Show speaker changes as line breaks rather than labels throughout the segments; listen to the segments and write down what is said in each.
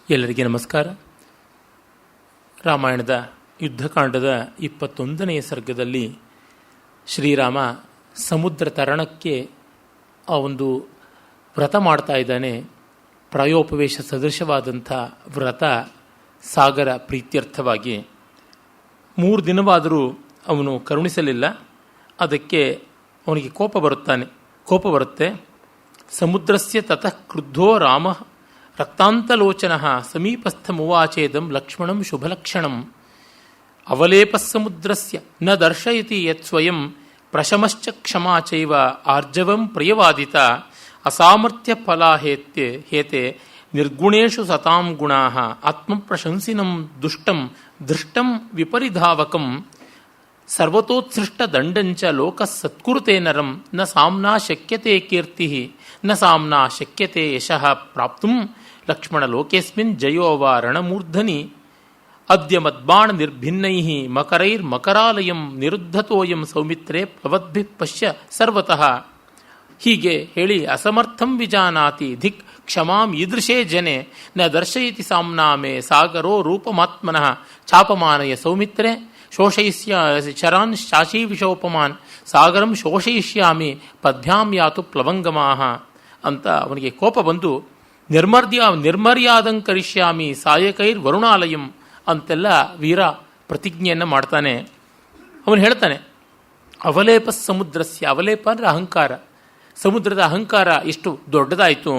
ಎಲ್ಲರಿಗೆ ನಮಸ್ಕಾರ. ರಾಮಾಯಣದ ಯುದ್ಧಕಾಂಡದ 21ನೇ ಸರ್ಗದಲ್ಲಿ ಶ್ರೀರಾಮ ಸಮುದ್ರ ತರಣಕ್ಕೆ ಆ ಒಂದು ವ್ರತ ಮಾಡ್ತಾ ಇದ್ದಾನೆ. ಪ್ರಾಯೋಪವೇಶ ಸದೃಶವಾದಂಥ ವ್ರತ ಸಾಗರ ಪ್ರೀತ್ಯರ್ಥವಾಗಿ 3 ದಿನವಾದರೂ ಅವನು ಕರುಣಿಸಲಿಲ್ಲ. ಅದಕ್ಕೆ ಅವನಿಗೆ ಕೋಪ ಬರುತ್ತೆ. ಸಮುದ್ರಸ್ಯ ತತಃ ಕ್ರುದ್ಧೋ ರಾಮ ರಕ್ತಾಂತಲೋಚನ ಸಮೀಪಸ್ಥಮುವಾಚೇದಂ ಲಕ್ಷ್ಮಣಂ ಶುಭಲಕ್ಷಣಂ ಅವಲೇಪಸ್ಸಮುದ್ರಸ್ಯ ನ ದರ್ಶಯತಿ ಯತ್ ಸ್ವಯಂ ಪ್ರಶಮಶ್ಚ ಕ್ಷಮಾ ಚೈವ ಆರ್ಜವಂ ಪ್ರಿಯವಾದಿತ ಅಸಾಮರ್ಥ್ಯ ಫಲಾಹೇತೆ ನಿರ್ಗುಣೇಶು ಸತಾಂ ಗುಣಾಃ ಆತ್ಮಪ್ರಶಂಸಿನಂ ದುಷ್ಟಂ ದೃಷ್ಟಂ ವಿಪರಿಧಾವಕಂ ಸರ್ವತೋತ್ಸೃಷ್ಟ ದಂಡಂಚ ಲೋಕಃ ಸತ್ಕುರುತೆ ನರಂ ನ ಸಾಮ್ನಾ ಶಕ್ಯತೆ ಕೀರ್ತಿ ನ ಸಾಮ್ನಾ ಶಕ್ಯತೆ ಯಶಃ ಪ್ರಾಪ್ತುಂ ಲಕ್ಷ್ಮಣ ಲೋಕೇಸ್ಮಿನ್ ಜಯೋ ವಾ ರಣಮೂರ್ಧನಿ ಅದ್ಯ ಮದ್ಬಾಣ ನಿರ್ಭಿನ್ನೈಃ ಮಕರೈರ್ಮಕರಾಲಯಂ ನಿರುದ್ಧತೋಯಂ ಸೌಮಿತ್ರೇ ಪ್ಲವದ್ಭಿಃ ಪಶ್ಯ ಸರ್ವತಃ. ಹೀಗೆ ಹೇಳಿ ಅಸಮರ್ಥಂ ವಿಜಾನಾತಿ ಧಿಕ್ ಕ್ಷಮಾಂ ಈದೃಶೇ ಜನೆ ನ ದರ್ಶಯತಿ ಸಾಮ್ನಾಮೆ ಸಾಗರೋ ರೂಪಮಾತ್ಮನಃ ಚಾಪಮಾನಯ ಸೌಮಿತ್ರೇ ಶೋಷಯಿಸ್ಯ ಚರಾನ್ ಶಾಶೀ ವಿಷೋಪಮಾನ್ ಸಾಗರಂ ಶೋಷಯಿಷ್ಯಾಮಿ ಪದ್ಭ್ಯಾಂ ಯಾತು ಪ್ಲವಂಗಮಾಹ ಅಂತ ಅವನಿಗೆ ಕೋಪ ಬಂದು ನಿರ್ಮರ್ಯಾದಂಕರಿಷ್ಯಾಮಿ ಸಾಯಕೈರ್ ವರುಣಾಲಯಂ ಅಂತೆಲ್ಲ ವೀರ ಪ್ರತಿಜ್ಞೆಯನ್ನು ಮಾಡ್ತಾನೆ. ಅವನು ಹೇಳ್ತಾನೆ, ಅವಲೇಪ ಸಮುದ್ರಸ್ಯ, ಅವಲೇಪ ಅಂದರೆ ಅಹಂಕಾರ, ಸಮುದ್ರದ ಅಹಂಕಾರ ಎಷ್ಟು ದೊಡ್ಡದಾಯಿತು,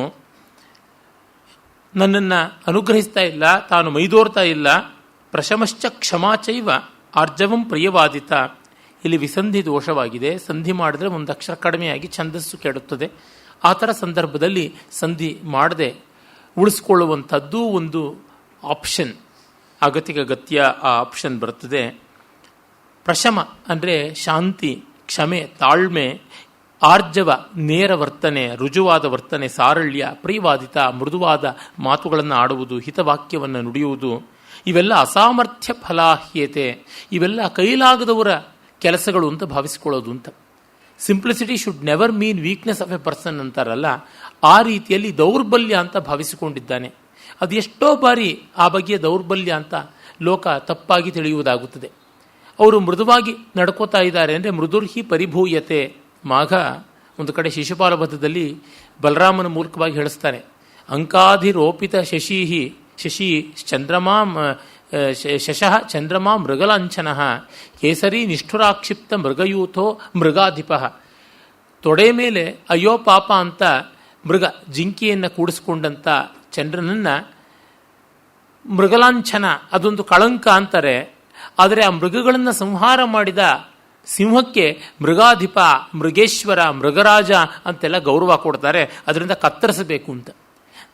ನನ್ನನ್ನು ಅನುಗ್ರಹಿಸ್ತಾ ಇಲ್ಲ, ತಾನು ಮೈದೋರ್ತಾ ಇಲ್ಲ. ಪ್ರಶಮಶ್ಚ ಕ್ಷಮಾಚೈವ ಆರ್ಜವಂ ಪ್ರಿಯವಾದಿತ. ಇಲ್ಲಿ ವಿಸಂಧಿ ದೋಷವಾಗಿದೆ. ಸಂಧಿ ಮಾಡಿದ್ರೆ ಒಂದು ಅಕ್ಷರ ಕಡಿಮೆಯಾಗಿ ಛಂದಸ್ಸು ಕೆಡುತ್ತದೆ. ಆ ಥರ ಸಂದರ್ಭದಲ್ಲಿ ಸಂಧಿ ಮಾಡದೆ ಉಳಿಸ್ಕೊಳ್ಳುವಂಥದ್ದು ಒಂದು ಆಪ್ಷನ್, ಅಗತ್ಯ ಆ ಆಪ್ಷನ್ ಬರುತ್ತದೆ. ಪ್ರಶಮ ಅಂದರೆ ಶಾಂತಿ, ಕ್ಷಮೆ, ತಾಳ್ಮೆ, ಆರ್ಜವ ನೇರ ವರ್ತನೆ, ರುಜುವಾದ ವರ್ತನೆ, ಸಾರಳ್ಯ, ಪ್ರಿಯವಾದಿತ ಮೃದುವಾದ ಮಾತುಗಳನ್ನು ಆಡುವುದು, ಹಿತವಾಕ್ಯವನ್ನು ನುಡಿಯುವುದು, ಇವೆಲ್ಲ ಅಸಾಮರ್ಥ್ಯ ಫಲಾಹ್ಯತೆ, ಇವೆಲ್ಲ ಕೈಲಾಗದವರ ಕೆಲಸಗಳು ಅಂತ ಭಾವಿಸಿಕೊಳ್ಳೋದು ಅಂತ. Simplicity should never mean weakness of A person ಅಂತಾರಲ್ಲ, ಆ ರೀತಿಯಲ್ಲಿ ದೌರ್ಬಲ್ಯ ಅಂತ ಭಾವಿಸಿಕೊಂಡಿದ್ದಾನೆ. ಅದು ಎಷ್ಟೋ ಬಾರಿ ಆ ಬಗೆಯ ದೌರ್ಬಲ್ಯ ಅಂತ ಲೋಕ ತಪ್ಪಾಗಿ ತಿಳಿಯುವುದಾಗುತ್ತದೆ. ಅವರು ಮೃದುವಾಗಿ ನಡ್ಕೋತಾ ಇದ್ದಾರೆ ಅಂದರೆ ಮೃದುರ್ಹಿ ಪರಿಭೂಯತೆ. ಮಾಘ ಒಂದು ಕಡೆ ಶಿಶುಪಾಲ ವಧದಲ್ಲಿ ಬಲರಾಮನ ಮೂಲಕವಾಗಿ ಹೇಳಿಸ್ತಾನೆ, ಅಂಕಾಧಿರೋಪಿತ ಶಶಿ ಚಂದ್ರಮಾ ಶಶಃ ಚಂದ್ರಮಾ ಮೃಗಲಾಂಛನ ಕೇಸರಿ ನಿಷ್ಠುರಾಕ್ಷಿಪ್ತ ಮೃಗಯೂಥೋ ಮೃಗಾಧಿಪ. ತೊಡೆ ಮೇಲೆ ಅಯ್ಯೋ ಪಾಪ ಅಂತ ಮೃಗ ಜಿಂಕೆಯನ್ನು ಕೂಡಿಸ್ಕೊಂಡಂಥ ಚಂದ್ರನನ್ನು ಮೃಗಲಾಂಛನ, ಅದೊಂದು ಕಳಂಕ ಅಂತಾರೆ. ಆದರೆ ಆ ಮೃಗಗಳನ್ನು ಸಂಹಾರ ಮಾಡಿದ ಸಿಂಹಕ್ಕೆ ಮೃಗಾಧಿಪ, ಮೃಗೇಶ್ವರ, ಮೃಗರಾಜ ಅಂತೆಲ್ಲ ಗೌರವ ಕೊಡ್ತಾರೆ. ಅದರಿಂದ ಕತ್ತರಿಸಬೇಕು ಅಂತ.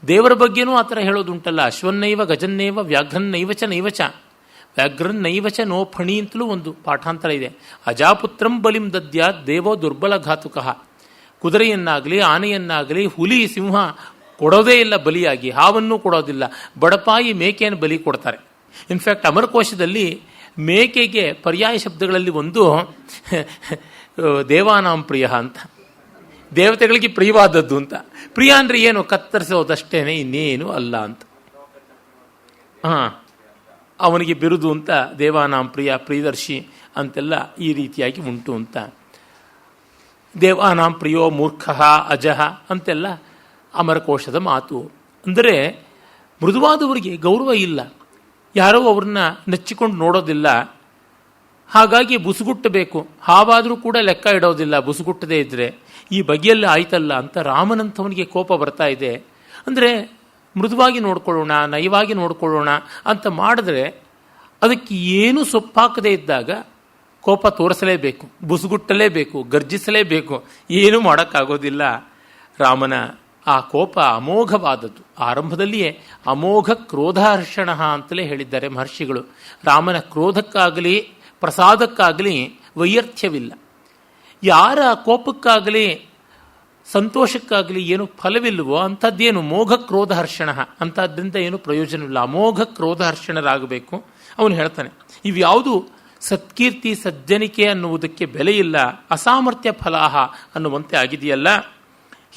ದೇವರ ಬಗ್ಗೆನೂ ಆ ಥರ ಹೇಳೋದುಂಟಲ್ಲ, ಅಶ್ವನ್ನೈವ ಗಜನ್ನೈವ ವ್ಯಾಘ್ರನ್ನೈವಚ ನೈವಚ, ವ್ಯಾಘ್ರನ್ನೈವಚ ನೋ ಫಣಿ ಅಂತಲೂ ಒಂದು ಪಾಠಾಂತರ ಇದೆ. ಅಜಾಪುತ್ರಂ ಬಲಿಂ ದದ್ಯಾತ್ ದೇವೋ ದುರ್ಬಲ ಘಾತುಕಃ. ಕುದುರೆಯನ್ನಾಗಲಿ ಆನೆಯನ್ನಾಗಲಿ ಹುಲಿ ಸಿಂಹ ಕೊಡೋದೇ ಇಲ್ಲ ಬಲಿಯಾಗಿ, ಹಾವನ್ನು ಕೊಡೋದಿಲ್ಲ. ಬಡಪಾಯಿ ಮೇಕೆಯನ್ನು ಬಲಿ ಕೊಡ್ತಾರೆ. ಇನ್ಫ್ಯಾಕ್ಟ್ ಅಮರಕೋಶದಲ್ಲಿ ಮೇಕೆಗೆ ಪರ್ಯಾಯ ಶಬ್ದಗಳಲ್ಲಿ ಒಂದು ದೇವಾನಾಂ ಪ್ರಿಯ ಅಂತ, ದೇವತೆಗಳಿಗೆ ಪ್ರಿಯವಾದದ್ದು ಅಂತ. ಪ್ರಿಯ ಅಂದರೆ ಏನು? ಕತ್ತರಿಸೋದಷ್ಟೇನೆ, ಇನ್ನೇನು ಅಲ್ಲ ಅಂತ. ಅವನಿಗೆ ಬಿರುದು ಅಂತ ದೇವಾನಾಂ ಪ್ರಿಯ, ಪ್ರಿಯದರ್ಶಿ ಅಂತೆಲ್ಲ ಈ ರೀತಿಯಾಗಿ ಉಂಟು ಅಂತ. ದೇವಾನಾಂ ಪ್ರಿಯೋ ಮೂರ್ಖಃ ಅಜಃ ಅಂತೆಲ್ಲ ಅಮರಕೋಶದ ಮಾತು. ಅಂದರೆ ಮೃದುವಾದವರಿಗೆ ಗೌರವ ಇಲ್ಲ, ಯಾರೋ ಅವ್ರನ್ನ ನೆಚ್ಚಿಕೊಂಡು ನೋಡೋದಿಲ್ಲ. ಹಾಗಾಗಿ ಬುಸುಗುಟ್ಟಬೇಕು. ಹಾವಾದರೂ ಕೂಡ ಲೆಕ್ಕ ಇಡೋದಿಲ್ಲ ಬುಸುಗುಟ್ಟದೇ ಇದ್ದರೆ. ಈ ಬಗೆಯಲ್ಲಿ ಆಯ್ತಲ್ಲ ಅಂತ ರಾಮನಂಥವನಿಗೆ ಕೋಪ ಬರ್ತಾ ಇದೆ. ಅಂದರೆ ಮೃದುವಾಗಿ ನೋಡ್ಕೊಳ್ಳೋಣ, ನಯವಾಗಿ ನೋಡ್ಕೊಳ್ಳೋಣ ಅಂತ ಮಾಡಿದ್ರೆ ಅದಕ್ಕೆ ಏನೂ ಸೊಪ್ಪಾಕದೇ ಇದ್ದಾಗ ಕೋಪ ತೋರಿಸಲೇಬೇಕು, ಬುಸುಗುಟ್ಟಲೇಬೇಕು, ಗರ್ಜಿಸಲೇಬೇಕು. ಏನೂ ಮಾಡೋಕ್ಕಾಗೋದಿಲ್ಲ. ರಾಮನ ಆ ಕೋಪ ಅಮೋಘವಾದದ್ದು. ಆರಂಭದಲ್ಲಿಯೇ ಅಮೋಘ ಕ್ರೋಧಹರ್ಷಣ ಅಂತಲೇ ಹೇಳಿದ್ದಾರೆ ಮಹರ್ಷಿಗಳು. ರಾಮನ ಕ್ರೋಧಕ್ಕಾಗಲಿ ಪ್ರಸಾದಕ್ಕಾಗಲಿ ವೈಯರ್ಥ್ಯವಿಲ್ಲ. ಯಾರ ಕೋಪಕ್ಕಾಗಲಿ ಸಂತೋಷಕ್ಕಾಗಲಿ ಏನು ಫಲವಿಲ್ವೋ ಅಂಥದ್ದೇನು ಮೋಘ ಕ್ರೋಧಹರ್ಷಣ, ಅಂಥದ್ರಿಂದ ಏನು ಪ್ರಯೋಜನವಿಲ್ಲ. ಅಮೋಘ ಕ್ರೋಧಹರ್ಷಣರಾಗಬೇಕು. ಅವನು ಹೇಳ್ತಾನೆ, ಇವ್ಯಾವುದು ಸತ್ಕೀರ್ತಿ ಸಜ್ಜನಿಕೆ ಅನ್ನುವುದಕ್ಕೆ ಬೆಲೆ ಇಲ್ಲ, ಅಸಾಮರ್ಥ್ಯ ಫಲಾಹ ಅನ್ನುವಂತೆ ಆಗಿದೆಯಲ್ಲ.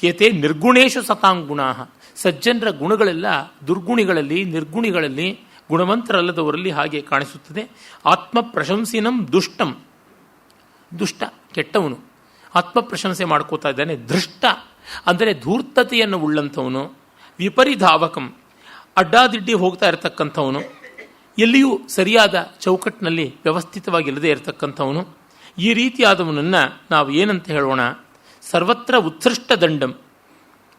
ಹೇತೆ ನಿರ್ಗುಣೇಶು ಸತಾಂಗುಣಾಹ, ಸಜ್ಜನರ ಗುಣಗಳೆಲ್ಲ ದುರ್ಗುಣಿಗಳಲ್ಲಿ, ನಿರ್ಗುಣಿಗಳಲ್ಲಿ, ಗುಣವಂತರಲ್ಲದವರಲ್ಲಿ ಹಾಗೆ ಕಾಣಿಸುತ್ತದೆ. ಆತ್ಮ ಪ್ರಶಂಸಿನಂ ದುಷ್ಟಂ, ದುಷ್ಟ ಕೆಟ್ಟವನು, ಆತ್ಮ ಪ್ರಶಂಸೆ ಮಾಡ್ಕೋತಾ ಇದ್ದಾನೆ. ದೃಷ್ಟ ಅಂದರೆ ಧೂರ್ತತೆಯನ್ನು ಉಳ್ಳಂಥವನು. ವಿಪರಿಧಾವಕಂ, ಅಡ್ಡಾದಿಡ್ಡಿ ಹೋಗ್ತಾ ಇರತಕ್ಕಂಥವನು, ಎಲ್ಲಿಯೂ ಸರಿಯಾದ ಚೌಕಟ್ಟಿನಲ್ಲಿ ವ್ಯವಸ್ಥಿತವಾಗಿ ಇಲ್ಲದೆ ಇರತಕ್ಕಂಥವನು. ಈ ರೀತಿಯಾದವನನ್ನು ನಾವು ಏನಂತ ಹೇಳೋಣ? ಸರ್ವತ್ರ ಉತ್ಸೃಷ್ಟ ದಂಡಂ.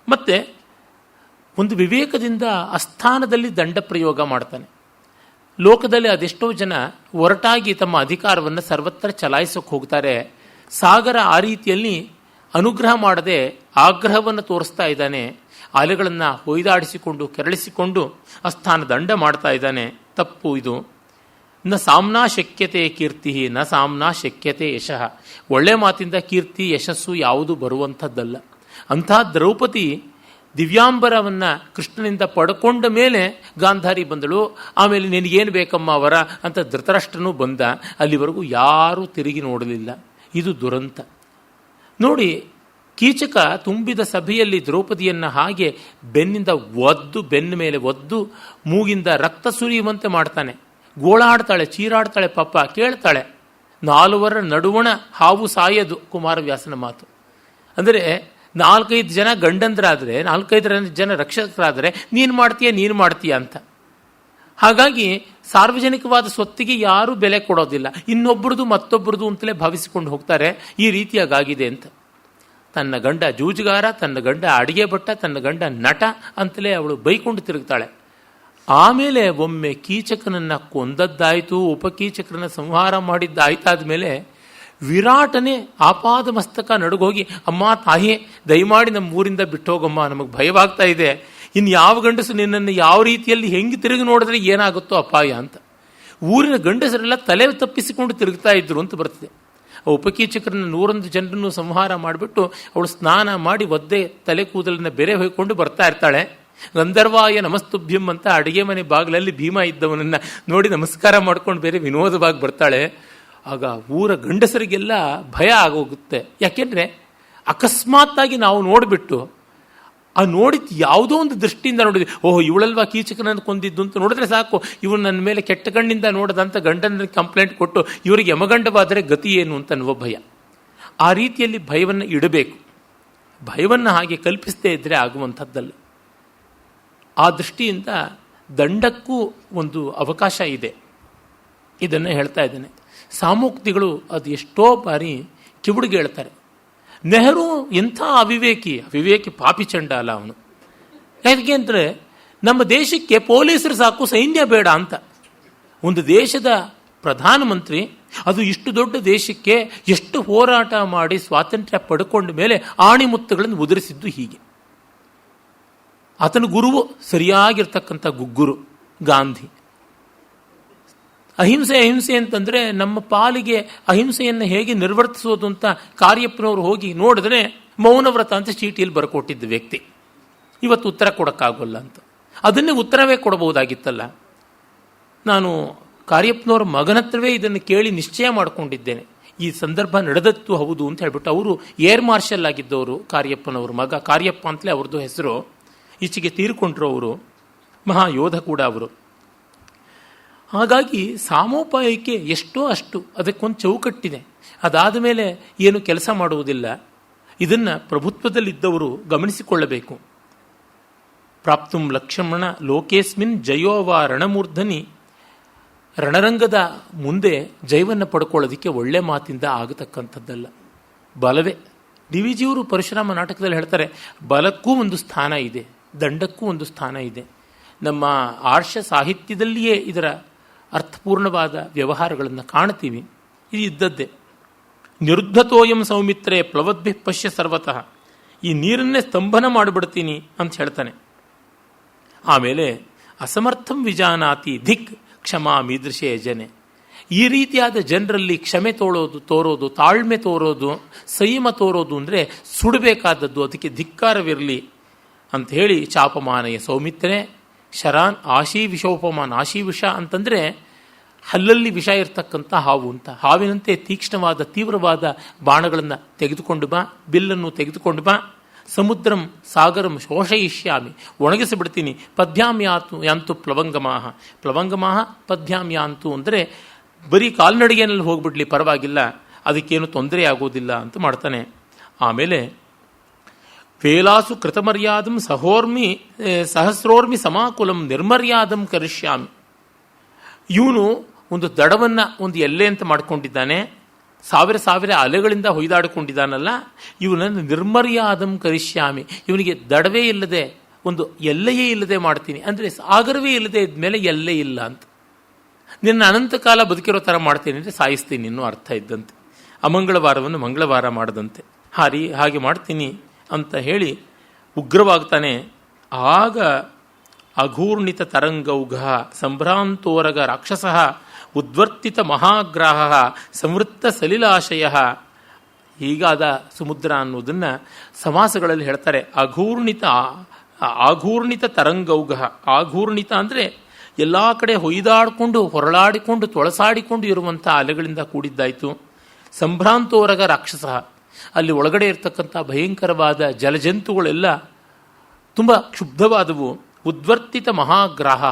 ಮತ್ತು ಒಂದು ವಿವೇಕದಿಂದ ಅಸ್ಥಾನದಲ್ಲಿ ದಂಡ ಪ್ರಯೋಗ ಮಾಡ್ತಾನೆ. ಲೋಕದಲ್ಲಿ ಅದೆಷ್ಟೋ ಜನ ಒರಟಾಗಿ ತಮ್ಮ ಅಧಿಕಾರವನ್ನು ಸರ್ವತ್ರ ಚಲಾಯಿಸೋಕೆ ಹೋಗ್ತಾರೆ. ಸಾಗರ ಆ ರೀತಿಯಲ್ಲಿ ಅನುಗ್ರಹ ಮಾಡದೆ ಆಗ್ರಹವನ್ನು ತೋರಿಸ್ತಾ ಇದ್ದಾನೆ. ಅಲೆಗಳನ್ನು ಹೊಯ್ದಾಡಿಸಿಕೊಂಡು ಕೆರಳಿಸಿಕೊಂಡು ಅಸ್ಥಾನ ದಂಡ ಮಾಡ್ತಾ ಇದ್ದಾನೆ. ತಪ್ಪು ಇದು. ನ ಸಾಮ್ನಾ ಶಕ್ಯತೆ ಕೀರ್ತಿ ನ ಸಾಮ್ನಾ ಶಕ್ಯತೆ ಯಶಃ. ಒಳ್ಳೆ ಮಾತಿಂದ ಕೀರ್ತಿ ಯಶಸ್ಸು ಯಾವುದು ಬರುವಂಥದ್ದಲ್ಲ. ಅಂಥ ದ್ರೌಪದಿ ದಿವ್ಯಾಂಬರವನ್ನು ಕೃಷ್ಣನಿಂದ ಪಡ್ಕೊಂಡ ಮೇಲೆ ಗಾಂಧಾರಿ ಬಂದಳು. ಆಮೇಲೆ ನಿನಗೇನು ಬೇಕಮ್ಮ ಅವರ ಅಂತ ಧೃತರಾಷ್ಟ್ರನೂ ಬಂದ. ಅಲ್ಲಿವರೆಗೂ ಯಾರೂ ತಿರುಗಿ ನೋಡಲಿಲ್ಲ. ಇದು ದುರಂತ. ನೋಡಿ, ಕೀಚಕ ತುಂಬಿದ ಸಭೆಯಲ್ಲಿ ದ್ರೌಪದಿಯನ್ನು ಹಾಗೆ ಬೆನ್ನಿಂದ ಒದ್ದು, ಬೆನ್ನ ಮೇಲೆ ಒದ್ದು ಮೂಗಿಂದ ರಕ್ತ ಸುರಿಯುವಂತೆ ಮಾಡ್ತಾನೆ. ಗೋಳಾಡ್ತಾಳೆ, ಚೀರಾಡ್ತಾಳೆ, ಪಾಪ ಕೇಳ್ತಾಳೆ. 4 ನಡುವಣ ಹಾವು ಸಾಯದು, ಕುಮಾರವ್ಯಾಸನ ಮಾತು. ಅಂದರೆ 4-5 ಜನ ಗಂಡಂದ್ರಾದರೆ, 4-5 ಜನ ರಕ್ಷಕರಾದರೆ ನೀನು ಮಾಡ್ತೀಯ ಅಂತ. ಹಾಗಾಗಿ ಸಾರ್ವಜನಿಕವಾದ ಸ್ವತ್ತಿಗೆ ಯಾರೂ ಬೆಲೆ ಕೊಡೋದಿಲ್ಲ. ಇನ್ನೊಬ್ಬರದು ಮತ್ತೊಬ್ಬರದು ಅಂತಲೇ ಭಾವಿಸಿಕೊಂಡು ಹೋಗ್ತಾರೆ. ಈ ರೀತಿಯಾಗಿದೆ ಅಂತ. ತನ್ನ ಗಂಡ ಜೂಜುಗಾರ, ತನ್ನ ಗಂಡ ಅಡಿಗೆ ಭಟ್ಟ, ತನ್ನ ಗಂಡ ನಟ ಅಂತಲೇ ಅವಳು ಬೈಕೊಂಡು ತಿರುಗ್ತಾಳೆ. ಆಮೇಲೆ ಒಮ್ಮೆ ಕೀಚಕನನ್ನು ಕೊಂದದ್ದಾಯಿತು, ಉಪಕೀಚಕರನ್ನು ಸಂಹಾರ ಮಾಡಿದ್ದಾಯ್ತಾದ ಮೇಲೆ ವಿರಾಟನೇ ಆಪಾದ ಮಸ್ತಕ ನಡುಗೋಗಿ, ಅಮ್ಮ ತಾಯಿಯೇ ದಯಮಾಡಿ ನಮ್ಮ ಊರಿಂದ ಬಿಟ್ಟೋಗಮ್ಮ, ನಮಗೆ ಭಯವಾಗ್ತಾ ಇದೆ. ಇನ್ನು ಯಾವ ಗಂಡಸು ನಿನ್ನನ್ನು ಯಾವ ರೀತಿಯಲ್ಲಿ ಹೆಂಗೆ ತಿರುಗಿ ನೋಡಿದ್ರೆ ಏನಾಗುತ್ತೋ ಅಪಾಯ ಅಂತ. ಊರಿನ ಗಂಡಸರೆಲ್ಲ ತಲೆ ತಪ್ಪಿಸಿಕೊಂಡು ತಿರುಗ್ತಾ ಇದ್ರು ಅಂತ ಬರ್ತದೆ. ಉಪಕೀಚಕರನ್ನ 101 ಜನರನ್ನು ಸಂಹಾರ ಮಾಡಿಬಿಟ್ಟು ಅವಳು ಸ್ನಾನ ಮಾಡಿ ಒದ್ದೆ ತಲೆ ಕೂದಲನ್ನು ಬೆರೆ ಹೊಯ್ಕೊಂಡು ಬರ್ತಾ ಇರ್ತಾಳೆ. ಗಂಧರ್ವಾಯ ನಮಸ್ತುಭ್ಯಂ ಅಂತ ಅಡುಗೆ ಮನೆ ಬಾಗಿಲಲ್ಲಿ ಭೀಮ ಇದ್ದವನನ್ನು ನೋಡಿ ನಮಸ್ಕಾರ ಮಾಡ್ಕೊಂಡು ಬೇರೆ ವಿನೋದವಾಗಿ ಬರ್ತಾಳೆ. ಆಗ ಊರ ಗಂಡಸರಿಗೆಲ್ಲ ಭಯ ಆಗೋಗುತ್ತೆ. ಯಾಕೆಂದರೆ ಅಕಸ್ಮಾತ್ತಾಗಿ ನಾವು ನೋಡಿಬಿಟ್ಟು ಆ ನೋಡಿದ್ದು ಯಾವುದೋ ಒಂದು ದೃಷ್ಟಿಯಿಂದ ನೋಡಿದ್ವಿ, ಓಹೋ ಇವಳಲ್ವಾ ಕೀಚಕನನ್ನು ಕೊಂದಿದ್ದು ಅಂತ ನೋಡಿದ್ರೆ ಸಾಕು, ಇವರು ನನ್ನ ಮೇಲೆ ಕೆಟ್ಟ ಕಣ್ಣಿಂದ ನೋಡದಂತ ಗಂಡನ ಕಂಪ್ಲೇಂಟ್ ಕೊಟ್ಟು ಇವರಿಗೆ ಯಮಗಂಡವಾದರೆ ಗತಿ ಏನು ಅಂತ ಅನ್ನುವ ಭಯ. ಆ ರೀತಿಯಲ್ಲಿ ಭಯವನ್ನು ಇಡಬೇಕು. ಭಯವನ್ನು ಹಾಗೆ ಕಲ್ಪಿಸದೇ ಇದ್ದರೆ ಆಗುವಂಥದ್ದಲ್ಲ. ಆ ದೃಷ್ಟಿಯಿಂದ ದಂಡಕ್ಕೂ ಒಂದು ಅವಕಾಶ ಇದೆ. ಇದನ್ನು ಹೇಳ್ತಾ ಇದ್ದೇನೆ. ಸಾಮೋಕ್ತಿಗಳು ಅದು ಎಷ್ಟೋ ಬಾರಿ ಕಿವುಡಿಗೆ ಹೇಳ್ತಾರೆ. ನೆಹರು ಎಂಥ ಅವಿವೇಕಿ ಪಾಪಿ ಚಂಡ ಅಲ್ಲ ಅವನು. ಯಾಕೆ ಅಂದರೆ ನಮ್ಮ ದೇಶಕ್ಕೆ ಪೊಲೀಸರು ಸಾಕು, ಸೈನ್ಯ ಬೇಡ ಅಂತ. ಒಂದು ದೇಶದ ಪ್ರಧಾನಮಂತ್ರಿ, ಅದು ಇಷ್ಟು ದೊಡ್ಡ ದೇಶಕ್ಕೆ ಎಷ್ಟು ಹೋರಾಟ ಮಾಡಿ ಸ್ವಾತಂತ್ರ್ಯ ಪಡ್ಕೊಂಡ ಮೇಲೆ ಆಣಿಮುತ್ತುಗಳನ್ನು ಉದುರಿಸಿದ್ದು ಹೀಗೆ. ಆತನ ಗುರುವು ಸರಿಯಾಗಿರ್ತಕ್ಕಂಥ ಗುಗ್ಗುರು ಗಾಂಧಿ. ಅಹಿಂಸೆ ಅಂತಂದರೆ ನಮ್ಮ ಪಾಲಿಗೆ ಅಹಿಂಸೆಯನ್ನು ಹೇಗೆ ನಿರ್ವರ್ತಿಸೋದು ಅಂತ ಕಾರ್ಯಪ್ಪನವರು ಹೋಗಿ ನೋಡಿದ್ರೆ ಮೌನವ್ರತ ಅಂತ ಚೀಟಿಯಲ್ಲಿ ಬರ್ಕೊಟ್ಟಿದ್ದ ವ್ಯಕ್ತಿ. ಇವತ್ತು ಉತ್ತರ ಕೊಡೋಕ್ಕಾಗೋಲ್ಲ ಅಂತ. ಅದನ್ನೇ ಉತ್ತರವೇ ಕೊಡಬಹುದಾಗಿತ್ತಲ್ಲ. ನಾನು ಕಾರ್ಯಪ್ಪನವರ ಮಗನತ್ರವೇ ಇದನ್ನು ಕೇಳಿ ನಿಶ್ಚಯ ಮಾಡಿಕೊಂಡಿದ್ದೇನೆ. ಈ ಸಂದರ್ಭ ನಡೆದತ್ತು ಹೌದು ಅಂತ ಹೇಳ್ಬಿಟ್ಟು. ಅವರು ಏರ್ ಮಾರ್ಷಲ್ ಆಗಿದ್ದವರು, ಕಾರ್ಯಪ್ಪನವ್ರ ಮಗ. ಕಾರ್ಯಪ್ಪ ಅಂತಲೇ ಅವ್ರದ್ದು ಹೆಸರು. ಈಚೆಗೆ ತೀರ್ಕೊಂಡ್ರು ಅವರು. ಮಹಾಯೋಧ ಕೂಡ ಅವರು. ಹಾಗಾಗಿ ಸಾಮೋಪಾಯಕ್ಕೆ ಎಷ್ಟೋ ಅಷ್ಟು ಅದಕ್ಕೊಂದು ಚೌಕಟ್ಟಿದೆ. ಅದಾದ ಮೇಲೆ ಏನು ಕೆಲಸ ಮಾಡುವುದಿಲ್ಲ. ಇದನ್ನು ಪ್ರಭುತ್ವದಲ್ಲಿದ್ದವರು ಗಮನಿಸಿಕೊಳ್ಳಬೇಕು. ಪ್ರಾಪ್ತುಂ ಲಕ್ಷ್ಮಣ ಲೋಕೇಸ್ಮಿನ್ ಜಯೋವಾ ರಣಮೂರ್ಧನಿ. ರಣರಂಗದ ಮುಂದೆ ಜಯವನ್ನು ಪಡ್ಕೊಳ್ಳೋದಕ್ಕೆ ಒಳ್ಳೆ ಮಾತಿಂದ ಆಗತಕ್ಕಂಥದ್ದಲ್ಲ, ಬಲವೇ. ಡಿ ವಿ ಜಿಯವರು ಪರಶುರಾಮ ನಾಟಕದಲ್ಲಿ ಹೇಳ್ತಾರೆ, ಬಲಕ್ಕೂ ಒಂದು ಸ್ಥಾನ ಇದೆ, ದಂಡಕ್ಕೂ ಒಂದು ಸ್ಥಾನ ಇದೆ. ನಮ್ಮ ಆರ್ಷ ಸಾಹಿತ್ಯದಲ್ಲಿಯೇ ಇದರ ಅರ್ಥಪೂರ್ಣವಾದ ವ್ಯವಹಾರಗಳನ್ನು ಕಾಣ್ತೀವಿ. ಇದು ಇದ್ದದ್ದೇ. ನಿರುದ್ಧತೋಯಂ ಸೌಮಿತ್ರೇ ಪ್ಲವದ್ಭಿ ಪಶ್ಯ ಸರ್ವತಃ. ಈ ನೀರನ್ನೇ ಸ್ತಂಭನ ಮಾಡಿಬಿಡ್ತೀನಿ ಅಂತ ಹೇಳ್ತಾನೆ. ಆಮೇಲೆ ಅಸಮರ್ಥಂ ವಿಜಾನಾತಿ ಧಿಕ್ ಕ್ಷಮಾ ಮೀದೃಶೇ ಜನೆ. ಈ ರೀತಿಯಾದ ಜನರಲ್ಲಿ ಕ್ಷಮೆ ತೋರೋದು, ತಾಳ್ಮೆ ತೋರೋದು, ಸಂಯಮ ತೋರೋದು ಅಂದರೆ ಸುಡಬೇಕಾದದ್ದು. ಅದಕ್ಕೆ ಧಿಕ್ಕಾರವಿರಲಿ ಅಂತ ಹೇಳಿ ಚಾಪಮಾನಯ ಸೌಮಿತ್ರೇ ಶರಾನ್ ಆಶೀ ವಿಷೋಪಮಾನ. ಆಶೀ ವಿಷ ಅಂತಂದರೆ ಹಲ್ಲಲ್ಲಿ ವಿಷ ಇರ್ತಕ್ಕಂಥ ಹಾವು ಅಂತ. ಹಾವಿನಂತೆ ತೀಕ್ಷ್ಣವಾದ ತೀವ್ರವಾದ ಬಾಣಗಳನ್ನು ತೆಗೆದುಕೊಂಡು ಬಾ, ಬಿಲ್ಲನ್ನು ತೆಗೆದುಕೊಂಡು ಬಾ, ಸಮುದ್ರಂ ಸಾಗರಂ ಶೋಷಯಿಷ್ಯಾಮಿ, ಒಣಗಿಸಿಬಿಡ್ತೀನಿ. ಪದ್ಭ್ಯಾಂ ಯಾಂತು ಪ್ಲವಂಗಮಾಹ, ಪ್ಲವಂಗಮಾಹ ಪದ್ಭ್ಯಾಂ ಯಾಂತು ಅಂದರೆ ಬರೀ ಕಾಲ್ನಡಿಗೆನಲ್ಲಿ ಹೋಗ್ಬಿಡ್ಲಿ ಪರವಾಗಿಲ್ಲ, ಅದಕ್ಕೇನು ತೊಂದರೆ ಆಗೋದಿಲ್ಲ ಅಂತ ಮಾಡ್ತಾನೆ. ಆಮೇಲೆ ವೇಲಾಸು ಕೃತಮರ್ಯಾದಂ ಸಹಸ್ರೋರ್ಮಿ ಸಮಾಕುಲಂ ನಿರ್ಮರ್ಯಾದಂ ಕರಿಷ್ಯಾಮಿ. ಇವನು ಒಂದು ದಡವನ್ನು ಒಂದು ಎಲ್ಲೆ ಅಂತ ಮಾಡಿಕೊಂಡಿದ್ದಾನೆ, ಸಾವಿರ ಸಾವಿರ ಅಲೆಗಳಿಂದ ಹೊಯ್ದಾಡಿಕೊಂಡಿದ್ದಾನಲ್ಲ, ಇವನನ್ನು ನಿರ್ಮರ್ಯಾದಂ ಕರಿಷ್ಯಾಮಿ, ಇವನಿಗೆ ದಡವೇ ಇಲ್ಲದೆ ಒಂದು ಎಲ್ಲೆಯೇ ಇಲ್ಲದೆ ಮಾಡ್ತೀನಿ. ಅಂದರೆ ಸಾಗರವೇ ಇಲ್ಲದೆ ಇದ್ಮೇಲೆ ಎಲ್ಲೇ ಇಲ್ಲ ಅಂತ. ನಿನ್ನ ಅನಂತಕಾಲ ಬದುಕಿರೋ ಥರ ಮಾಡ್ತೀನಿ ಅಂದರೆ ಸಾಯಿಸ್ತೀನಿ, ಇನ್ನೂ ಅರ್ಥ ಇದ್ದಂತೆ. ಅಮಂಗಳವಾರವನ್ನು ಮಂಗಳವಾರ ಮಾಡದಂತೆ ಹಾಗೆ ಮಾಡ್ತೀನಿ ಅಂತ ಹೇಳಿ ಉಗ್ರವಾಗ್ತಾನೆ. ಆಗ ಅಘೂರ್ಣಿತ ತರಂಗೌಘ ಸಂಭ್ರಾಂತೋರಗ ರಾಕ್ಷಸ ಉದ್ವರ್ತಿತ ಮಹಾಗ್ರಾಹ ಸಂವೃತ್ತ ಸಲಿಲಾಶಯ. ಹೀಗಾದ ಸಮುದ್ರ ಅನ್ನೋದನ್ನು ಸಮಾಸಗಳಲ್ಲಿ ಹೇಳ್ತಾರೆ. ಆಘೂರ್ಣಿತ ತರಂಗೌಘ, ಆಘೂರ್ಣಿತ ಅಂದರೆ ಎಲ್ಲ ಕಡೆ ಹೊಯ್ದಾಡಿಕೊಂಡು ಹೊರಳಾಡಿಕೊಂಡು ತೊಳಸಾಡಿಕೊಂಡು ಇರುವಂಥ ಅಲೆಗಳಿಂದ ಕೂಡಿದ್ದಾಯಿತು. ಸಂಭ್ರಾಂತೋರಗ ರಾಕ್ಷಸ, ಅಲ್ಲಿ ಒಳಗಡೆ ಇರತಕ್ಕಂಥ ಭಯಂಕರವಾದ ಜಲಜಂತುಗಳೆಲ್ಲ ತುಂಬ ಕ್ಷುಬ್ಧವಾದವು. ಉದ್ವರ್ತಿತ ಮಹಾಗ್ರಾಹ,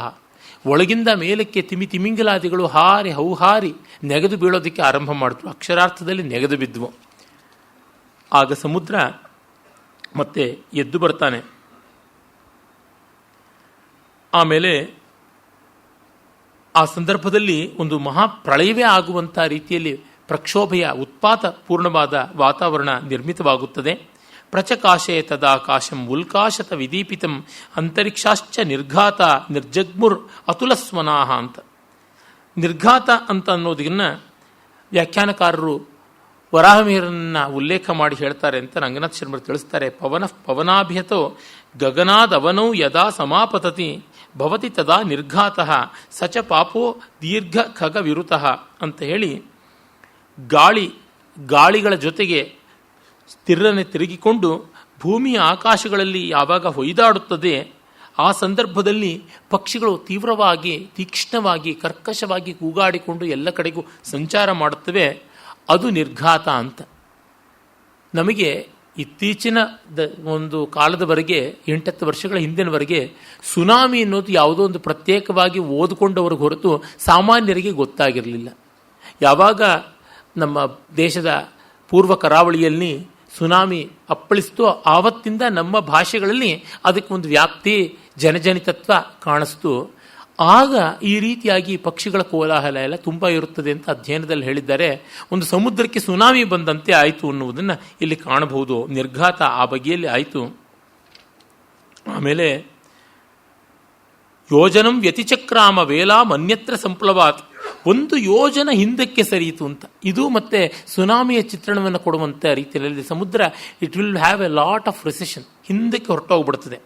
ಒಳಗಿಂದ ಮೇಲಕ್ಕೆ ತಿಮಿಂಗಲಾದಿಗಳು ಹಾರಿ ಹೌಹಾರಿ ನೆಗೆದು ಬೀಳೋದಕ್ಕೆ ಆರಂಭ ಮಾಡಿದ್ರು, ಅಕ್ಷರಾರ್ಥದಲ್ಲಿ ನೆಗೆದು ಬಿದ್ದುವು. ಆಗ ಸಮುದ್ರ ಮತ್ತೆ ಎದ್ದು ಬರ್ತಾನೆ. ಆಮೇಲೆ ಆ ಸಂದರ್ಭದಲ್ಲಿ ಒಂದು ಮಹಾಪ್ರಳಯವೇ ಆಗುವಂಥ ರೀತಿಯಲ್ಲಿ ಪ್ರಕ್ಷೋಭೆಯ ಉತ್ಪಾತ ಪೂರ್ಣವಾದ ವಾತಾವರಣ ನಿರ್ಮಿತವಾಗುತ್ತದೆ. ಪ್ರಚಕಾಶೆ ತದಾಕಾಶಂ ಉಲ್ಕಾಶತ ವಿದೀಪಿತಂ ಅಂತರಿಕ್ಷಾಶ್ಚ ನಿರ್ಘಾತ ನಿರ್ಜಗ್ಮುರ್ ಅತುಲಸ್ವನಾಹ ಅಂತ. ನಿರ್ಘಾತ ಅಂತ ಅನ್ನೋದನ್ನ ವ್ಯಾಖ್ಯಾನಕಾರರು ವರಾಹಮಿಹಿರನ್ನ ಉಲ್ಲೇಖ ಮಾಡಿ ಹೇಳ್ತಾರೆ ಅಂತ ರಂಗನಾಥ್ ಶರ್ಮರು ತಿಳಿಸ್ತಾರೆ. ಪವನಾಭ್ಯತೋ ಗಗನಾದವನೌ ಯದಾ ಸಮಾಪತತಿ ಭವತಿ ತದಾ ನಿರ್ಘಾತಃ ಸಚ ಪಾಪೋ ದೀರ್ಘ ಖಗ ವಿರುತಃ ಅಂತ ಹೇಳಿ, ಗಾಳಿಗಳ ಜೊತೆಗೆ ಸ್ಥಿರನೆ ತಿರುಗಿಕೊಂಡು ಭೂಮಿಯ ಆಕಾಶಗಳಲ್ಲಿ ಯಾವಾಗ ಹೊಯ್ದಾಡುತ್ತದೆ ಆ ಸಂದರ್ಭದಲ್ಲಿ ಪಕ್ಷಿಗಳು ತೀವ್ರವಾಗಿ ತೀಕ್ಷ್ಣವಾಗಿ ಕರ್ಕಶವಾಗಿ ಕೂಗಾಡಿಕೊಂಡು ಎಲ್ಲ ಕಡೆಗೂ ಸಂಚಾರ ಮಾಡುತ್ತವೆ. ಅದು ನಿರ್ಘಾತ ಅಂತ. ನಮಗೆ ಇತ್ತೀಚಿನ ಒಂದು ಕಾಲದವರೆಗೆ 8-10 ವರ್ಷಗಳ ಹಿಂದಿನವರೆಗೆ ಸುನಾಮಿ ಅನ್ನೋದು ಯಾವುದೋ ಒಂದು ಪ್ರತ್ಯೇಕವಾಗಿ ಓದಿಕೊಂಡವ್ರಿಗೆ ಹೊರತು ಸಾಮಾನ್ಯರಿಗೆ ಗೊತ್ತಾಗಿರಲಿಲ್ಲ. ಯಾವಾಗ ನಮ್ಮ ದೇಶದ ಪೂರ್ವ ಕರಾವಳಿಯಲ್ಲಿ ಸುನಾಮಿ ಅಪ್ಪಳಿಸ್ತೋ ಆವತ್ತಿಂದ ನಮ್ಮ ಭಾಷೆಗಳಲ್ಲಿ ಅದಕ್ಕೆ ಒಂದು ವ್ಯಾಪ್ತಿ ಜನಜನಿತತ್ವ ಕಾಣಿಸ್ತು. ಆಗ ಈ ರೀತಿಯಾಗಿ ಪಕ್ಷಿಗಳ ಕೋಲಾಹಲ ಎಲ್ಲ ತುಂಬ ಇರುತ್ತದೆ ಅಂತ ಅಧ್ಯಯನದಲ್ಲಿ ಹೇಳಿದ್ದಾರೆ. ಒಂದು ಸಮುದ್ರಕ್ಕೆ ಸುನಾಮಿ ಬಂದಂತೆ ಆಯಿತು ಅನ್ನುವುದನ್ನು ಇಲ್ಲಿ ಕಾಣಬಹುದು. ನಿರ್ಘಾತ ಆ ಬಗೆಯಲ್ಲಿ ಆಯಿತು. ಆಮೇಲೆ ಯೋಜನಂ ವ್ಯತಿಚಕ್ರಾಮ ವೇಲಾಂ ಅನ್ಯತ್ರ ಸಂಪ್ಲವಾತ್, ಒಂದು ಯೋಜನ ಹಿಂದಕ್ಕೆ ಸರಿಯಿತು ಅಂತ. ಇದು ಮತ್ತೆ ಸುನಾಮಿಯ ಚಿತ್ರಣವನ್ನು ಕೊಡುವಂಥ ರೀತಿಯಲ್ಲಿ ಸಮುದ್ರ it will have A lot of recession, ಹಿಂದಕ್ಕೆ ಹೊರಟೋಗ್ಬಿಡ್ತದೆ.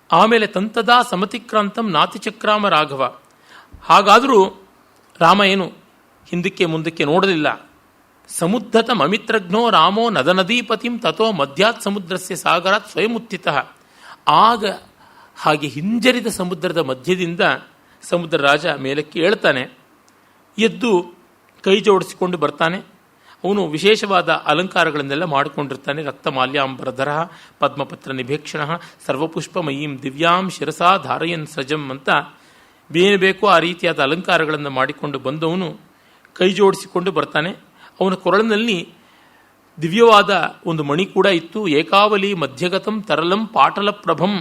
ಆಮೇಲೆ ತಂತದಾ ಸಮತಿಕ್ರಾಂತಂ ನಾತಿಚಕ್ರಾಮ ರಾಘವ. ಹಾಗಾದರೂ ರಾಮ ಏನು ಹಿಂದಕ್ಕೆ ಮುಂದಕ್ಕೆ ನೋಡಲಿಲ್ಲ. ಸಮುದ್ಧತಂ ಅಮಿತ್ರಘ್ನೋ ರಾಮೋ ನದನದೀಪತಿಂ ತಥೋ ಮಧ್ಯಾತ್ ಸಮುದ್ರಸ್ಯ ಸಾಗರಾತ್ ಸ್ವಯಂಉತ್ಥಿತಃ. ಆಗ ಹಾಗೆ ಹಿಂಜರಿದ ಸಮುದ್ರದ ಮಧ್ಯದಿಂದ ಸಮುದ್ರ ರಾಜ ಮೇಲಕ್ಕೆ ಏಳ್ತಾನೆ. ಎದ್ದು ಕೈ ಜೋಡಿಸಿಕೊಂಡು ಬರ್ತಾನೆ. ಅವನು ವಿಶೇಷವಾದ ಅಲಂಕಾರಗಳನ್ನೆಲ್ಲ ಮಾಡಿಕೊಂಡಿರ್ತಾನೆ. ರಕ್ತಮಾಲ್ಯಾಂಬರಧರ ಪದ್ಮಪತ್ರ ನಿಭೇಕ್ಷಣ ಸರ್ವಪುಷ್ಪಮಯೀಂ ದಿವ್ಯಾಂ ಶಿರಸಾ ಧಾರಯನ್ ಸಜಂ ಅಂತ ಬೇರೆ ಬೇಕೋ ಆ ರೀತಿಯಾದ ಅಲಂಕಾರಗಳನ್ನು ಮಾಡಿಕೊಂಡು ಬಂದವನು ಕೈ ಜೋಡಿಸಿಕೊಂಡು ಬರ್ತಾನೆ. ಅವನ ಕೊರಳಿನಲ್ಲಿ ದಿವ್ಯವಾದ ಒಂದು ಮಣಿ ಕೂಡ ಇತ್ತು. ಏಕಾವಲಿ ಮಧ್ಯಗತಂ ತರಲಂ ಪಾಟಲ ಪ್ರಭಂ,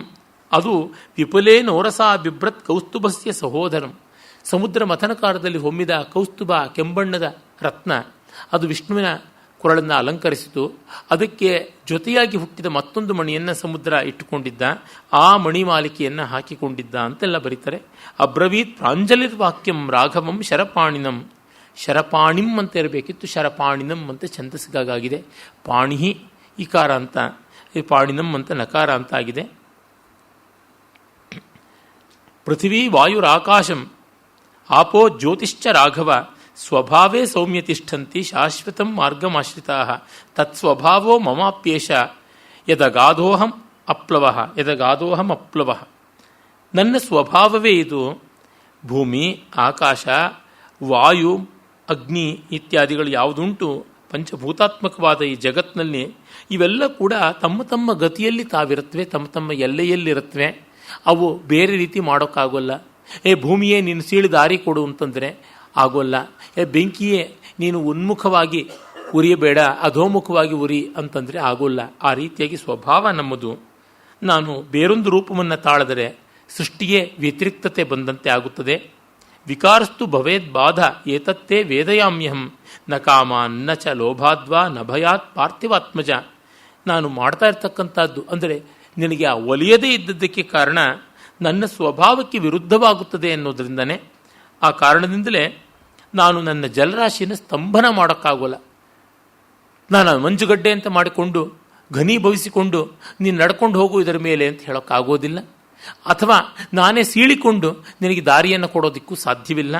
ಅದು ವಿಪುಲೇ ನೋರಸಾ ಬಿಭ್ರತ್ ಕೌಸ್ತುಭಸ್ಯ ಸಹೋದರಂ. ಸಮುದ್ರ ಮಥನಕಾರದಲ್ಲಿ ಹೊಮ್ಮಿದ ಕೌಸ್ತುಭ ಕೆಂಬಣ್ಣದ ರತ್ನ ಅದು ವಿಷ್ಣುವಿನ ಕೊರಳನ್ನು ಅಲಂಕರಿಸಿತು. ಅದಕ್ಕೆ ಜೊತೆಯಾಗಿ ಹುಟ್ಟಿದ ಮತ್ತೊಂದು ಮಣಿಯನ್ನು ಸಮುದ್ರ ಇಟ್ಟುಕೊಂಡಿದ್ದ, ಆ ಮಣಿಮಾಲಿಕೆಯನ್ನು ಹಾಕಿಕೊಂಡಿದ್ದ ಅಂತೆಲ್ಲ ಬರೀತಾರೆ. ಅಬ್ರವೀತ್ ಪ್ರಾಂಜಲಿರ್ವಾಕ್ಯಂ ರಾಘವಂ ಶರಪಾಣಿನಂ, ಶರಪಾಣಿಂ ಅಂತ ಇರಬೇಕಿತ್ತು, ಶರಪಾಣಿನಂ ಅಂತ ಛಂದಸ್ಸಿಗಾಗಿದೆ. ಪಾಣಿಹಿ ಇಕಾರ ಅಂತ, ಪಾಣಿನಂ ಅಂತ ನಕಾರ ಅಂತ ಆಗಿದೆ. ಪೃಥಿವೀ ವಾಯುರಾಕಾಶಂ ಆಪೋ ಜ್ಯೋತಿಶ್ಚ ರಾಘವ ಸ್ವಭಾವೇ ಸೌಮ್ಯ ತಿಷ್ಠಂತಿ ಶಾಶ್ವತಂ ಮಾರ್ಗಮಾಶ್ರಿತಾ ತತ್ಸ್ವಭಾವೋ ಮಮಾಪ್ಯೇಷ ಯದಗಾಧೋಹಂ ಅಪ್ಲವ. ನನ್ನ ಸ್ವಭಾವವೇ ಇದು. ಭೂಮಿ, ಆಕಾಶ, ವಾಯು, ಅಗ್ನಿ ಇತ್ಯಾದಿಗಳು ಯಾವುದುಂಟು ಪಂಚಭೂತಾತ್ಮಕವಾದ ಈ ಜಗತ್ತಿನಲ್ಲಿ ಇವೆಲ್ಲ ಕೂಡ ತಮ್ಮ ತಮ್ಮ ಗತಿಯಲ್ಲಿ ತಾವಿರುತ್ತವೆ, ತಮ್ಮ ತಮ್ಮ ಎಲ್ಲೆಯಲ್ಲಿರುತ್ತವೆ. ಅವು ಬೇರೆ ರೀತಿ ಮಾಡೋಕ್ಕಾಗೋಲ್ಲ. ಭೂಮಿಯೇ ನೀನು ಸೀಳು ದಾರಿ ಕೊಡು ಅಂತಂದರೆ ಆಗೋಲ್ಲ. ಬೆಂಕಿಯೇ ನೀನು ಉನ್ಮುಖವಾಗಿ ಉರಿಯಬೇಡ, ಅಧೋಮುಖವಾಗಿ ಉರಿ ಅಂತಂದರೆ ಆಗೋಲ್ಲ. ಆ ರೀತಿಯಾಗಿ ಸ್ವಭಾವ ನಮ್ಮದು. ನಾನು ಬೇರೊಂದು ರೂಪವನ್ನು ತಾಳಿದರೆ ಸೃಷ್ಟಿಗೆ ವ್ಯತಿರಿಕ್ತತೆ ಬಂದಂತೆ ಆಗುತ್ತದೆ. ವಿಕಾರಸ್ತು ಭವೇದ್ ಬಾಧ ಏತತ್ತೇ ವೇದಯಾಮ್ಯಹಂ ನ ಕಾಮಾನ್ ನ ಚ ಲೋಭಾದ್ವಾ ನ ಭಯಾತ್ ಪಾರ್ಥಿವಾತ್ಮಜ. ನಾನು ಮಾಡ್ತಾ ಇರ್ತಕ್ಕಂಥದ್ದು ಅಂದರೆ ನಿನಗೆ ಆ ಒಲಿಯದೇ ಇದ್ದದ್ದಕ್ಕೆ ಕಾರಣ ನನ್ನ ಸ್ವಭಾವಕ್ಕೆ ವಿರುದ್ಧವಾಗುತ್ತದೆ ಅನ್ನೋದ್ರಿಂದನೇ. ಆ ಕಾರಣದಿಂದಲೇ ನಾನು ನನ್ನ ಜಲರಾಶಿಯನ್ನು ಸ್ತಂಭನ ಮಾಡೋಕ್ಕಾಗೋಲ್ಲ. ನಾನು ಮಂಜುಗಡ್ಡೆ ಅಂತ ಮಾಡಿಕೊಂಡು ಘನೀಭವಿಸಿಕೊಂಡು ನೀನು ನಡ್ಕೊಂಡು ಹೋಗು ಇದರ ಮೇಲೆ ಅಂತ ಹೇಳೋಕ್ಕಾಗೋದಿಲ್ಲ. ಅಥವಾ ನಾನೇ ಸೀಳಿಕೊಂಡು ನಿನಗೆ ದಾರಿಯನ್ನು ಕೊಡೋದಕ್ಕೂ ಸಾಧ್ಯವಿಲ್ಲ.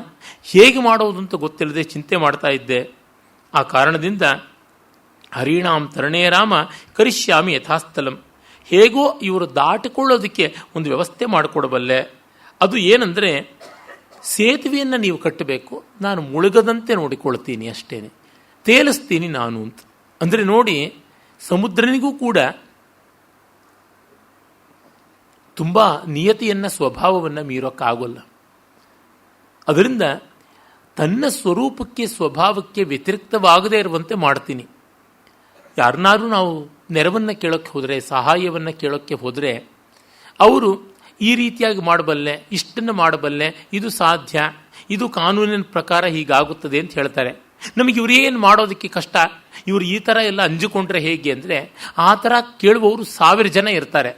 ಹೇಗೆ ಮಾಡೋದು ಅಂತ ಗೊತ್ತಿಲ್ಲದೆ ಚಿಂತೆ ಮಾಡ್ತಾ ಇದ್ದೆ. ಆ ಕಾರಣದಿಂದ ಹರಿಣಾಂ ತರಣೇ ರಾಮ ಕರಿಷ್ಯಾಮಿ ಯಥಾಸ್ಥಲಂ. ಹೇಗೋ ಇವರು ದಾಟಿಕೊಳ್ಳೋದಕ್ಕೆ ಒಂದು ವ್ಯವಸ್ಥೆ ಮಾಡಿಕೊಡಬಲ್ಲೆ. ಅದು ಏನಂದರೆ, ಸೇತುವೆಯನ್ನು ನೀವು ಕಟ್ಟಬೇಕು, ನಾನು ಮುಳುಗದಂತೆ ನೋಡಿಕೊಳ್ತೀನಿ ಅಷ್ಟೇನೆ, ತೇಲಿಸ್ತೀನಿ ನಾನು ಅಂತ. ಅಂದರೆ ನೋಡಿ, ಸಮುದ್ರನಿಗೂ ಕೂಡ ತುಂಬ ನಿಯತಿಯನ್ನು ಸ್ವಭಾವವನ್ನು ಮೀರೋಕ್ಕಾಗೋಲ್ಲ. ಅದರಿಂದ ತನ್ನ ಸ್ವರೂಪಕ್ಕೆ ಸ್ವಭಾವಕ್ಕೆ ವ್ಯತಿರಿಕ್ತವಾಗದೇ ಇರುವಂತೆ ಮಾಡ್ತೀನಿ. ಯಾರನ್ನಾರು ನಾವು ನೆರವನ್ನು ಕೇಳೋಕ್ಕೆ ಹೋದರೆ, ಸಹಾಯವನ್ನು ಕೇಳೋಕ್ಕೆ ಹೋದರೆ ಅವರು ಈ ರೀತಿಯಾಗಿ ಮಾಡಬಲ್ಲೆ, ಇಷ್ಟನ್ನು ಮಾಡಬಲ್ಲೆ, ಇದು ಸಾಧ್ಯ, ಇದು ಕಾನೂನಿನ ಪ್ರಕಾರ ಹೀಗಾಗುತ್ತದೆ ಅಂತ ಹೇಳ್ತಾರೆ. ನಮಗೆ ಇವರು ಏನು ಮಾಡೋದಕ್ಕೆ ಕಷ್ಟ, ಇವರು ಈ ಥರ ಎಲ್ಲ ಅಂಜಿಕೊಂಡ್ರೆ ಹೇಗೆ ಅಂದರೆ, ಆ ಥರ ಕೇಳುವವರು 1000 ಜನ ಇರ್ತಾರೆ.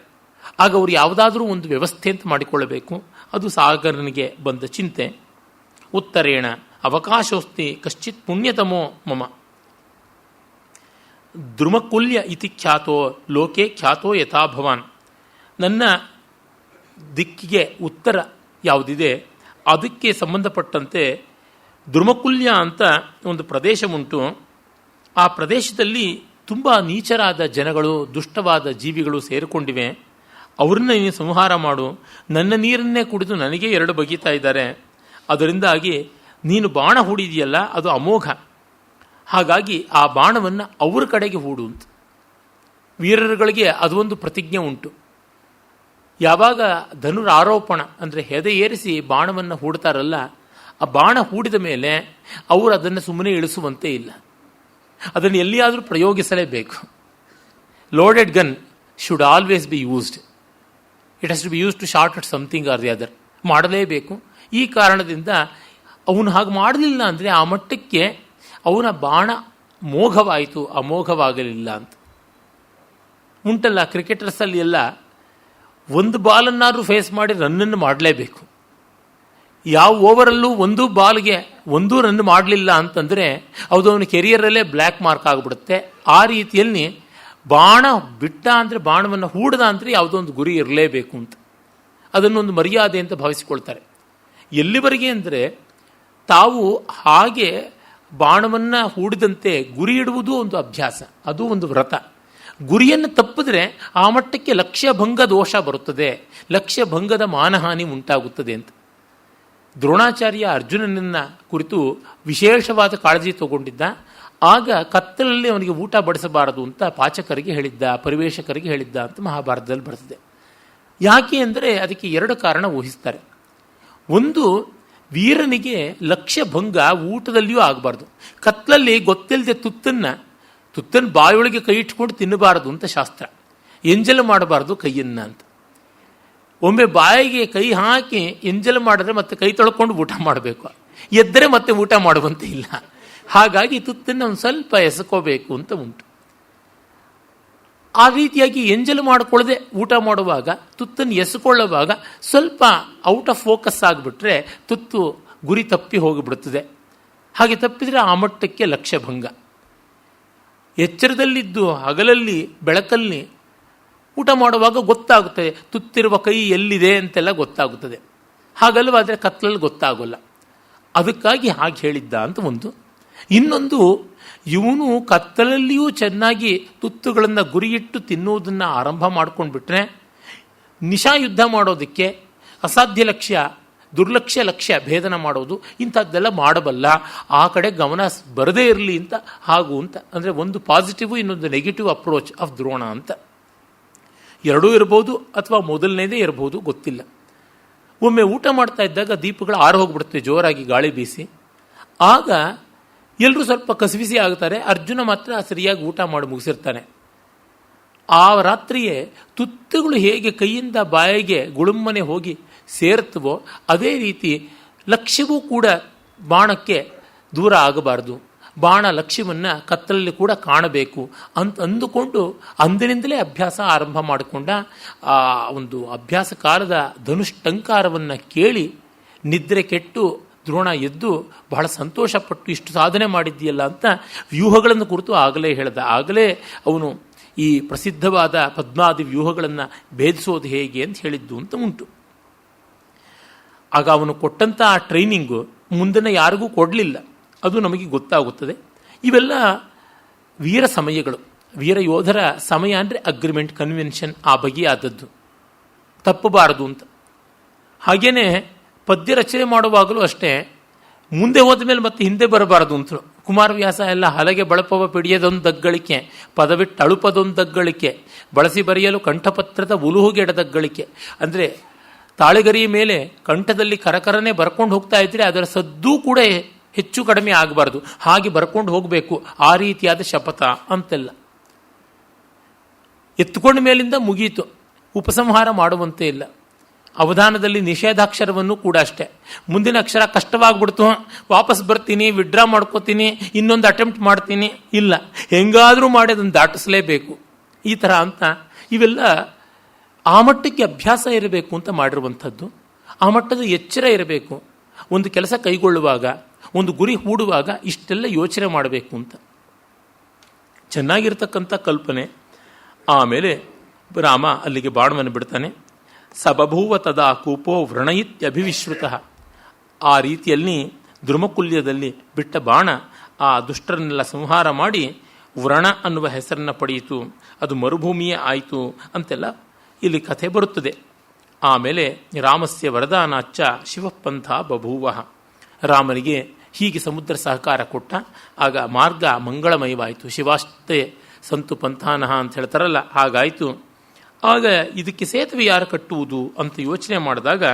ಆಗ ಅವರು ಯಾವುದಾದ್ರೂ ಒಂದು ವ್ಯವಸ್ಥೆ ಅಂತ ಮಾಡಿಕೊಳ್ಳಬೇಕು. ಅದು ಸಾಗರನಿಗೆ ಬಂದ ಚಿಂತೆ. ಉತ್ತರೇಣ ಅವಕಾಶೋಸ್ತಿ ಕಶ್ಚಿತ್ ಪುಣ್ಯತಮೋ ಮಮ ದ್ರುಮಕುಲ್ಯ ಇತಿ ಖ್ಯಾತೋ ಲೋಕೆ ಖ್ಯಾತೋ ಯಥಾ ಭವಾನ್. ನನ್ನ ದಿಕ್ಕಿಗೆ ಉತ್ತರ ಯಾವುದಿದೆ ಅದಕ್ಕೆ ಸಂಬಂಧಪಟ್ಟಂತೆ ದ್ರುಮಕುಲ್ಯ ಅಂತ ಒಂದು ಪ್ರದೇಶ ಉಂಟು. ಆ ಪ್ರದೇಶದಲ್ಲಿ ತುಂಬ ನೀಚರಾದ ಜನಗಳು, ದುಷ್ಟವಾದ ಜೀವಿಗಳು ಸೇರಿಕೊಂಡಿವೆ. ಅವ್ರನ್ನ ನೀನು ಸಂಹಾರ ಮಾಡು. ನನ್ನ ನೀರನ್ನೇ ಕುಡಿದು ನನಗೆ 2 ಬಗೀತಾ ಇದ್ದಾರೆ. ಅದರಿಂದಾಗಿ ನೀನು ಬಾಣ ಹೂಡಿದೆಯಲ್ಲ ಅದು ಅಮೋಘ. ಹಾಗಾಗಿ ಆ ಬಾಣವನ್ನು ಅವ್ರ ಕಡೆಗೆ ಹೂಡು ಅಂತ. ವೀರರುಗಳಿಗೆ ಅದೊಂದು ಪ್ರತಿಜ್ಞೆ ಉಂಟು. ಯಾವಾಗ ಧನುರಾರೋಪಣ ಅಂದರೆ ಹೆದೆ ಏರಿಸಿ ಬಾಣವನ್ನು ಹೂಡ್ತಾರಲ್ಲ, ಆ ಬಾಣ ಹೂಡಿದ ಮೇಲೆ ಅವರು ಅದನ್ನು ಸುಮ್ಮನೆ ಇಳಿಸುವಂತೆ ಇಲ್ಲ. ಅದನ್ನು ಎಲ್ಲಿಯಾದರೂ ಪ್ರಯೋಗಿಸಲೇಬೇಕು. Loaded gun should always be used. It has to be use to shot at something or the other. ಮಾಡಲೇಬೇಕು. ಈ ಕಾರಣದಿಂದ ಅವನು ಹಾಗೆ ಮಾಡಲಿಲ್ಲ ಅಂದರೆ ಆ ಮಟ್ಟಕ್ಕೆ ಅವನ ಬಾಣ ಮೋಘವಾಯಿತು, ಅಮೋಘವಾಗಲಿಲ್ಲ ಅಂತ ಉಂಟಲ್ಲ. ಕ್ರಿಕೆಟರ್ಸಲ್ಲಿ ಎಲ್ಲ ಒಂದು ಬಾಲನ್ನಾದರೂ ಫೇಸ್ ಮಾಡಿ ರನ್ನನ್ನು ಮಾಡಲೇಬೇಕು. ಯಾವ ಓವರಲ್ಲೂ ಒಂದು ಬಾಲ್ಗೆ 1 ರನ್ ಮಾಡಲಿಲ್ಲ ಅಂತಂದರೆ ಅದು ಅವನ ಕೆರಿಯರಲ್ಲೇ ಬ್ಲ್ಯಾಕ್ ಮಾರ್ಕ್ ಆಗಿಬಿಡುತ್ತೆ. ಆ ರೀತಿಯಲ್ಲಿ ಬಾಣ ಬಿಟ್ಟ ಅಂದರೆ, ಬಾಣವನ್ನು ಹೂಡ್ದ ಅಂದರೆ ಯಾವುದೋ ಒಂದು ಗುರಿ ಇರಲೇಬೇಕು ಅಂತ, ಅದನ್ನೊಂದು ಮರ್ಯಾದೆ ಅಂತ ಭಾವಿಸಿಕೊಳ್ತಾರೆ. ಎಲ್ಲಿವರೆಗೆ ಅಂದರೆ ತಾವು ಹಾಗೆ ಬಾಣವನ್ನು ಹೂಡಿದಂತೆ ಗುರಿ ಇಡುವುದು ಒಂದು ಅಭ್ಯಾಸ, ಅದು ಒಂದು ವ್ರತ. ಗುರಿಯನ್ನು ತಪ್ಪಿದ್ರೆ ಆ ಮಟ್ಟಕ್ಕೆ ಲಕ್ಷ್ಯಭಂಗ ದೋಷ ಬರುತ್ತದೆ, ಲಕ್ಷ್ಯಭಂಗದ ಮಾನಹಾನಿ ಉಂಟಾಗುತ್ತದೆ ಅಂತ. ದ್ರೋಣಾಚಾರ್ಯ ಅರ್ಜುನನನ್ನ ಕುರಿತು ವಿಶೇಷವಾದ ಕಾಳಜಿ ತಗೊಂಡಿದ್ದ. ಆಗ ಕತ್ತಲಲ್ಲಿ ಅವನಿಗೆ ಊಟ ಬಡಿಸಬಾರದು ಅಂತ ಪಾಚಕರಿಗೆ ಹೇಳಿದ್ದ, ಪರಿವೇಶಕರಿಗೆ ಹೇಳಿದ್ದ ಅಂತ ಮಹಾಭಾರತದಲ್ಲಿ ಬರ್ತದೆ. ಯಾಕೆ ಅಂದರೆ ಅದಕ್ಕೆ 2 ಕಾರಣ ಊಹಿಸ್ತಾರೆ. ಒಂದು, ವೀರನಿಗೆ ಲಕ್ಷ್ಯಭಂಗ ಊಟದಲ್ಲಿಯೂ ಆಗಬಾರ್ದು. ಕತ್ತಲಲ್ಲಿ ಗೊತ್ತಿಲ್ಲದೆ ತುತ್ತನ್ನು ಬಾಯೊಳಗೆ ಕೈ ಇಟ್ಕೊಂಡು ತಿನ್ನಬಾರದು ಅಂತ ಶಾಸ್ತ್ರ. ಎಂಜಲು ಮಾಡಬಾರ್ದು ಕೈಯನ್ನು ಅಂತ. ಒಮ್ಮೆ ಬಾಯಿಗೆ ಕೈ ಹಾಕಿ ಎಂಜಲು ಮಾಡಿದ್ರೆ ಮತ್ತೆ ಕೈ ತೊಳ್ಕೊಂಡು ಊಟ ಮಾಡಬೇಕು, ಎದ್ದರೆ ಮತ್ತೆ ಊಟ ಮಾಡುವಂತೆ ಇಲ್ಲ. ಹಾಗಾಗಿ ತುತ್ತನ್ನು ಒಂದು ಸ್ವಲ್ಪ ಎಸಕೋಬೇಕು ಅಂತ ಉಂಟು. ಆ ರೀತಿಯಾಗಿ ಎಂಜಲು ಮಾಡಿಕೊಳ್ಳದೆ ಊಟ ಮಾಡುವಾಗ, ತುತ್ತನ್ನು ಎಸಕೊಳ್ಳುವಾಗ ಸ್ವಲ್ಪ ಔಟ್ ಆಫ್ ಫೋಕಸ್ ಆಗಿಬಿಟ್ರೆ ತುತ್ತು ಗುರಿ ತಪ್ಪಿ ಹೋಗಿಬಿಡುತ್ತದೆ. ಹಾಗೆ ತಪ್ಪಿದರೆ ಆ ಮಟ್ಟಕ್ಕೆ ಲಕ್ಷ್ಯಭಂಗ. ಎಚ್ಚರದಲ್ಲಿದ್ದು ಹಗಲಲ್ಲಿ ಬೆಳಕಲ್ಲಿ ಊಟ ಮಾಡುವಾಗ ಗೊತ್ತಾಗುತ್ತದೆ, ತುತ್ತಿರುವ ಕೈ ಎಲ್ಲಿದೆ ಅಂತೆಲ್ಲ ಗೊತ್ತಾಗುತ್ತದೆ. ಹಾಗಲ್ಲವಾದರೆ ಕತ್ತಲಲ್ಲಿ ಗೊತ್ತಾಗೋಲ್ಲ. ಅದಕ್ಕಾಗಿ ಹಾಗೆ ಹೇಳಿದ್ದ ಅಂತ ಒಂದು. ಇನ್ನೊಂದು, ಇವನು ಕತ್ತಲಲ್ಲಿಯೂ ಚೆನ್ನಾಗಿ ತುತ್ತುಗಳನ್ನು ಗುರಿಯಿಟ್ಟು ತಿನ್ನುವುದನ್ನು ಆರಂಭ ಮಾಡ್ಕೊಂಡು ಬಿಟ್ರೆ ನಿಶಾ ಯುದ್ಧ ಮಾಡೋದಕ್ಕೆ ಅಸಾಧ್ಯ ಲಕ್ಷ್ಯ ದುರ್ಲಕ್ಷ್ಯ ಲಕ್ಷ್ಯ ಭೇದನ ಮಾಡೋದು ಇಂಥದ್ದೆಲ್ಲ ಮಾಡಬಲ್ಲ, ಆ ಕಡೆ ಗಮನ ಬರದೇ ಇರಲಿ ಅಂತ ಹಾಗೂ ಅಂತ. ಅಂದರೆ ಒಂದು ಪಾಸಿಟಿವ್, ಇನ್ನೊಂದು ನೆಗೆಟಿವ್ ಅಪ್ರೋಚ್ ಆಫ್ ದ್ರೋಣ ಅಂತ. ಎರಡೂ ಇರ್ಬೋದು ಅಥವಾ ಮೊದಲನೇದೇ ಇರಬಹುದು, ಗೊತ್ತಿಲ್ಲ. ಒಮ್ಮೆ ಊಟ ಮಾಡ್ತಾ ಇದ್ದಾಗ ದೀಪಗಳು ಆರು ಹೋಗ್ಬಿಡುತ್ತೆ ಜೋರಾಗಿ ಗಾಳಿ ಬೀಸಿ. ಆಗ ಎಲ್ಲರೂ ಸ್ವಲ್ಪ ಕಸಿವಿಸಿ ಆಗ್ತಾರೆ. ಅರ್ಜುನ ಮಾತ್ರ ಸರಿಯಾಗಿ ಊಟ ಮಾಡಿ ಮುಗಿಸಿರ್ತಾನೆ. ಆ ರಾತ್ರಿಯೇ ತುತ್ತುಗಳು ಹೇಗೆ ಕೈಯಿಂದ ಬಾಯಿಗೆ ಗುಳುಮ್ಮನೆ ಹೋಗಿ ಸೇರ್ತವೋ ಅದೇ ರೀತಿ ಲಕ್ಷ್ಯವೂ ಕೂಡ ಬಾಣಕ್ಕೆ ದೂರ ಆಗಬಾರ್ದು, ಬಾಣ ಲಕ್ಷ್ಯವನ್ನು ಕತ್ತಲಲ್ಲಿ ಕೂಡ ಕಾಣಬೇಕು ಅಂತ ಅಂದುಕೊಂಡು ಅಂದಿನಿಂದಲೇ ಅಭ್ಯಾಸ ಆರಂಭ ಮಾಡಿಕೊಂಡ. ಆ ಒಂದು ಅಭ್ಯಾಸ ಕಾಲದ ಧನುಷ್ಟಂಕಾರವನ್ನು ಕೇಳಿ ನಿದ್ರೆ ಕೆಟ್ಟು ದ್ರೋಣ ಎದ್ದು ಬಹಳ ಸಂತೋಷಪಟ್ಟು ಇಷ್ಟು ಸಾಧನೆ ಮಾಡಿದ್ದೀಯಲ್ಲ ಅಂತ ವ್ಯೂಹಗಳನ್ನು ಕುರಿತು ಆಗಲೇ ಹೇಳ್ದ. ಆಗಲೇ ಅವನು ಈ ಪ್ರಸಿದ್ಧವಾದ ಪದ್ಮಾದಿ ವ್ಯೂಹಗಳನ್ನು ಭೇದಿಸೋದು ಹೇಗೆ ಅಂತ ಹೇಳಿದ್ದು ಅಂತ ಉಂಟು. ಆಗ ಅವನು ಕೊಟ್ಟಂಥ ಆ ಟ್ರೈನಿಂಗು ಮುಂದಿನ ಯಾರಿಗೂ ಕೊಡಲಿಲ್ಲ, ಅದು ನಮಗೆ ಗೊತ್ತಾಗುತ್ತದೆ. ಇವೆಲ್ಲ ವೀರ ಸಮಯಗಳು, ವೀರ ಯೋಧರ ಸಮಯ ಅಂದರೆ ಅಗ್ರಿಮೆಂಟ್, ಕನ್ವೆನ್ಷನ್, ಆ ಬಗೆಯಾದದ್ದು ತಪ್ಪಬಾರದು ಅಂತ. ಹಾಗೇನೆ ಪದ್ಯ ರಚನೆ ಮಾಡುವಾಗಲೂ ಅಷ್ಟೇ, ಮುಂದೆ ಹೋದ ಮೇಲೆ ಮತ್ತೆ ಹಿಂದೆ ಬರಬಾರದು ಅಂತಲೂ. ಕುಮಾರವ್ಯಾಸ ಎಲ್ಲ ಹಲಗೆ ಬಳಪವ ಪಿಡಿಯದೊಂದು ದಗ್ಗಳಿಕೆ, ಪದವಿಟ್ಟು ಅಳುಪದೊಂದು ದಗ್ಗಳಿಕೆ, ಬಳಸಿ ಬರೆಯಲು ಕಂಠಪತ್ರದ ಉಲುಹುಗೆಡದಗ್ಗಳಿಕೆ. ಅಂದರೆ ತಾಳೆಗರಿಯ ಮೇಲೆ ಕಂಠದಲ್ಲಿ ಕರಕರನೆ ಬರ್ಕೊಂಡು ಹೋಗ್ತಾ ಇದ್ರೆ ಅದರ ಸದ್ದೂ ಕೂಡ ಹೆಚ್ಚು ಕಡಿಮೆ ಆಗಬಾರ್ದು, ಹಾಗೆ ಬರ್ಕೊಂಡು ಹೋಗಬೇಕು, ಆ ರೀತಿಯಾದ ಶಪಥ ಅಂತೆಲ್ಲ. ಎತ್ತುಕೊಂಡ ಮೇಲಿಂದ ಮುಗೀತು, ಉಪಸಂಹಾರ ಮಾಡುವಂತೆ ಇಲ್ಲ. ಅವಧಾನದಲ್ಲಿ ನಿಷೇಧಾಕ್ಷರವನ್ನು ಕೂಡ ಅಷ್ಟೇ, ಮುಂದಿನ ಅಕ್ಷರ ಕಷ್ಟವಾಗ್ಬಿಡ್ತು, ವಾಪಸ್ ಬರ್ತೀನಿ, ವಿಡ್ರಾ ಮಾಡ್ಕೋತೀನಿ, ಇನ್ನೊಂದು ಅಟೆಂಪ್ಟ್ ಮಾಡ್ತೀನಿ, ಇಲ್ಲ, ಹೆಂಗಾದರೂ ಮಾಡಿ ಅದನ್ನು ದಾಟಿಸಲೇಬೇಕು ಈ ಥರ ಅಂತ. ಇವೆಲ್ಲ ಆ ಮಟ್ಟಕ್ಕೆ ಅಭ್ಯಾಸ ಇರಬೇಕು ಅಂತ ಮಾಡಿರುವಂಥದ್ದು. ಆ ಮಟ್ಟದ ಎಚ್ಚರ ಇರಬೇಕು. ಒಂದು ಕೆಲಸ ಕೈಗೊಳ್ಳುವಾಗ, ಒಂದು ಗುರಿ ಹೂಡುವಾಗ ಇಷ್ಟೆಲ್ಲ ಯೋಚನೆ ಮಾಡಬೇಕು ಅಂತ. ಚೆನ್ನಾಗಿರ್ತಕ್ಕಂಥ ಕಲ್ಪನೆ. ಆಮೇಲೆ ರಾಮ ಅಲ್ಲಿಗೆ ಬಾಣವನ್ನು ಬಿಡ್ತಾನೆ. ಸಬಭೂವ ತದಾ ಕೂಪೋ ವ್ರಣಯಿತ್ಯಭಿವಿಶ್ರುತ. ಆ ರೀತಿಯಲ್ಲಿ ದ್ರುಮಕುಲ್ಯದಲ್ಲಿ ಬಿಟ್ಟ ಬಾಣ ಆ ದುಷ್ಟರನ್ನೆಲ್ಲ ಸಂಹಾರ ಮಾಡಿ ವ್ರಣ ಅನ್ನುವ ಹೆಸರನ್ನು ಪಡೆಯಿತು, ಅದು ಮರುಭೂಮಿಯೇ ಆಯಿತು ಅಂತೆಲ್ಲ ಇಲ್ಲಿ ಕಥೆ ಬರುತ್ತದೆ. ಆಮೇಲೆ ರಾಮಸ್ಯ ವರದಾನಾಚ್ಚ ಶಿವಪಂಥ ಬಭೂವ. ರಾಮನಿಗೆ ಹೀಗೆ ಸಮುದ್ರ ಸಹಕಾರ ಕೊಟ್ಟ, ಆಗ ಮಾರ್ಗ ಮಂಗಳಮಯವಾಯಿತು. ಶಿವಾಷ್ಟೇ ಸಂತು ಪಂಥಾನಹ ಅಂತ ಹೇಳ್ತಾರಲ್ಲ, ಹಾಗಾಯಿತು. ಆಗ ಇದಕ್ಕೆ ಸೇತುವೆ ಯಾರು ಕಟ್ಟುವುದು ಅಂತ ಯೋಚನೆ ಮಾಡಿದಾಗ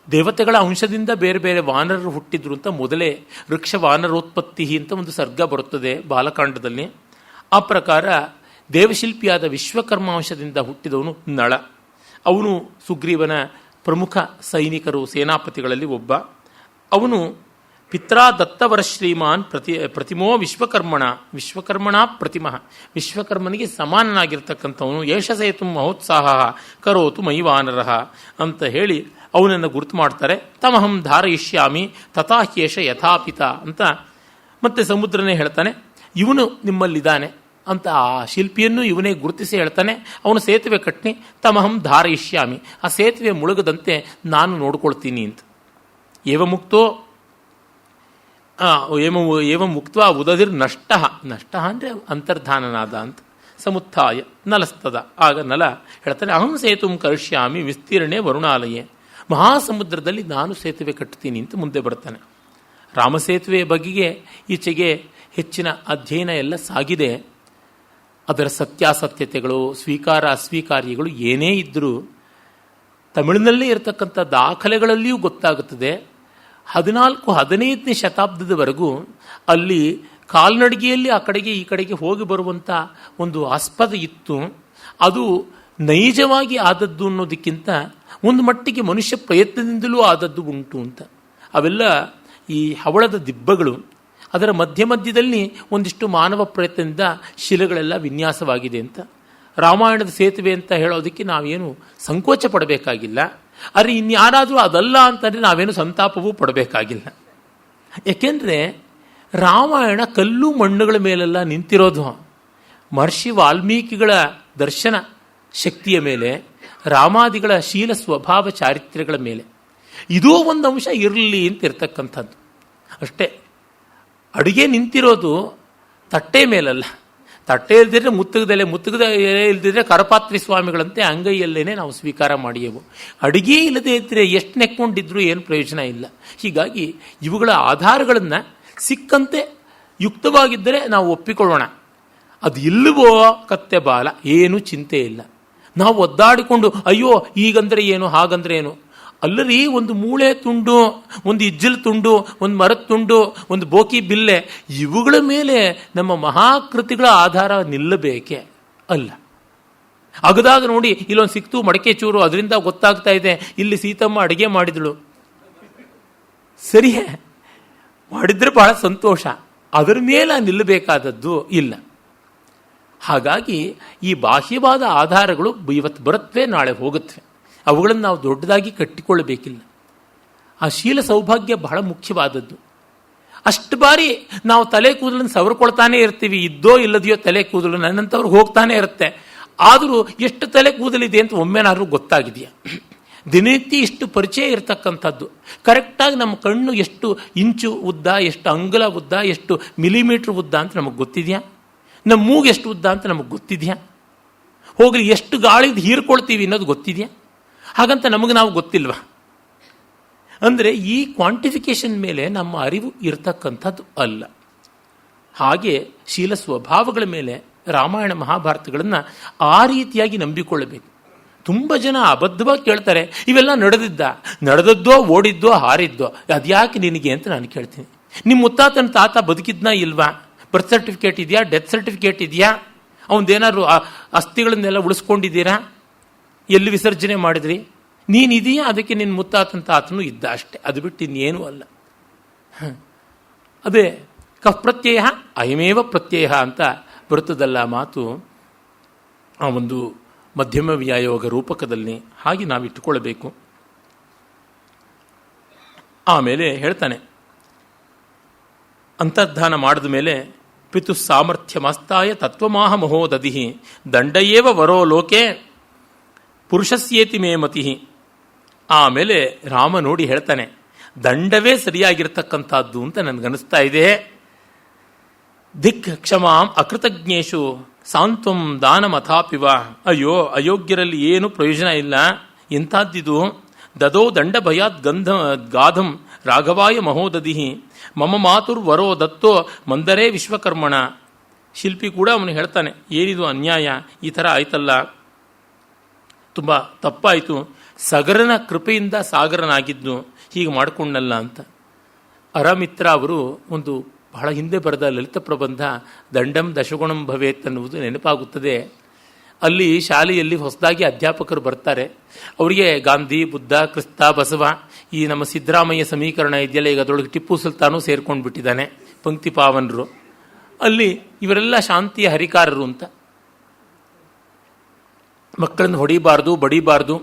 ದೇವತೆಗಳ ಅಂಶದಿಂದ ಬೇರೆ ಬೇರೆ ವಾನರರು ಹುಟ್ಟಿದ್ರು ಅಂತ ಮೊದಲೇ ವೃಕ್ಷ ವಾನರೋತ್ಪತ್ತಿ ಅಂತ ಒಂದು ಸರ್ಗ ಬರುತ್ತದೆ ಬಾಲಕಾಂಡದಲ್ಲಿ. ಆ ಪ್ರಕಾರ ದೇವಶಿಲ್ಪಿಯಾದ ವಿಶ್ವಕರ್ಮಾಂಶದಿಂದ ಹುಟ್ಟಿದವನು ನಳ. ಅವನು ಸುಗ್ರೀವನ ಪ್ರಮುಖ ಸೈನಿಕರು, ಸೇನಾಪತಿಗಳಲ್ಲಿ ಒಬ್ಬ. ಅವನು ಪಿತ್ರಾ ದತ್ತವರ ಶ್ರೀಮಾನ್ ಪ್ರತಿಮೋ ವಿಶ್ವಕರ್ಮಣ ಪ್ರತಿಮಃ. ವಿಶ್ವಕರ್ಮನಿಗೆ ಸಮಾನನಾಗಿರ್ತಕ್ಕಂಥವನು. ಯೇಷ ಸೇತು ಮಹೋತ್ಸಾಹ ಕರೋತು ಮೈವಾನರಹ ಅಂತ ಹೇಳಿ ಅವನನ್ನು ಗುರುತು ಮಾಡ್ತಾರೆ. ತಮಹಂ ಧಾರಯಿಷ್ಯಾಮಿ ತಥಾಹ್ಯೇಷ ಯಥಾಪಿತ ಅಂತ. ಮತ್ತೆ ಸಮುದ್ರನೇ ಹೇಳ್ತಾನೆ, ಇವನು ನಿಮ್ಮಲ್ಲಿದ್ದಾನೆ ಅಂತ. ಆ ಶಿಲ್ಪಿಯನ್ನು ಇವನೇ ಗುರುತಿಸಿ ಹೇಳ್ತಾನೆ. ಅವನು ಸೇತುವೆ ಕಟ್ಟಿ ತಮಹಂ ಧಾರಯಿಷ್ಯಾಮಿ, ಆ ಸೇತುವೆ ಮುಳುಗದಂತೆ ನಾನು ನೋಡ್ಕೊಳ್ತೀನಿ ಅಂತ. ಏವಮುಕ್ತೋ ಮುಕ್ತ ಉದದಿರ್ ನಷ್ಟ. ನಷ್ಟ ಅಂದರೆ ಅಂತರ್ಧಾನನಾದ ಅಂತ. ಸಮುತ್ಥಾಯ ನಲಸ್ತದ. ಆಗ ನಲ ಹೇಳ್ತಾನೆ, ಅಹಂ ಸೇತುಂ ಕರಿಷ್ಯಾಮಿ ವಿಸ್ತೀರ್ಣೆ ವರುಣಾಲಯೇ. ಮಹಾಸಮುದ್ರದಲ್ಲಿ ನಾನು ಸೇತುವೆ ಕಟ್ತೀನಿ ಅಂತ ಮುಂದೆ ಬರ್ತಾನೆ. ರಾಮಸೇತುವೆಯ ಬಗೆಗೆ ಈಚೆಗೆ ಹೆಚ್ಚಿನ ಅಧ್ಯಯನ ಎಲ್ಲ ಸಾಗಿದೆ. ಅದರ ಸತ್ಯಾಸತ್ಯತೆಗಳು, ಸ್ವೀಕಾರ ಅಸ್ವೀಕಾರ್ಯಗಳು ಏನೇ ಇದ್ದರೂ ತಮಿಳಿನಲ್ಲೇ ಇರತಕ್ಕಂಥ ದಾಖಲೆಗಳಲ್ಲಿಯೂ ಗೊತ್ತಾಗುತ್ತದೆ. 14-15ನೇ ಶತಾಬ್ದದವರೆಗೂ ಅಲ್ಲಿ ಕಾಲ್ನಡಿಗೆಯಲ್ಲಿ ಆ ಕಡೆಗೆ ಈ ಕಡೆಗೆ ಹೋಗಿ ಬರುವಂಥ ಒಂದು ಆಸ್ಪದ ಇತ್ತು. ಅದು ನೈಜವಾಗಿ ಆದದ್ದು ಅನ್ನೋದಕ್ಕಿಂತ ಒಂದು ಮಟ್ಟಿಗೆ ಮನುಷ್ಯ ಪ್ರಯತ್ನದಿಂದಲೂ ಆದದ್ದು ಉಂಟು ಅಂತ. ಅವೆಲ್ಲ ಈ ಹವಳದ ದಿಬ್ಬಗಳು. ಅದರ ಮಧ್ಯದಲ್ಲಿ ಒಂದಿಷ್ಟು ಮಾನವ ಪ್ರಯತ್ನದಿಂದ ಶಿಲೆಗಳೆಲ್ಲ ವಿನ್ಯಾಸವಾಗಿದೆ ಅಂತ. ರಾಮಾಯಣದ ಸೇತುವೆ ಅಂತ ಹೇಳೋದಕ್ಕೆ ನಾವೇನು ಸಂಕೋಚ ಪಡಬೇಕಾಗಿಲ್ಲ. ಆದರೆ ಇನ್ಯಾರಾದರೂ ಅದಲ್ಲ ಅಂತಂದರೆ ನಾವೇನು ಸಂತಾಪವೂ ಪಡಬೇಕಾಗಿಲ್ಲ. ಏಕೆಂದರೆ ರಾಮಾಯಣ ಕಲ್ಲು ಮಣ್ಣುಗಳ ಮೇಲೆಲ್ಲ ನಿಂತಿರೋದು ಮಹರ್ಷಿ ವಾಲ್ಮೀಕಿಗಳ ದರ್ಶನ ಶಕ್ತಿಯ ಮೇಲೆ, ರಾಮಾದಿಗಳ ಶೀಲ ಸ್ವಭಾವ ಚಾರಿತ್ರ್ಯಗಳ ಮೇಲೆ. ಇದೂ ಒಂದು ಅಂಶ ಇರಲಿ ಅಂತ ಇರ್ತಕ್ಕಂಥದ್ದು ಅಷ್ಟೇ. ಅಡುಗೆ ನಿಂತಿರೋದು ತಟ್ಟೆ ಮೇಲಲ್ಲ, ತಟ್ಟೆ ಇಲ್ದಿದ್ರೆ ಮುತ್ತುಗದ ಎಲೆ ಇಲ್ದಿದ್ರೆ ಕರಪಾತ್ರಿ ಸ್ವಾಮಿಗಳಂತೆ ಅಂಗೈಯಲ್ಲೇನೆ ನಾವು ಸ್ವೀಕಾರ ಮಾಡಿಯೆವು. ಅಡುಗೆ ಇಲ್ಲದೆ ಇದ್ದರೆ ಎಷ್ಟು ನೆಕ್ಕೊಂಡಿದ್ರು ಏನು ಪ್ರಯೋಜನ ಇಲ್ಲ. ಹೀಗಾಗಿ ಇವುಗಳ ಆಧಾರಗಳನ್ನು ಸಿಕ್ಕಂತೆ ಯುಕ್ತವಾಗಿದ್ದರೆ ನಾವು ಒಪ್ಪಿಕೊಳ್ಳೋಣ. ಅದು ಇಲ್ಲವೋ ಕತ್ತೆ ಬಾಲ, ಏನೂ ಚಿಂತೆ ಇಲ್ಲ. ನಾವು ಒದ್ದಾಡಿಕೊಂಡು ಅಯ್ಯೋ ಹೀಗಂದ್ರೆ ಏನು ಹಾಗಂದ್ರೆ ಏನು, ಅಲ್ಲರಿ ಒಂದು ಮೂಳೆ ತುಂಡು, ಒಂದು ಇಜ್ಜಲು ತುಂಡು, ಒಂದು ಮರದ ತುಂಡು, ಒಂದು ಬೋಕಿ ಬಿಲ್ಲೆ, ಇವುಗಳ ಮೇಲೆ ನಮ್ಮ ಮಹಾಕೃತಿಗಳ ಆಧಾರ ನಿಲ್ಲಬೇಕೆ ಅಲ್ಲ. ಅಗದಾಗ ನೋಡಿ ಇಲ್ಲೊಂದು ಸಿಕ್ತು ಮಡಕೆ ಚೂರು, ಅದರಿಂದ ಗೊತ್ತಾಗ್ತಾ ಇದೆ ಇಲ್ಲಿ ಸೀತಮ್ಮ ಅಡುಗೆ ಮಾಡಿದಳು, ಸರಿಯೇ ಮಾಡಿದ್ರೆ ಬಹಳ ಸಂತೋಷ, ಅದರ ಮೇಲೆ ನಿಲ್ಲಬೇಕಾದದ್ದು ಇಲ್ಲ. ಹಾಗಾಗಿ ಈ ಬಾಹ್ಯವಾದ ಆಧಾರಗಳು ಇವತ್ತು ಬರುತ್ತವೆ, ನಾಳೆ ಹೋಗುತ್ತವೆ. ಅವುಗಳನ್ನು ನಾವು ದೊಡ್ಡದಾಗಿ ಕಟ್ಟಿಕೊಳ್ಳಬೇಕಿಲ್ಲ. ಆ ಶೀಲ ಸೌಭಾಗ್ಯ ಬಹಳ ಮುಖ್ಯವಾದದ್ದು. ಅಷ್ಟು ಬಾರಿ ನಾವು ತಲೆ ಕೂದಲನ್ನು ಸವರ್ಕೊಳ್ತಾನೆ ಇರ್ತೀವಿ, ಇದ್ದೋ ಇಲ್ಲದೆಯೋ ತಲೆ ಕೂದಲು ನನ್ನಂಥವ್ರಿಗೆ ಹೋಗ್ತಾನೆ ಇರುತ್ತೆ. ಆದರೂ ಎಷ್ಟು ತಲೆ ಕೂದಲಿದೆ ಅಂತ ಒಮ್ಮೆನಾದ್ರೂ ಗೊತ್ತಾಗಿದೆಯಾ? ದಿನನಿತ್ಯ ಇಷ್ಟು ಪರಿಚಯ ಇರತಕ್ಕಂಥದ್ದು. ಕರೆಕ್ಟಾಗಿ ನಮ್ಮ ಕಣ್ಣು ಎಷ್ಟು ಇಂಚು ಉದ್ದ, ಎಷ್ಟು ಅಂಗುಲ ಉದ್ದ, ಎಷ್ಟು ಮಿಲಿಮೀಟ್ರ್ ಉದ್ದ ಅಂತ ನಮಗೆ ಗೊತ್ತಿದೆಯಾ? ನಮ್ಮ ಮೂಗು ಎಷ್ಟು ಉದ್ದ ಅಂತ ನಮಗೆ ಗೊತ್ತಿದೆಯಾ? ಹೋಗಲಿ ಎಷ್ಟು ಗಾಳಿದು ಹೀರ್ಕೊಳ್ತೀವಿ ಅನ್ನೋದು ಗೊತ್ತಿದೆಯಾ? ಹಾಗಂತ ನಮಗೆ ನಾವು ಗೊತ್ತಿಲ್ವಾ? ಅಂದರೆ ಈ ಕ್ವಾಂಟಿಫಿಕೇಶನ್ ಮೇಲೆ ನಮ್ಮ ಅರಿವು ಇರತಕ್ಕಂಥದ್ದು ಅಲ್ಲ. ಹಾಗೆ ಶೀಲ ಸ್ವಭಾವಗಳ ಮೇಲೆ ರಾಮಾಯಣ ಮಹಾಭಾರತಗಳನ್ನು ಆ ರೀತಿಯಾಗಿ ನಂಬಿಕೊಳ್ಳಬೇಕು. ತುಂಬ ಜನ ಅಬದ್ಧವಾಗಿ ಕೇಳ್ತಾರೆ, ಇವೆಲ್ಲ ನಡೆದದ್ದೋ ಓಡಿದ್ದೋ ಹಾರಿದ್ದೋ ಅದ್ಯಾಕೆ ನಿನಗೆ ಅಂತ ನಾನು ಕೇಳ್ತೀನಿ. ನಿಮ್ಮ ಮುತ್ತಾತನ ತಾತ ಬದುಕಿದ್ನಾ ಇಲ್ವಾ? ಬರ್ತ್ ಸರ್ಟಿಫಿಕೇಟ್ ಇದೆಯಾ? ಡೆತ್ ಸರ್ಟಿಫಿಕೇಟ್ ಇದೆಯಾ? ಅವನದೇನಾದ್ರು ಅಸ್ಥಿಗಳನ್ನೆಲ್ಲ ಉಳಿಸ್ಕೊಂಡಿದ್ದೀರಾ? ಎಲ್ಲಿ ವಿಸರ್ಜನೆ ಮಾಡಿದ್ರಿ? ನೀನಿದೆಯಾ? ಅದಕ್ಕೆ ನಿನ್ನ ಮುತ್ತಾತನ ತಾತನೂ ಇದ್ದ ಅಷ್ಟೇ, ಅದು ಬಿಟ್ಟು ಇನ್ನೇನೂ ಅಲ್ಲ. ಅದೇ ಕಫ್ ಪ್ರತ್ಯಯ ಅಯಮೇವ ಪ್ರತ್ಯಯ ಅಂತ ಬರುತ್ತದಲ್ಲ ಮಾತು, ಆ ಒಂದು ಮಧ್ಯಮ ವ್ಯಾಯೋಗ ರೂಪಕದಲ್ಲಿ. ಹಾಗೆ ನಾವು ಇಟ್ಟುಕೊಳ್ಳಬೇಕು. ಆಮೇಲೆ ಹೇಳ್ತಾನೆ, ಅಂತರ್ಧಾನ ಮಾಡಿದ ಮೇಲೆ ಪಿತು ಸಾಮರ್ಥ್ಯಮಸ್ತಾಯ ತತ್ವಮಾಹ ಮಹೋದಧಿ ದಂಡಯೇವ ವರೋ ಲೋಕೆ ಪುರುಷಸ್ಯೇತಿ ಮೇ ಮತಿ. ಆಮೇಲೆ ರಾಮ ನೋಡಿ ಹೇಳ್ತಾನೆ, ದಂಡವೇ ಸರಿಯಾಗಿರ್ತಕ್ಕಂಥದ್ದು ಅಂತ ನನಗನ್ನಿಸ್ತಾ ಇದೆ. ದಿಕ್ ಕ್ಷಮಾಂ ಅಕೃತಜ್ಞೇಶು ಸಾಂತ್ವಂ ದಾನಮಥಾಪಿವ. ಅಯ್ಯೋ ಅಯೋಗ್ಯರಲ್ಲಿ ಏನು ಪ್ರಯೋಜನ ಇಲ್ಲ, ಎಂಥದ್ದಿದು. ದದೋ ದಂಡ ಭಯಾತ್ ಗಾಧಂ ರಾಘವಾಯ ಮಹೋದಧಿ ಮಮ ಮಾತುರ್ವರೋ ದತ್ತೋ ಮಂದರೇ ವಿಶ್ವಕರ್ಮಣ. ಶಿಲ್ಪಿ ಕೂಡ ಅವನು ಹೇಳ್ತಾನೆ, ಏನಿದು ಅನ್ಯಾಯ, ಈ ಥರ ಆಯ್ತಲ್ಲ, ತುಂಬ ತಪ್ಪಾಯಿತು. ಸಗರನ ಕೃಪೆಯಿಂದ ಸಾಗರನಾಗಿದ್ದು ಹೀಗೆ ಮಾಡಿಕೊಂಡಲ್ಲ ಅಂತ. ಅರಮಿತ್ರ ಅವರು ಒಂದು ಬಹಳ ಹಿಂದೆ ಬರೆದ ಲಲಿತ ಪ್ರಬಂಧ ದಂಡಂ ದಶಗುಣಂ ಭವೇತ್ ಅನ್ನುವುದು ನೆನಪಾಗುತ್ತದೆ. ಅಲ್ಲಿ ಶಾಲೆಯಲ್ಲಿ ಹೊಸದಾಗಿ ಅಧ್ಯಾಪಕರು ಬರ್ತಾರೆ. ಅವರಿಗೆ ಗಾಂಧಿ, ಬುದ್ಧ, ಕ್ರಿಸ್ತ, ಬಸವ, ಈ ನಮ್ಮ ಸಿದ್ದರಾಮಯ್ಯ ಸಮೀಕರಣ ಇದೆಯಲ್ಲ, ಈಗ ಅದರೊಳಗೆ ಟಿಪ್ಪು ಸುಲ್ತಾನು ಸೇರ್ಕೊಂಡು ಬಿಟ್ಟಿದ್ದಾನೆ, ಪಂಕ್ತಿ ಪಾವನರು. ಅಲ್ಲಿ ಇವರೆಲ್ಲ ಶಾಂತಿಯ ಹರಿಕಾರರು ಅಂತ. ಮಕ್ಕಳನ್ನು ಹೊಡಿಬಾರ್ದು, ಬಡಿಬಾರ್ದು,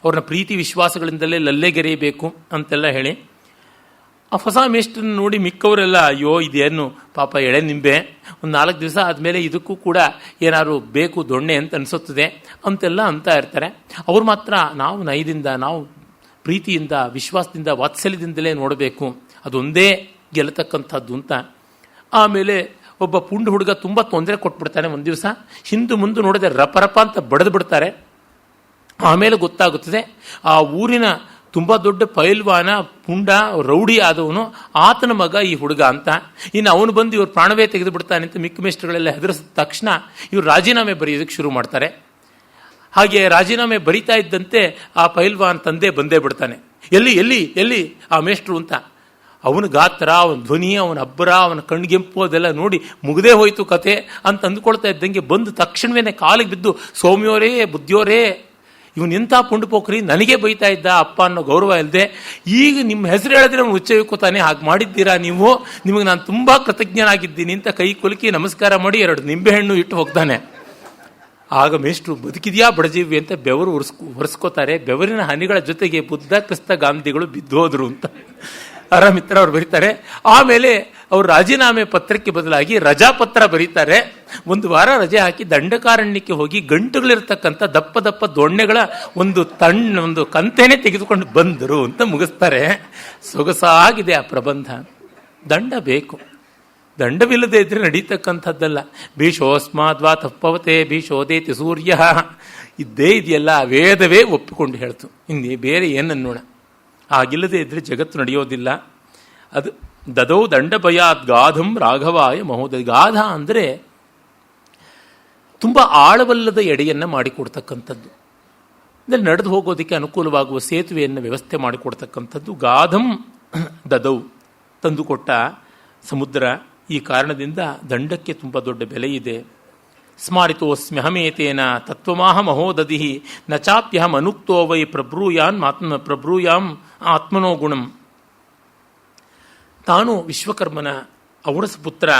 ಅವ್ರನ್ನ ಪ್ರೀತಿ ವಿಶ್ವಾಸಗಳಿಂದಲೇ ಲಲ್ಲೆಗೆರೆಯಬೇಕು ಅಂತೆಲ್ಲ ಹೇಳಿ, ಆ ಹೊಸ ಮೇಷ್ಟ್ರನ್ನ ನೋಡಿ ಮಿಕ್ಕವರೆಲ್ಲ ಅಯ್ಯೋ ಇದೇನು ಪಾಪ ಎಳೆ ನಿಂಬೆ, ಒಂದು 4 ದಿವಸ ಆದಮೇಲೆ ಇದಕ್ಕೂ ಕೂಡ ಏನಾದ್ರು ಬೇಕು ದೊಣ್ಣೆ ಅಂತ ಅನಿಸುತ್ತದೆ ಅಂತೆಲ್ಲ ಅಂತ ಇರ್ತಾರೆ. ಅವ್ರು ಮಾತ್ರ ನಾವು ನಯದಿಂದ, ನಾವು ಪ್ರೀತಿಯಿಂದ, ವಿಶ್ವಾಸದಿಂದ, ವಾತ್ಸಲ್ಯದಿಂದಲೇ ನೋಡಬೇಕು, ಅದೊಂದೇ ಗೆಲ್ಲತಕ್ಕಂಥದ್ದು ಅಂತ. ಆಮೇಲೆ ಒಬ್ಬ ಪುಂಡು ಹುಡುಗ ತುಂಬ ತೊಂದರೆ ಕೊಟ್ಬಿಡ್ತಾನೆ. ಒಂದು ದಿವಸ ಹಿಂದು ಮುಂದೆ ನೋಡಿದ್ರೆ ರಪರಪ ಅಂತ ಬಡಿದು ಬಿಡ್ತಾರೆ. ಆಮೇಲೆ ಗೊತ್ತಾಗುತ್ತದೆ ಆ ಊರಿನ ತುಂಬ ದೊಡ್ಡ ಪೈಲ್ವಾನ, ಪುಂಡ, ರೌಡಿ ಆದವನು, ಆತನ ಮಗ ಈ ಹುಡುಗ ಅಂತ. ಇನ್ನು ಅವನು ಬಂದು ಇವ್ರು ಪ್ರಾಣವೇ ತೆಗೆದು ಬಿಡ್ತಾನೆ ಅಂತ ಮಿಕ್ಕ ಮೇಷ್ಟ್ರುಗಳೆಲ್ಲ ಹೆದರಿಸಿದ ತಕ್ಷಣ ಇವ್ರು ರಾಜೀನಾಮೆ ಬರೆಯೋದಕ್ಕೆ ಶುರು ಮಾಡ್ತಾರೆ. ಹಾಗೆ ರಾಜೀನಾಮೆ ಬರಿತಾ ಇದ್ದಂತೆ ಆ ಪೈಲ್ವಾನ್ ತಂದೆ ಬಂದೇ ಬಿಡ್ತಾನೆ. ಎಲ್ಲಿ ಎಲ್ಲಿ ಎಲ್ಲಿ ಆ ಮೇಷ್ಟ್ರು ಅಂತ. ಅವನ ಗಾತ್ರ, ಅವನ ಧ್ವನಿ, ಅವನ ಅಬ್ಬರ, ಅವನ ಕಣ್ಗೆಂಪು ಅದೆಲ್ಲ ನೋಡಿ ಮುಗದೇ ಹೋಯ್ತು ಕತೆ ಅಂತ ಅಂದ್ಕೊಳ್ತಾ ಇದ್ದಂಗೆ ಬಂದು ತಕ್ಷಣವೇ ಕಾಲಿಗೆ ಬಿದ್ದು, ಸೌಮ್ಯವರೇ, ಬುದ್ಧಿಯವರೇ, ಇವನು ಎಂಥ ಪುಂಡು ಪೋಖ್ರಿ, ನನಗೆ ಬೈತಾ ಇದ್ದ ಅಪ್ಪ ಅನ್ನೋ ಗೌರವ ಇಲ್ಲದೆ, ಈಗ ನಿಮ್ಮ ಹೆಸರು ಹೇಳಿದ್ರೆ ಅವನು ಉಚ್ಚವಿಕೋತಾನೆ, ಹಾಗೆ ಮಾಡಿದ್ದೀರಾ ನೀವು, ನಿಮಗೆ ನಾನು ತುಂಬ ಕೃತಜ್ಞನಾಗಿದ್ದೀನಿ ಅಂತ ಕೈ ಕುಲುಕಿ ನಮಸ್ಕಾರ ಮಾಡಿ 2 ನಿಂಬೆಹಣ್ಣು ಇಟ್ಟು ಹೋಗ್ತಾನೆ. ಆಗ ಮೇಷ್ಟ್ರು ಬದುಕಿದೆಯಾ ಬಡಜೀವಿ ಅಂತ ಬೆವರು ಒರೆಸ್ಕೋತಾರೆ. ಬೆವರಿನ ಹನಿಗಳ ಜೊತೆಗೆ ಬುದ್ಧ, ಕ್ರಿಸ್ತ, ಗಾಂಧಿಗಳು ಬಿದ್ದೋದ್ರು ಅಂತ ಅರಮಿತ್ರ ಅವ್ರು ಬರೀತಾರೆ. ಆಮೇಲೆ ಅವರು ರಾಜೀನಾಮೆ ಪತ್ರಕ್ಕೆ ಬದಲಾಗಿ ರಜಾಪತ್ರ ಬರೀತಾರೆ. 1 ವಾರ ರಜೆ ಹಾಕಿ ದಂಡಕಾರಣ್ಯಕ್ಕೆ ಹೋಗಿ ಗಂಟುಗಳಿರ್ತಕ್ಕಂಥ ದಪ್ಪ ದಪ್ಪ ದೊಣ್ಣೆಗಳ ಒಂದು ಕಂತೆನೇ ತೆಗೆದುಕೊಂಡು ಬಂದರು ಅಂತ ಮುಗಿಸ್ತಾರೆ. ಸೊಗಸಾಗಿದೆ ಆ ಪ್ರಬಂಧ. ದಂಡ ಬೇಕು, ದಂಡವಿಲ್ಲದೆ ಇದ್ರೆ ನಡೀತಕ್ಕಂಥದ್ದಲ್ಲ. ಭೀಷೋಸ್ಮಾದ್ವಾ ತಪ್ಪವತೆ ಭೀಷೋದೇತಿ ಸೂರ್ಯ ಇದ್ದೇ ಇದೆಯಲ್ಲ, ವೇದವೇ ಒಪ್ಪಿಕೊಂಡು ಹೇಳ್ತು. ಇನ್ನೇ ಬೇರೆ ಏನನ್ನೋಣ. ಹಾಗಿಲ್ಲದೆ ಇದ್ರೆ ಜಗತ್ತು ನಡೆಯೋದಿಲ್ಲ. ಅದು ದದೌ ದಂಡ ಭಯಾತ್ ಗಾಧಂ ರಾಘವಾಯ ಮಹೋದಯ. ಗಾಧ ಅಂದರೆ ತುಂಬ ಆಳವಲ್ಲದ ಎಡೆಯನ್ನು ಮಾಡಿಕೊಡ್ತಕ್ಕಂಥದ್ದು, ಅಂದರೆ ನಡೆದು ಹೋಗೋದಕ್ಕೆ ಅನುಕೂಲವಾಗುವ ಸೇತುವೆಯನ್ನು ವ್ಯವಸ್ಥೆ ಮಾಡಿಕೊಡ್ತಕ್ಕಂಥದ್ದು. ಗಾಧಂ ದದೌ ತಂದುಕೊಟ್ಟ ಸಮುದ್ರ. ಈ ಕಾರಣದಿಂದ ದಂಡಕ್ಕೆ ತುಂಬ ದೊಡ್ಡ ಬೆಲೆ ಇದೆ. ಸ್ಮಾರಿತೋಸ್ಮ್ಯಹಮೇತೇನ ತತ್ವಮಾಹ ಮಹೋದಧಿ ನ ಚಾಪ್ಯಹಂ ಅನುಕ್ತೋ ವೈ ಪ್ರಬ್ರೂಯಾಂ ಆತ್ಮನೋ ಗುಣಂ. ತಾನು ವಿಶ್ವಕರ್ಮನ ಔರಸ ಪುತ್ರ,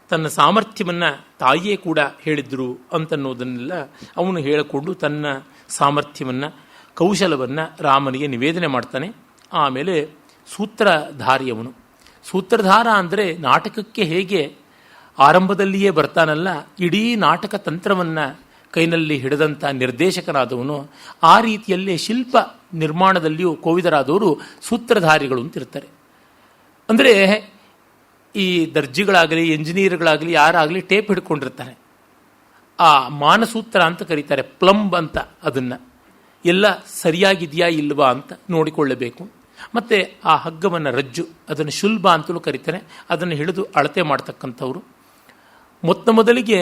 ತನ್ನ ಸಾಮರ್ಥ್ಯವನ್ನು ತಾಯಿಯೇ ಕೂಡ ಹೇಳಿದ್ರು ಅಂತನ್ನೋದನ್ನೆಲ್ಲ ಅವನು ಹೇಳಿಕೊಂಡು ತನ್ನ ಸಾಮರ್ಥ್ಯವನ್ನು, ಕೌಶಲವನ್ನು ರಾಮನಿಗೆ ನಿವೇದನೆ ಮಾಡ್ತಾನೆ. ಆಮೇಲೆ ಸೂತ್ರಧಾರಿಯವನು. ಸೂತ್ರಧಾರ ಅಂದರೆ ನಾಟಕಕ್ಕೆ ಹೇಗೆ ಆರಂಭದಲ್ಲಿಯೇ ಬರ್ತಾನಲ್ಲ, ಇಡೀ ನಾಟಕ ತಂತ್ರವನ್ನು ಕೈನಲ್ಲಿ ಹಿಡಿದಂಥ ನಿರ್ದೇಶಕನಾದವನು, ಆ ರೀತಿಯಲ್ಲಿ ಶಿಲ್ಪ ನಿರ್ಮಾಣದಲ್ಲಿಯೂ ಕೋವಿದರಾದವರು ಸೂತ್ರಧಾರಿಗಳು ಅಂತಿರ್ತಾರೆ. ಅಂದರೆ ಈ ದರ್ಜಿಗಳಾಗಲಿ ಎಂಜಿನಿಯರ್ಗಳಾಗಲಿ ಯಾರಾಗಲಿ ಟೇಪ್ ಹಿಡ್ಕೊಂಡಿರ್ತಾರೆ, ಆ ಮಾನಸೂತ್ರ ಅಂತ ಕರೀತಾರೆ, ಪ್ಲಂಬ್ ಅಂತ. ಅದನ್ನು ಎಲ್ಲ ಸರಿಯಾಗಿದೆಯಾ ಇಲ್ವಾ ಅಂತ ನೋಡಿಕೊಳ್ಳಬೇಕು. ಮತ್ತು ಆ ಹಗ್ಗವನ್ನು ರಜ್ಜು, ಅದನ್ನು ಶುಲ್ಬ ಅಂತಲೂ ಕರೀತಾರೆ, ಅದನ್ನು ಹಿಡಿದು ಅಳತೆ ಮಾಡ್ತಕ್ಕಂಥವ್ರು. ಮೊದಲಿಗೆ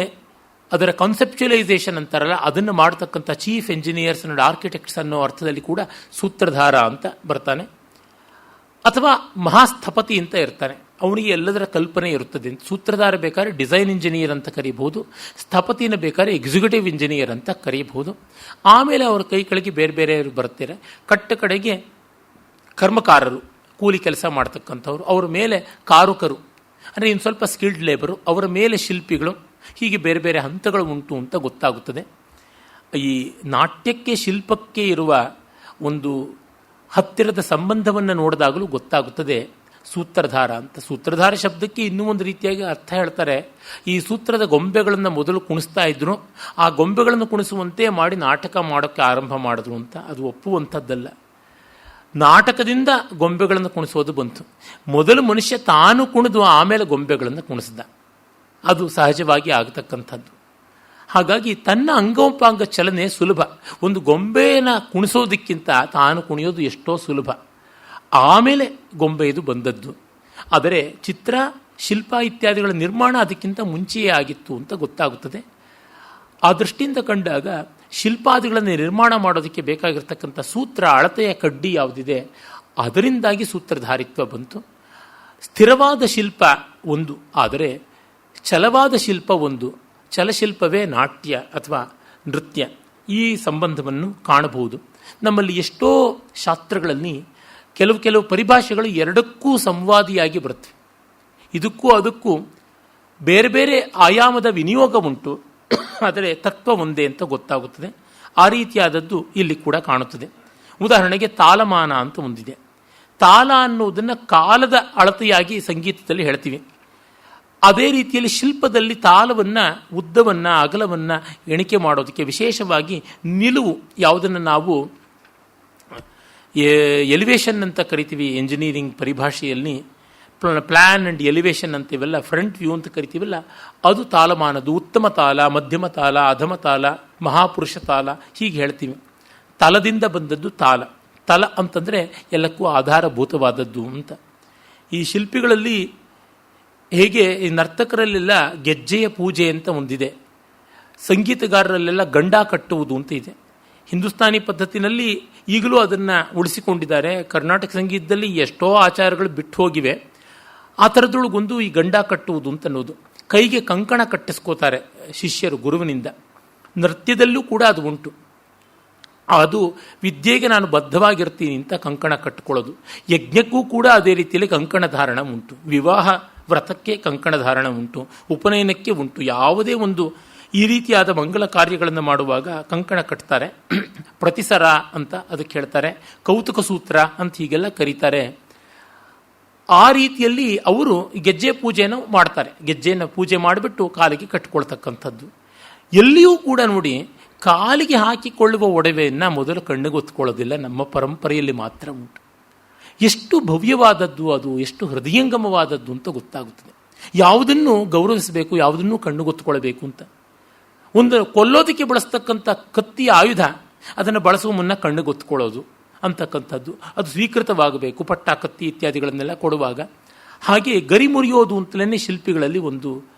ಅದರ ಕಾನ್ಸೆಪ್ಚುಲೈಸೇಷನ್ ಅಂತಾರಲ್ಲ, ಅದನ್ನು ಮಾಡ್ತಕ್ಕಂಥ ಚೀಫ್ ಎಂಜಿನಿಯರ್ಸ್ ಅಂಡ್ ಆರ್ಕಿಟೆಕ್ಟ್ಸ್ ಅನ್ನೋ ಅರ್ಥದಲ್ಲಿ ಕೂಡ ಸೂತ್ರಧಾರ ಅಂತ ಬರ್ತಾನೆ. ಅಥವಾ ಮಹಾಸ್ಥಪತಿ ಅಂತ ಇರ್ತಾನೆ, ಅವನಿಗೆ ಎಲ್ಲದರ ಕಲ್ಪನೆ ಇರುತ್ತದೆ. ಸೂತ್ರಧಾರ ಬೇಕಾದ್ರೆ ಡಿಸೈನ್ ಇಂಜಿನಿಯರ್ ಅಂತ ಕರೀಬಹುದು, ಸ್ಥಪತಿನ ಬೇಕಾದ್ರೆ ಎಕ್ಸಿಕ್ಯೂಟಿವ್ ಇಂಜಿನಿಯರ್ ಅಂತ ಕರೀಬಹುದು. ಆಮೇಲೆ ಅವರ ಕೈ ಕೆಳಗೆ ಬೇರೆ ಬೇರೆಯವರು ಬರ್ತಾರೆ. ಕಡೆಗೆ ಕರ್ಮಕಾರರು, ಕೂಲಿ ಕೆಲಸ ಮಾಡ್ತಕ್ಕಂಥವ್ರು, ಅವರ ಮೇಲೆ ಕಾರುಕರು ಅಂದರೆ ಇನ್ನು ಸ್ವಲ್ಪ ಸ್ಕಿಲ್ಡ್ ಲೇಬರು, ಅವರ ಮೇಲೆ ಶಿಲ್ಪಿಗಳು, ಹೀಗೆ ಬೇರೆ ಬೇರೆ ಹಂತಗಳು ಉಂಟು ಅಂತ ಗೊತ್ತಾಗುತ್ತದೆ. ಈ ನಾಟ್ಯಕ್ಕೆ ಶಿಲ್ಪಕ್ಕೆ ಇರುವ ಒಂದು ಹತ್ತಿರದ ಸಂಬಂಧವನ್ನು ನೋಡಿದಾಗಲೂ ಗೊತ್ತಾಗುತ್ತದೆ ಸೂತ್ರಧಾರ ಅಂತ. ಸೂತ್ರಧಾರ ಶಬ್ದಕ್ಕೆ ಇನ್ನೂ ಒಂದು ರೀತಿಯಾಗಿ ಅರ್ಥ ಹೇಳ್ತಾರೆ. ಈ ಸೂತ್ರದ ಗೊಂಬೆಗಳನ್ನು ಮೊದಲು ಕುಣಿಸ್ತಾ ಇದ್ರು, ಆ ಗೊಂಬೆಗಳನ್ನು ಕುಣಿಸುವಂತೆ ಮಾಡಿ ನಾಟಕ ಮಾಡೋಕ್ಕೆ ಆರಂಭ ಮಾಡಿದ್ರು ಅಂತ. ಅದು ಒಪ್ಪುವಂಥದ್ದಲ್ಲ. ನಾಟಕದಿಂದ ಗೊಂಬೆಗಳನ್ನು ಕುಣಿಸೋದು ಬಂತು. ಮೊದಲು ಮನುಷ್ಯ ತಾನು ಕುಣಿದು ಆಮೇಲೆ ಗೊಂಬೆಗಳನ್ನು ಕುಣಿಸ್ದ. ಅದು ಸಹಜವಾಗಿ ಆಗತಕ್ಕಂಥದ್ದು. ಹಾಗಾಗಿ ತನ್ನ ಅಂಗೋಪಾಂಗ ಚಲನೆ ಸುಲಭ. ಒಂದು ಗೊಂಬೆಯನ್ನು ಕುಣಿಸೋದಕ್ಕಿಂತ ತಾನು ಕುಣಿಯೋದು ಎಷ್ಟೋ ಸುಲಭ. ಆಮೇಲೆ ಗೊಂಬೆಯದು ಬಂದದ್ದು. ಆದರೆ ಚಿತ್ರ, ಶಿಲ್ಪ ಇತ್ಯಾದಿಗಳ ನಿರ್ಮಾಣ ಅದಕ್ಕಿಂತ ಮುಂಚೆಯೇ ಆಗಿತ್ತು ಅಂತ ಗೊತ್ತಾಗುತ್ತದೆ. ಆ ದೃಷ್ಟಿಯಿಂದ ಕಂಡಾಗ ಶಿಲ್ಪಾದಿಗಳನ್ನು ನಿರ್ಮಾಣ ಮಾಡೋದಕ್ಕೆ ಬೇಕಾಗಿರ್ತಕ್ಕಂಥ ಸೂತ್ರ, ಅಳತೆಯ ಕಡ್ಡಿ ಯಾವುದಿದೆ, ಅದರಿಂದಾಗಿ ಸೂತ್ರಧಾರಿತ್ವ ಬಂತು. ಸ್ಥಿರವಾದ ಶಿಲ್ಪ ಒಂದು, ಆದರೆ ಛಲವಾದ ಶಿಲ್ಪ ಒಂದು. ಛಲಶಿಲ್ಪವೇ ನಾಟ್ಯ ಅಥವಾ ನೃತ್ಯ. ಈ ಸಂಬಂಧವನ್ನು ಕಾಣಬಹುದು. ನಮ್ಮಲ್ಲಿ ಎಷ್ಟೋ ಶಾಸ್ತ್ರಗಳಲ್ಲಿ ಕೆಲವು ಪರಿಭಾಷೆಗಳು ಎರಡಕ್ಕೂ ಸಂವಾದಿಯಾಗಿ ಬರುತ್ತವೆ. ಇದಕ್ಕೂ ಅದಕ್ಕೂ ಬೇರೆ ಬೇರೆ ಆಯಾಮದ ವಿನಿಯೋಗ ಉಂಟು, ಆದರೆ ತತ್ವ ಒಂದೇ ಅಂತ ಗೊತ್ತಾಗುತ್ತದೆ. ಆ ರೀತಿಯಾದದ್ದು ಇಲ್ಲಿ ಕೂಡ ಕಾಣುತ್ತದೆ. ಉದಾಹರಣೆಗೆ ತಾಲಮಾನ ಅಂತ ಒಂದಿದೆ. ತಾಲ ಅನ್ನುವುದನ್ನು ಕಾಲದ ಅಳತೆಯಾಗಿ ಸಂಗೀತದಲ್ಲಿ ಹೇಳ್ತೀವಿ. ಅದೇ ರೀತಿಯಲ್ಲಿ ಶಿಲ್ಪದಲ್ಲಿ ತಾಲವನ್ನು, ಉದ್ದವನ್ನು, ಅಗಲವನ್ನು ಎಣಿಕೆ ಮಾಡೋದಕ್ಕೆ ವಿಶೇಷವಾಗಿ ನಿಲುವು, ಯಾವುದನ್ನು ನಾವು ಎಲಿವೇಶನ್ ಅಂತ ಕರಿತೀವಿ ಎಂಜಿನಿಯರಿಂಗ್ ಪರಿಭಾಷೆಯಲ್ಲಿ, ಪ್ಲ್ಯಾನ್ ಆ್ಯಂಡ್ ಎಲಿವೇಶನ್ ಅಂತೀವಲ್ಲ, ಫ್ರಂಟ್ ವ್ಯೂ ಅಂತ ಕರಿತೀವಲ್ಲ, ಅದು ತಾಲಮಾನದು. ಉತ್ತಮ ತಾಲ, ಮಧ್ಯಮ ತಾಲ, ಅಧಮ ತಾಲ, ಮಹಾಪುರುಷ ತಾಲ ಹೀಗೆ ಹೇಳ್ತೀವಿ. ತಲದಿಂದ ಬಂದದ್ದು ತಾಲ. ತಲ ಅಂತಂದರೆ ಎಲ್ಲಕ್ಕೂ ಆಧಾರಭೂತವಾದದ್ದು ಅಂತ. ಈ ಶಿಲ್ಪಿಗಳಲ್ಲಿ ಹೇಗೆ ಈ ನರ್ತಕರಲ್ಲೆಲ್ಲ ಗೆಜ್ಜೆಯ ಪೂಜೆ ಅಂತ ಒಂದಿದೆ, ಸಂಗೀತಗಾರರಲ್ಲೆಲ್ಲ ಗಂಡ ಕಟ್ಟುವುದು ಅಂತ ಇದೆ. ಹಿಂದೂಸ್ತಾನಿ ಪದ್ಧತಿನಲ್ಲಿ ಈಗಲೂ ಅದನ್ನು ಉಳಿಸಿಕೊಂಡಿದ್ದಾರೆ. ಕರ್ನಾಟಕ ಸಂಗೀತದಲ್ಲಿ ಎಷ್ಟೋ ಆಚಾರಗಳು ಬಿಟ್ಟು ಹೋಗಿವೆ. ಆ ಥರದೊಳಗೊಂದು ಈ ಗಂಡ ಕಟ್ಟುವುದು ಅಂತ ಅನ್ನೋದು. ಕೈಗೆ ಕಂಕಣ ಕಟ್ಟಿಸ್ಕೋತಾರೆ ಶಿಷ್ಯರು ಗುರುವಿನಿಂದ. ನೃತ್ಯದಲ್ಲೂ ಕೂಡ ಅದು ಉಂಟು. ಅದು ವಿದ್ಯೆಗೆ ನಾನು ಬದ್ಧವಾಗಿರ್ತೀನಿ ಅಂತ ಕಂಕಣ ಕಟ್ಟಿಕೊಳ್ಳೋದು. ಯಜ್ಞಕ್ಕೂ ಕೂಡ ಅದೇ ರೀತಿಯಲ್ಲಿ ಕಂಕಣ ಧಾರಣ ಉಂಟು. ವಿವಾಹ ವ್ರತಕ್ಕೆ ಕಂಕಣ ಧಾರಣ ಉಂಟು, ಉಪನಯನಕ್ಕೆ ಉಂಟು. ಯಾವುದೇ ಒಂದು ಈ ರೀತಿಯಾದ ಮಂಗಲ ಕಾರ್ಯಗಳನ್ನು ಮಾಡುವಾಗ ಕಂಕಣ ಕಟ್ತಾರೆ. ಪ್ರತಿಸರ ಅಂತ ಅದಕ್ಕೆ ಹೇಳ್ತಾರೆ, ಕೌತುಕ ಸೂತ್ರ ಅಂತ ಹೀಗೆಲ್ಲ ಕರೀತಾರೆ. ಆ ರೀತಿಯಲ್ಲಿ ಅವರು ಗೆಜ್ಜೆ ಪೂಜೆಯನ್ನು ಮಾಡ್ತಾರೆ. ಗೆಜ್ಜೆಯನ್ನು ಪೂಜೆ ಮಾಡಿಬಿಟ್ಟು ಕಾಲಿಗೆ ಕಟ್ಟಿಕೊಳ್ತಕ್ಕಂಥದ್ದು. ಎಲ್ಲಿಯೂ ಕೂಡ ನೋಡಿ, ಕಾಲಿಗೆ ಹಾಕಿಕೊಳ್ಳುವ ಒಡವೆಯನ್ನು ಮೊದಲು ಕಣ್ಣಿಗೆ ಒತ್ಕೊಳ್ಳೋದಿಲ್ಲ. ನಮ್ಮ ಪರಂಪರೆಯಲ್ಲಿ ಮಾತ್ರ ಉಂಟು. ಎಷ್ಟು ಭವ್ಯವಾದದ್ದು ಅದು, ಎಷ್ಟು ಹೃದಯಂಗಮವಾದದ್ದು ಅಂತ ಗೊತ್ತಾಗುತ್ತದೆ. ಯಾವುದನ್ನು ಗೌರವಿಸಬೇಕು, ಯಾವುದನ್ನು ಕಣ್ಣುಗೊತ್ತುಕೊಳ್ಬೇಕು ಅಂತ. ಒಂದು ಕೊಲ್ಲೋದಕ್ಕೆ ಬಳಸ್ತಕ್ಕಂಥ ಕತ್ತಿಯ ಆಯುಧ ಅದನ್ನು ಬಳಸುವ ಮುನ್ನ ಕಣ್ಣುಗೊತ್ತುಕೊಳ್ಳೋದು ಅಂತಕ್ಕಂಥದ್ದು, ಅದು ಸ್ವೀಕೃತವಾಗಬೇಕು. ಪಟ್ಟ, ಕತ್ತಿ ಇತ್ಯಾದಿಗಳನ್ನೆಲ್ಲ ಕೊಡುವಾಗ. ಹಾಗೆ ಗರಿ ಮುರಿಯೋದು ಅಂತಲೇ ಶಿಲ್ಪಿಗಳಲ್ಲಿ ಒಂದು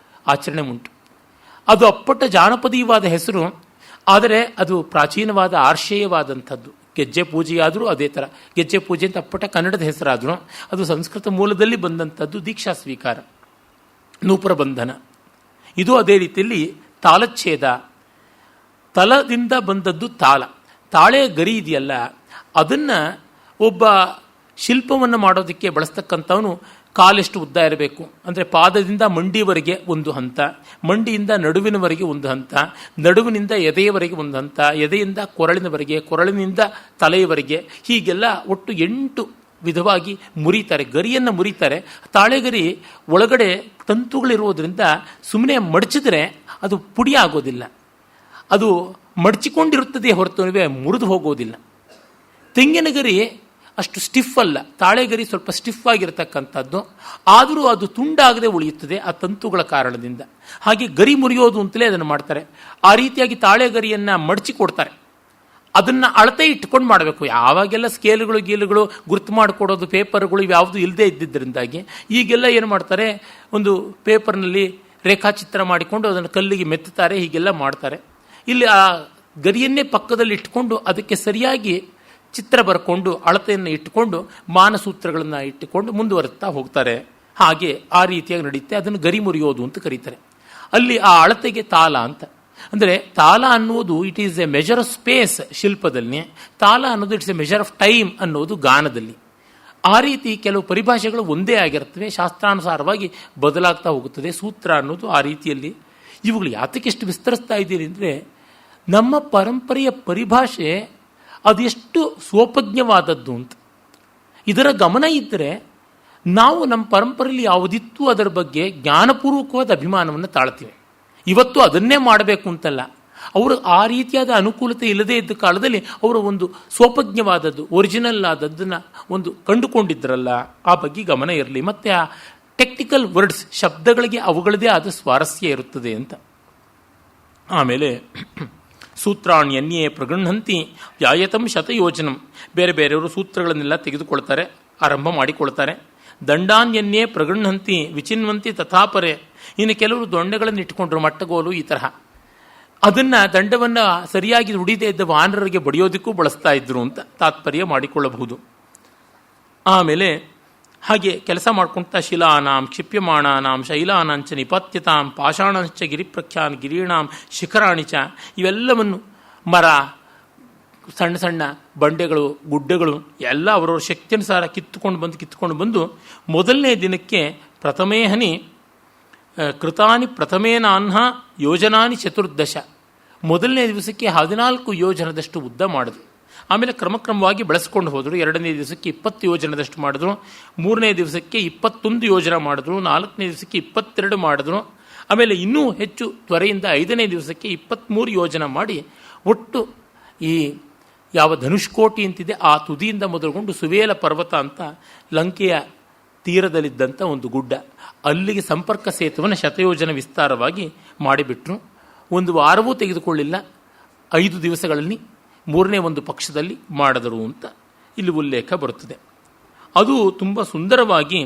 ಆಚರಣೆ ಉಂಟು. ಅದು ಅಪ್ಪಟ ಜಾನಪದೀಯವಾದ ಹೆಸರು, ಆದರೆ ಅದು ಪ್ರಾಚೀನವಾದ ಆರ್ಷೇಯವಾದಂಥದ್ದು. ಗೆಜ್ಜೆ ಪೂಜೆಯಾದರೂ ಅದೇ ಥರ. ಗೆಜ್ಜೆ ಪೂಜೆ ಅಂತ ಅಪ್ಪಟ ಕನ್ನಡದ ಹೆಸರಾದರೂ ಅದು ಸಂಸ್ಕೃತ ಮೂಲದಲ್ಲಿ ಬಂದಂಥದ್ದು. ದೀಕ್ಷಾ ಸ್ವೀಕಾರ, ನೂಪುರ ಬಂಧನ, ಇದು ಅದೇ ರೀತಿಯಲ್ಲಿ ತಾಲಚ್ಛೇದ, ತಲದಿಂದ ಬಂದದ್ದು ತಾಳ. ತಾಳೆ ಗರಿ ಇದೆಯಲ್ಲ, ಅದನ್ನು ಒಬ್ಬ ಶಿಲ್ಪವನ್ನು ಮಾಡೋದಕ್ಕೆ ಬಳಸ್ತಕ್ಕಂಥವನು ಕಾಲೆಷ್ಟು ಉದ್ದ ಇರಬೇಕು ಅಂದರೆ ಪಾದದಿಂದ ಮಂಡಿವರೆಗೆ ಒಂದು ಹಂತ, ಮಂಡಿಯಿಂದ ನಡುವಿನವರೆಗೆ ಒಂದು ಹಂತ, ನಡುವಿನಿಂದ ಎದೆಯವರೆಗೆ ಒಂದು ಹಂತ, ಎದೆಯಿಂದ ಕೊರಳಿನವರೆಗೆ, ಕೊರಳಿನಿಂದ ತಲೆಯವರೆಗೆ, ಹೀಗೆಲ್ಲ ಒಟ್ಟು 8 ವಿಧವಾಗಿ ಮುರಿತಾರೆ. ಗರಿಯನ್ನು ಮುರಿತಾರೆ. ತಾಳೆಗರಿ ಒಳಗಡೆ ತಂತುಗಳಿರುವುದರಿಂದ ಸುಮ್ಮನೆ ಮಡಚಿದ್ರೆ ಅದು ಪುಡಿ ಆಗೋದಿಲ್ಲ, ಅದು ಮಡಚಿಕೊಂಡಿರುತ್ತದೆ ಹೊರತು ಮುರಿದು ಹೋಗೋದಿಲ್ಲ. ತೆಂಗಿನ ಗರಿ ಅಷ್ಟು ಸ್ಟಿಫ್ ಅಲ್ಲ, ತಾಳೆಗರಿ ಸ್ವಲ್ಪ ಸ್ಟಿಫ್ ಆಗಿರತಕ್ಕಂಥದ್ದು, ಆದರೂ ಅದು ತುಂಡಾಗದೆ ಉಳಿಯುತ್ತದೆ ಆ ತಂತುಗಳ ಕಾರಣದಿಂದ. ಹಾಗೆ ಗರಿ ಮುರಿಯೋದು ಅಂತಲೇ ಅದನ್ನು ಮಾಡ್ತಾರೆ. ಆ ರೀತಿಯಾಗಿ ತಾಳೆಗರಿಯನ್ನು ಮಡಚಿ ಕೊಡ್ತಾರೆ. ಅದನ್ನು ಅಳತೆ ಇಟ್ಕೊಂಡು ಮಾಡಬೇಕು. ಯಾವಾಗೆಲ್ಲ ಸ್ಕೇಲ್ಗಳು ಗೀಲುಗಳು ಗುರ್ತು ಮಾಡಿಕೊಡೋದು, ಪೇಪರ್ಗಳು ಇವ್ಯಾವುದು ಇಲ್ಲದೆ ಇದ್ದಿದ್ದರಿಂದಾಗಿ ಈಗೆಲ್ಲ ಏನು ಮಾಡ್ತಾರೆ, ಒಂದು ಪೇಪರ್ನಲ್ಲಿ ರೇಖಾಚಿತ್ರ ಮಾಡಿಕೊಂಡು ಅದನ್ನು ಕಲ್ಲಿಗೆ ಮೆತ್ತುತ್ತಾರೆ, ಹೀಗೆಲ್ಲ ಮಾಡ್ತಾರೆ. ಇಲ್ಲಿ ಆ ಗರಿಯನ್ನೇ ಪಕ್ಕದಲ್ಲಿ ಇಟ್ಕೊಂಡು ಅದಕ್ಕೆ ಸರಿಯಾಗಿ ಚಿತ್ರ ಬರ್ಕೊಂಡು ಅಳತೆಯನ್ನು ಇಟ್ಟುಕೊಂಡು ಮಾನಸೂತ್ರಗಳನ್ನು ಇಟ್ಟುಕೊಂಡು ಮುಂದುವರಿಸ್ತಾ ಹೋಗ್ತಾರೆ. ಹಾಗೆ ಆ ರೀತಿಯಾಗಿ ನಡೆಯುತ್ತೆ. ಅದನ್ನು ಗರಿ ಮುರಿಯೋದು ಅಂತ ಕರೀತಾರೆ. ಅಲ್ಲಿ ಆ ಅಳತೆಗೆ ತಾಲ ಅಂತ. ಅಂದರೆ ತಾಲ ಅನ್ನುವುದು it is a measure of space ಶಿಲ್ಪದಲ್ಲಿ, ತಾಲ ಅನ್ನೋದು it's a measure of time ಅನ್ನೋದು ಗಾನದಲ್ಲಿ. ಆ ರೀತಿ ಕೆಲವು ಪರಿಭಾಷೆಗಳು ಒಂದೇ ಆಗಿರ್ತವೆ, ಶಾಸ್ತ್ರಾನುಸಾರವಾಗಿ ಬದಲಾಗ್ತಾ ಹೋಗುತ್ತದೆ. ಸೂತ್ರ ಅನ್ನೋದು ಆ ರೀತಿಯಲ್ಲಿ. ಇವುಗಳು ಯಾತಕ್ಕೆಷ್ಟು ವಿಸ್ತರಿಸ್ತಾ ಇದ್ದೀರಿ ಅಂದರೆ, ನಮ್ಮ ಪರಂಪರೆಯ ಪರಿಭಾಷೆ ಅದೆಷ್ಟು ಸ್ವೋಪಜ್ಞವಾದದ್ದು ಅಂತ. ಇದರ ಗಮನ ಇದ್ದರೆ ನಾವು ನಮ್ಮ ಪರಂಪರೆಯಲ್ಲಿ ಯಾವುದಿತ್ತು ಅದರ ಬಗ್ಗೆ ಜ್ಞಾನಪೂರ್ವಕವಾದ ಅಭಿಮಾನವನ್ನು ತಾಳ್ತೀವಿ. ಇವತ್ತು ಅದನ್ನೇ ಮಾಡಬೇಕು ಅಂತಲ್ಲ, ಅವರು ಆ ರೀತಿಯಾದ ಅನುಕೂಲತೆ ಇಲ್ಲದೇ ಇದ್ದ ಕಾಲದಲ್ಲಿ ಅವರ ಒಂದು ಸ್ವೋಪಜ್ಞವಾದದ್ದು, ಒರಿಜಿನಲ್ ಆದದ್ದನ್ನು ಒಂದು ಕಂಡುಕೊಂಡಿದ್ರಲ್ಲ, ಆ ಬಗ್ಗೆ ಗಮನ ಇರಲಿ. ಮತ್ತು ಆ ಟೆಕ್ನಿಕಲ್ ವರ್ಡ್ಸ್, ಶಬ್ದಗಳಿಗೆ ಅವುಗಳದೇ ಆದ ಸ್ವಾರಸ್ಯ ಇರುತ್ತದೆ ಅಂತ. ಆಮೇಲೆ ಸೂತ್ರಾಣ್ಯನ್ಯೇ ಪ್ರಗೃಹಂತಿ ವ್ಯಾಯತಂ ಶತಯೋಜನಂ, ಬೇರೆ ಬೇರೆಯವರು ಸೂತ್ರಗಳನ್ನೆಲ್ಲ ತೆಗೆದುಕೊಳ್ತಾರೆ, ಆರಂಭ ಮಾಡಿಕೊಳ್ತಾರೆ. ದಂಡಾನ್ಯನ್ಯೇ ಪ್ರಗೃಹಂತಿ ವಿಚಿನ್ವಂತಿ ತಥಾಪರೆ, ಇನ್ನು ಕೆಲವರು ದೊಂಡೆಗಳನ್ನು ಇಟ್ಕೊಂಡ್ರು, ಮಟ್ಟಗೋಲು ಈ ತರಹ, ಅದನ್ನು ದಂಡವನ್ನು ಸರಿಯಾಗಿ ನುಡಿದೇ ಇದ್ದ ವಾನರರಿಗೆ ಬಡಿಯೋದಕ್ಕೂ ಬಳಸ್ತಾ ಇದ್ರು ಅಂತ ತಾತ್ಪರ್ಯ ಮಾಡಿಕೊಳ್ಳಬಹುದು. ಆಮೇಲೆ ಹಾಗೆ ಕೆಲಸ ಮಾಡ್ಕೊಳ್ತಾ ಶಿಲಾನಾಂ ಕ್ಷಿಪ್ಯಮಾಣಾನಾಂ ಶೈಲಾನಾಂಚ ನಿಪಾತ್ಯತಾಂ ಪಾಷಾಣಂಚ ಗಿರಿಪ್ರಖ್ಯಾನ್ ಗಿರೀಣಾಂ ಶಿಖರಾಣಿಚ, ಇವೆಲ್ಲವನ್ನು ಮರ, ಸಣ್ಣ ಸಣ್ಣ ಬಂಡೆಗಳು, ಗುಡ್ಡಗಳು ಎಲ್ಲ ಅವರವ್ರ ಶಕ್ತಿಯನುಸಾರ ಕಿತ್ತುಕೊಂಡು ಬಂದು ಮೊದಲನೇ ದಿನಕ್ಕೆ ಪ್ರಥಮೇಹನಿ ಕೃತಾನಿ ಪ್ರಥಮೇನಾನ್ಹ ಯೋಜನಾನಿ 14, ಮೊದಲನೇ ದಿವಸಕ್ಕೆ 14 ಯೋಜನದಷ್ಟು ಉದ್ದ ಮಾಡಿದ್ರು. ಆಮೇಲೆ ಕ್ರಮಕ್ರಮವಾಗಿ ಬೆಳೆಸ್ಕೊಂಡು ಹೋದರು. 2ನೇ ದಿವಸಕ್ಕೆ 20 ಯೋಜನದಷ್ಟು ಮಾಡಿದ್ರು, 3ನೇ ದಿವಸಕ್ಕೆ 21 ಯೋಜನ ಮಾಡಿದ್ರು, 4ನೇ ದಿವಸಕ್ಕೆ 22 ಮಾಡಿದ್ರು. ಆಮೇಲೆ ಇನ್ನೂ ಹೆಚ್ಚು ತ್ವರೆಯಿಂದ 5ನೇ ದಿವಸಕ್ಕೆ 23 ಯೋಜನ ಮಾಡಿ, ಒಟ್ಟು ಈ ಯಾವ ಧನುಷ್ಕೋಟಿ ಅಂತಿದೆ ಆ ತುದಿಯಿಂದ ಮೊದಲುಗೊಂಡು ಸುವೇಲ ಪರ್ವತ ಅಂತ ಲಂಕೆಯ ತೀರದಲ್ಲಿದ್ದಂಥ ಒಂದು ಗುಡ್ಡ, ಅಲ್ಲಿಗೆ ಸಂಪರ್ಕ ಸೇತುವನ್ನು ಶತಯೋಜನ ವಿಸ್ತಾರವಾಗಿ ಮಾಡಿಬಿಟ್ರು. ಒಂದು ವಾರವೂ ತೆಗೆದುಕೊಳ್ಳಿಲ್ಲ, 5 ದಿವಸಗಳಲ್ಲಿ 3ನೇ ಒಂದು ಪಕ್ಷದಲ್ಲಿ ಮಾಡಿದರು ಅಂತ ಇಲ್ಲಿ ಉಲ್ಲೇಖ ಬರುತ್ತದೆ. ಅದು ತುಂಬ ಸುಂದರವಾಗಿ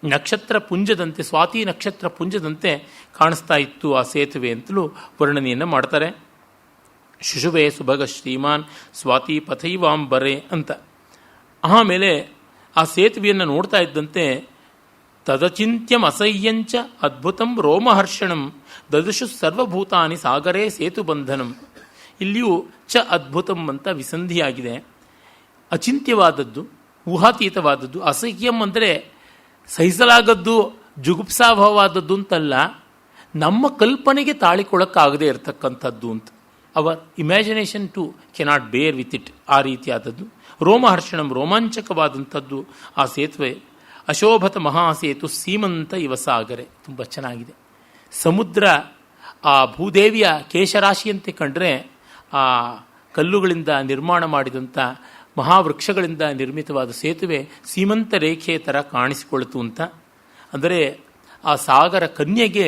ನಕ್ಷತ್ರ ಪುಂಜದಂತೆ, ಸ್ವಾತಿ ನಕ್ಷತ್ರ ಪುಂಜದಂತೆ ಕಾಣಿಸ್ತಾ ಇತ್ತು ಆ ಸೇತುವೆ ಅಂತಲೂ ವರ್ಣನೆಯನ್ನು ಮಾಡ್ತಾರೆ. ಶುಶುಭೆ ಸುಭಗ ಶ್ರೀಮಾನ್ ಸ್ವಾತಿ ಪಥೈವಾಂಬರೆ ಅಂತ. ಆಮೇಲೆ ಆ ಸೇತುವೆಯನ್ನು ನೋಡ್ತಾ ಇದ್ದಂತೆ ತದಚಿಂತ್ಯಂ ಅಸಹ್ಯಂಚ ಅದ್ಭುತಂ ರೋಮಹರ್ಷಣಂ ದದೃಶು ಸರ್ವಭೂತಾನಿ ಸಾಗರೇ ಸೇತುಬಂಧನಂ. ಇಲ್ಲಿಯೂ ಚ ಅದ್ಭುತಂ ಅಂತ ವಿಸಂಧಿಯಾಗಿದೆ. ಅಚಿಂತ್ಯವಾದದ್ದು, ಊಹಾತೀತವಾದದ್ದು. ಅಸಹ್ಯಂ ಅಂದರೆ ಸಹಿಸಲಾಗದ್ದು, ಜುಗುಪ್ಸಾಭವಾದದ್ದು ಅಂತಲ್ಲ, ನಮ್ಮ ಕಲ್ಪನೆಗೆ ತಾಳಿಕೊಳ್ಳಕ್ಕಾಗದೇ ಇರತಕ್ಕಂಥದ್ದು ಅಂತ. Our imagination to cannot bear with it, ಆ ರೀತಿಯಾದದ್ದು. ರೋಮಹರ್ಷಣಂ, ರೋಮಾಂಚಕವಾದಂಥದ್ದು ಆ ಸೇತುವೆ. ಅಶೋಭತ ಮಹಾಸೇತು ಸೀಮಂತ ಇವ ಸಾಗರೆ, ತುಂಬ ಚೆನ್ನಾಗಿದೆ. ಸಮುದ್ರ ಆ ಭೂದೇವಿಯ ಕೇಶರಾಶಿಯಂತೆ ಕಂಡ್ರೆ ಆ ಕಲ್ಲುಗಳಿಂದ ನಿರ್ಮಾಣ ಮಾಡಿದಂಥ ಮಹಾವೃಕ್ಷಗಳಿಂದ ನಿರ್ಮಿತವಾದ ಸೇತುವೆ ಸೀಮಂತ ರೇಖೆ ಥರ ಕಾಣಿಸಿಕೊಳ್ತು ಅಂತ. ಅಂದರೆ ಆ ಸಾಗರ ಕನ್ಯೆಗೆ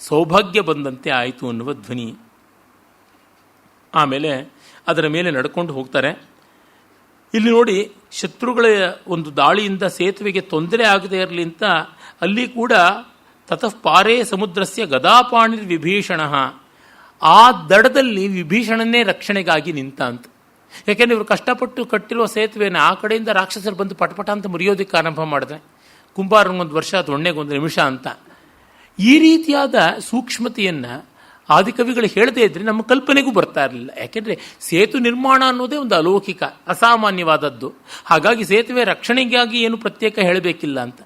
ಸೌಭಾಗ್ಯ ಬಂದಂತೆ ಆಯಿತು ಅನ್ನುವ ಧ್ವನಿ. ಆಮೇಲೆ ಅದರ ಮೇಲೆ ನಡ್ಕೊಂಡು ಹೋಗ್ತಾರೆ. ಇಲ್ಲಿ ನೋಡಿ, ಶತ್ರುಗಳ ಒಂದು ದಾಳಿಯಿಂದ ಸೇತುವೆಗೆ ತೊಂದರೆ ಆಗದೇ ಇರಲಿ ಅಂತ ಅಲ್ಲಿ ಕೂಡ ತತಃ ಪಾರೇ ಸಮುದ್ರಸ್ಯ ಗದಾಪಾಣಿರ್ ವಿಭೀಷಣ, ಆ ದಡದಲ್ಲಿ ವಿಭೀಷಣನೇ ರಕ್ಷಣೆಗಾಗಿ ನಿಂತ ಅಂತ. ಯಾಕೆಂದರೆ ಇವರು ಕಷ್ಟಪಟ್ಟು ಕಟ್ಟಿರುವ ಸೇತುವೆನ ಆ ಕಡೆಯಿಂದ ರಾಕ್ಷಸರು ಬಂದು ಪಟಪಟ ಅಂತ ಮುರಿಯೋದಕ್ಕೆ ಆರಂಭ ಮಾಡಿದ್ರೆ, ಕುಂಬಾರನಿಗೊಂದು ವರ್ಷ, ದೊಣ್ಣೆಗೊಂದು ನಿಮಿಷ ಅಂತ. ಈ ರೀತಿಯಾದ ಸೂಕ್ಷ್ಮತೆಯನ್ನು ಆದಿಕವಿಗಳು ಹೇಳದೇ ಇದ್ರೆ ನಮ್ಮ ಕಲ್ಪನೆಗೂ ಬರ್ತಾ ಇರಲಿಲ್ಲ. ಯಾಕೆಂದರೆ ಸೇತು ನಿರ್ಮಾಣ ಅನ್ನೋದೇ ಒಂದು ಅಲೌಕಿಕ, ಅಸಾಮಾನ್ಯವಾದದ್ದು. ಹಾಗಾಗಿ ಸೇತುವೆ ರಕ್ಷಣೆಗಾಗಿ ಏನು ಪ್ರತ್ಯೇಕ ಹೇಳಬೇಕಿಲ್ಲ ಅಂತ.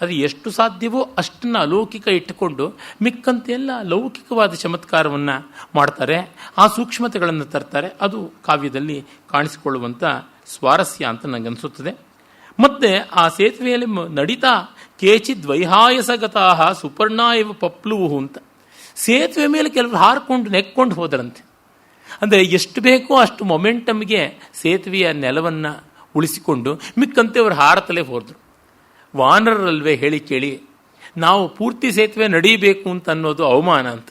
ಅದು ಎಷ್ಟು ಸಾಧ್ಯವೋ ಅಷ್ಟನ್ನು ಅಲೌಕಿಕ ಇಟ್ಟುಕೊಂಡು ಮಿಕ್ಕಂತೆಲ್ಲ ಲೌಕಿಕವಾದ ಚಮತ್ಕಾರವನ್ನು ಮಾಡ್ತಾರೆ, ಆ ಸೂಕ್ಷ್ಮತೆಗಳನ್ನು ತರ್ತಾರೆ. ಅದು ಕಾವ್ಯದಲ್ಲಿ ಕಾಣಿಸಿಕೊಳ್ಳುವಂಥ ಸ್ವಾರಸ್ಯ ಅಂತ ನನಗನ್ನಿಸುತ್ತದೆ. ಮತ್ತೆ ಆ ಸೇತುವೆಯಲ್ಲಿ ನಡಿತಾ ಕೇಚಿದ್ ವೈಹಾಯಸಗತಾ ಸುಪರ್ಣ ಇವ ಪಪ್ಲುವು ಅಂತ, ಸೇತುವೆ ಮೇಲೆ ಕೆಲವರು ಹಾರಿಕೊಂಡು ನೆಕ್ಕೊಂಡು ಹೋದರಂತೆ. ಅಂದರೆ ಎಷ್ಟು ಬೇಕೋ ಅಷ್ಟು ಮೊಮೆಂಟಮ್ಗೆ ಸೇತುವೆಯ ನೆಲವನ್ನು ಉಳಿಸಿಕೊಂಡು ಮಿಕ್ಕಂತೆ ಅವರು ಹಾರತಲೇ ಹೋದರು. ವಾನರಲ್ವೇ ಹೇಳಿ ಕೇಳಿ, ನಾವು ಪೂರ್ತಿ ಸೇತುವೆ ನಡೀಬೇಕು ಅಂತ ಅನ್ನೋದು ಅವಮಾನ ಅಂತ.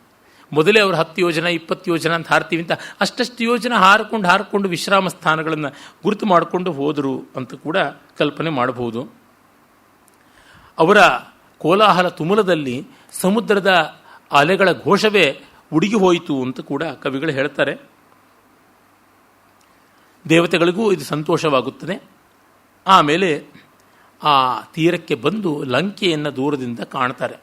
ಮೊದಲೇ ಅವರು 10 ಯೋಜನ 20 ಯೋಜನ ಅಂತ ಹಾರ್ತೀವಿ ಅಂತ ಅಷ್ಟಷ್ಟು ಯೋಜನ ಹಾರಿಕೊಂಡು ವಿಶ್ರಾಮ ಸ್ಥಾನಗಳನ್ನು ಗುರುತು ಮಾಡಿಕೊಂಡು ಹೋದರು ಅಂತ ಕೂಡ ಕಲ್ಪನೆ ಮಾಡಬಹುದು. ಅವರ ಕೋಲಾಹಲ ತುಮುಲದಲ್ಲಿ ಸಮುದ್ರದ ಅಲೆಗಳ ಘೋಷವೇ ಉಡುಗಿ ಹೋಯಿತು ಅಂತ ಕೂಡ ಕವಿಗಳು ಹೇಳ್ತಾರೆ. ದೇವತೆಗಳಿಗೂ ಇದು ಸಂತೋಷವಾಗುತ್ತದೆ. ಆಮೇಲೆ ಆ ತೀರಕ್ಕೆ ಬಂದು ಲಂಕೆಯನ್ನು ದೂರದಿಂದ ಕಾಣ್ತಾರೆ.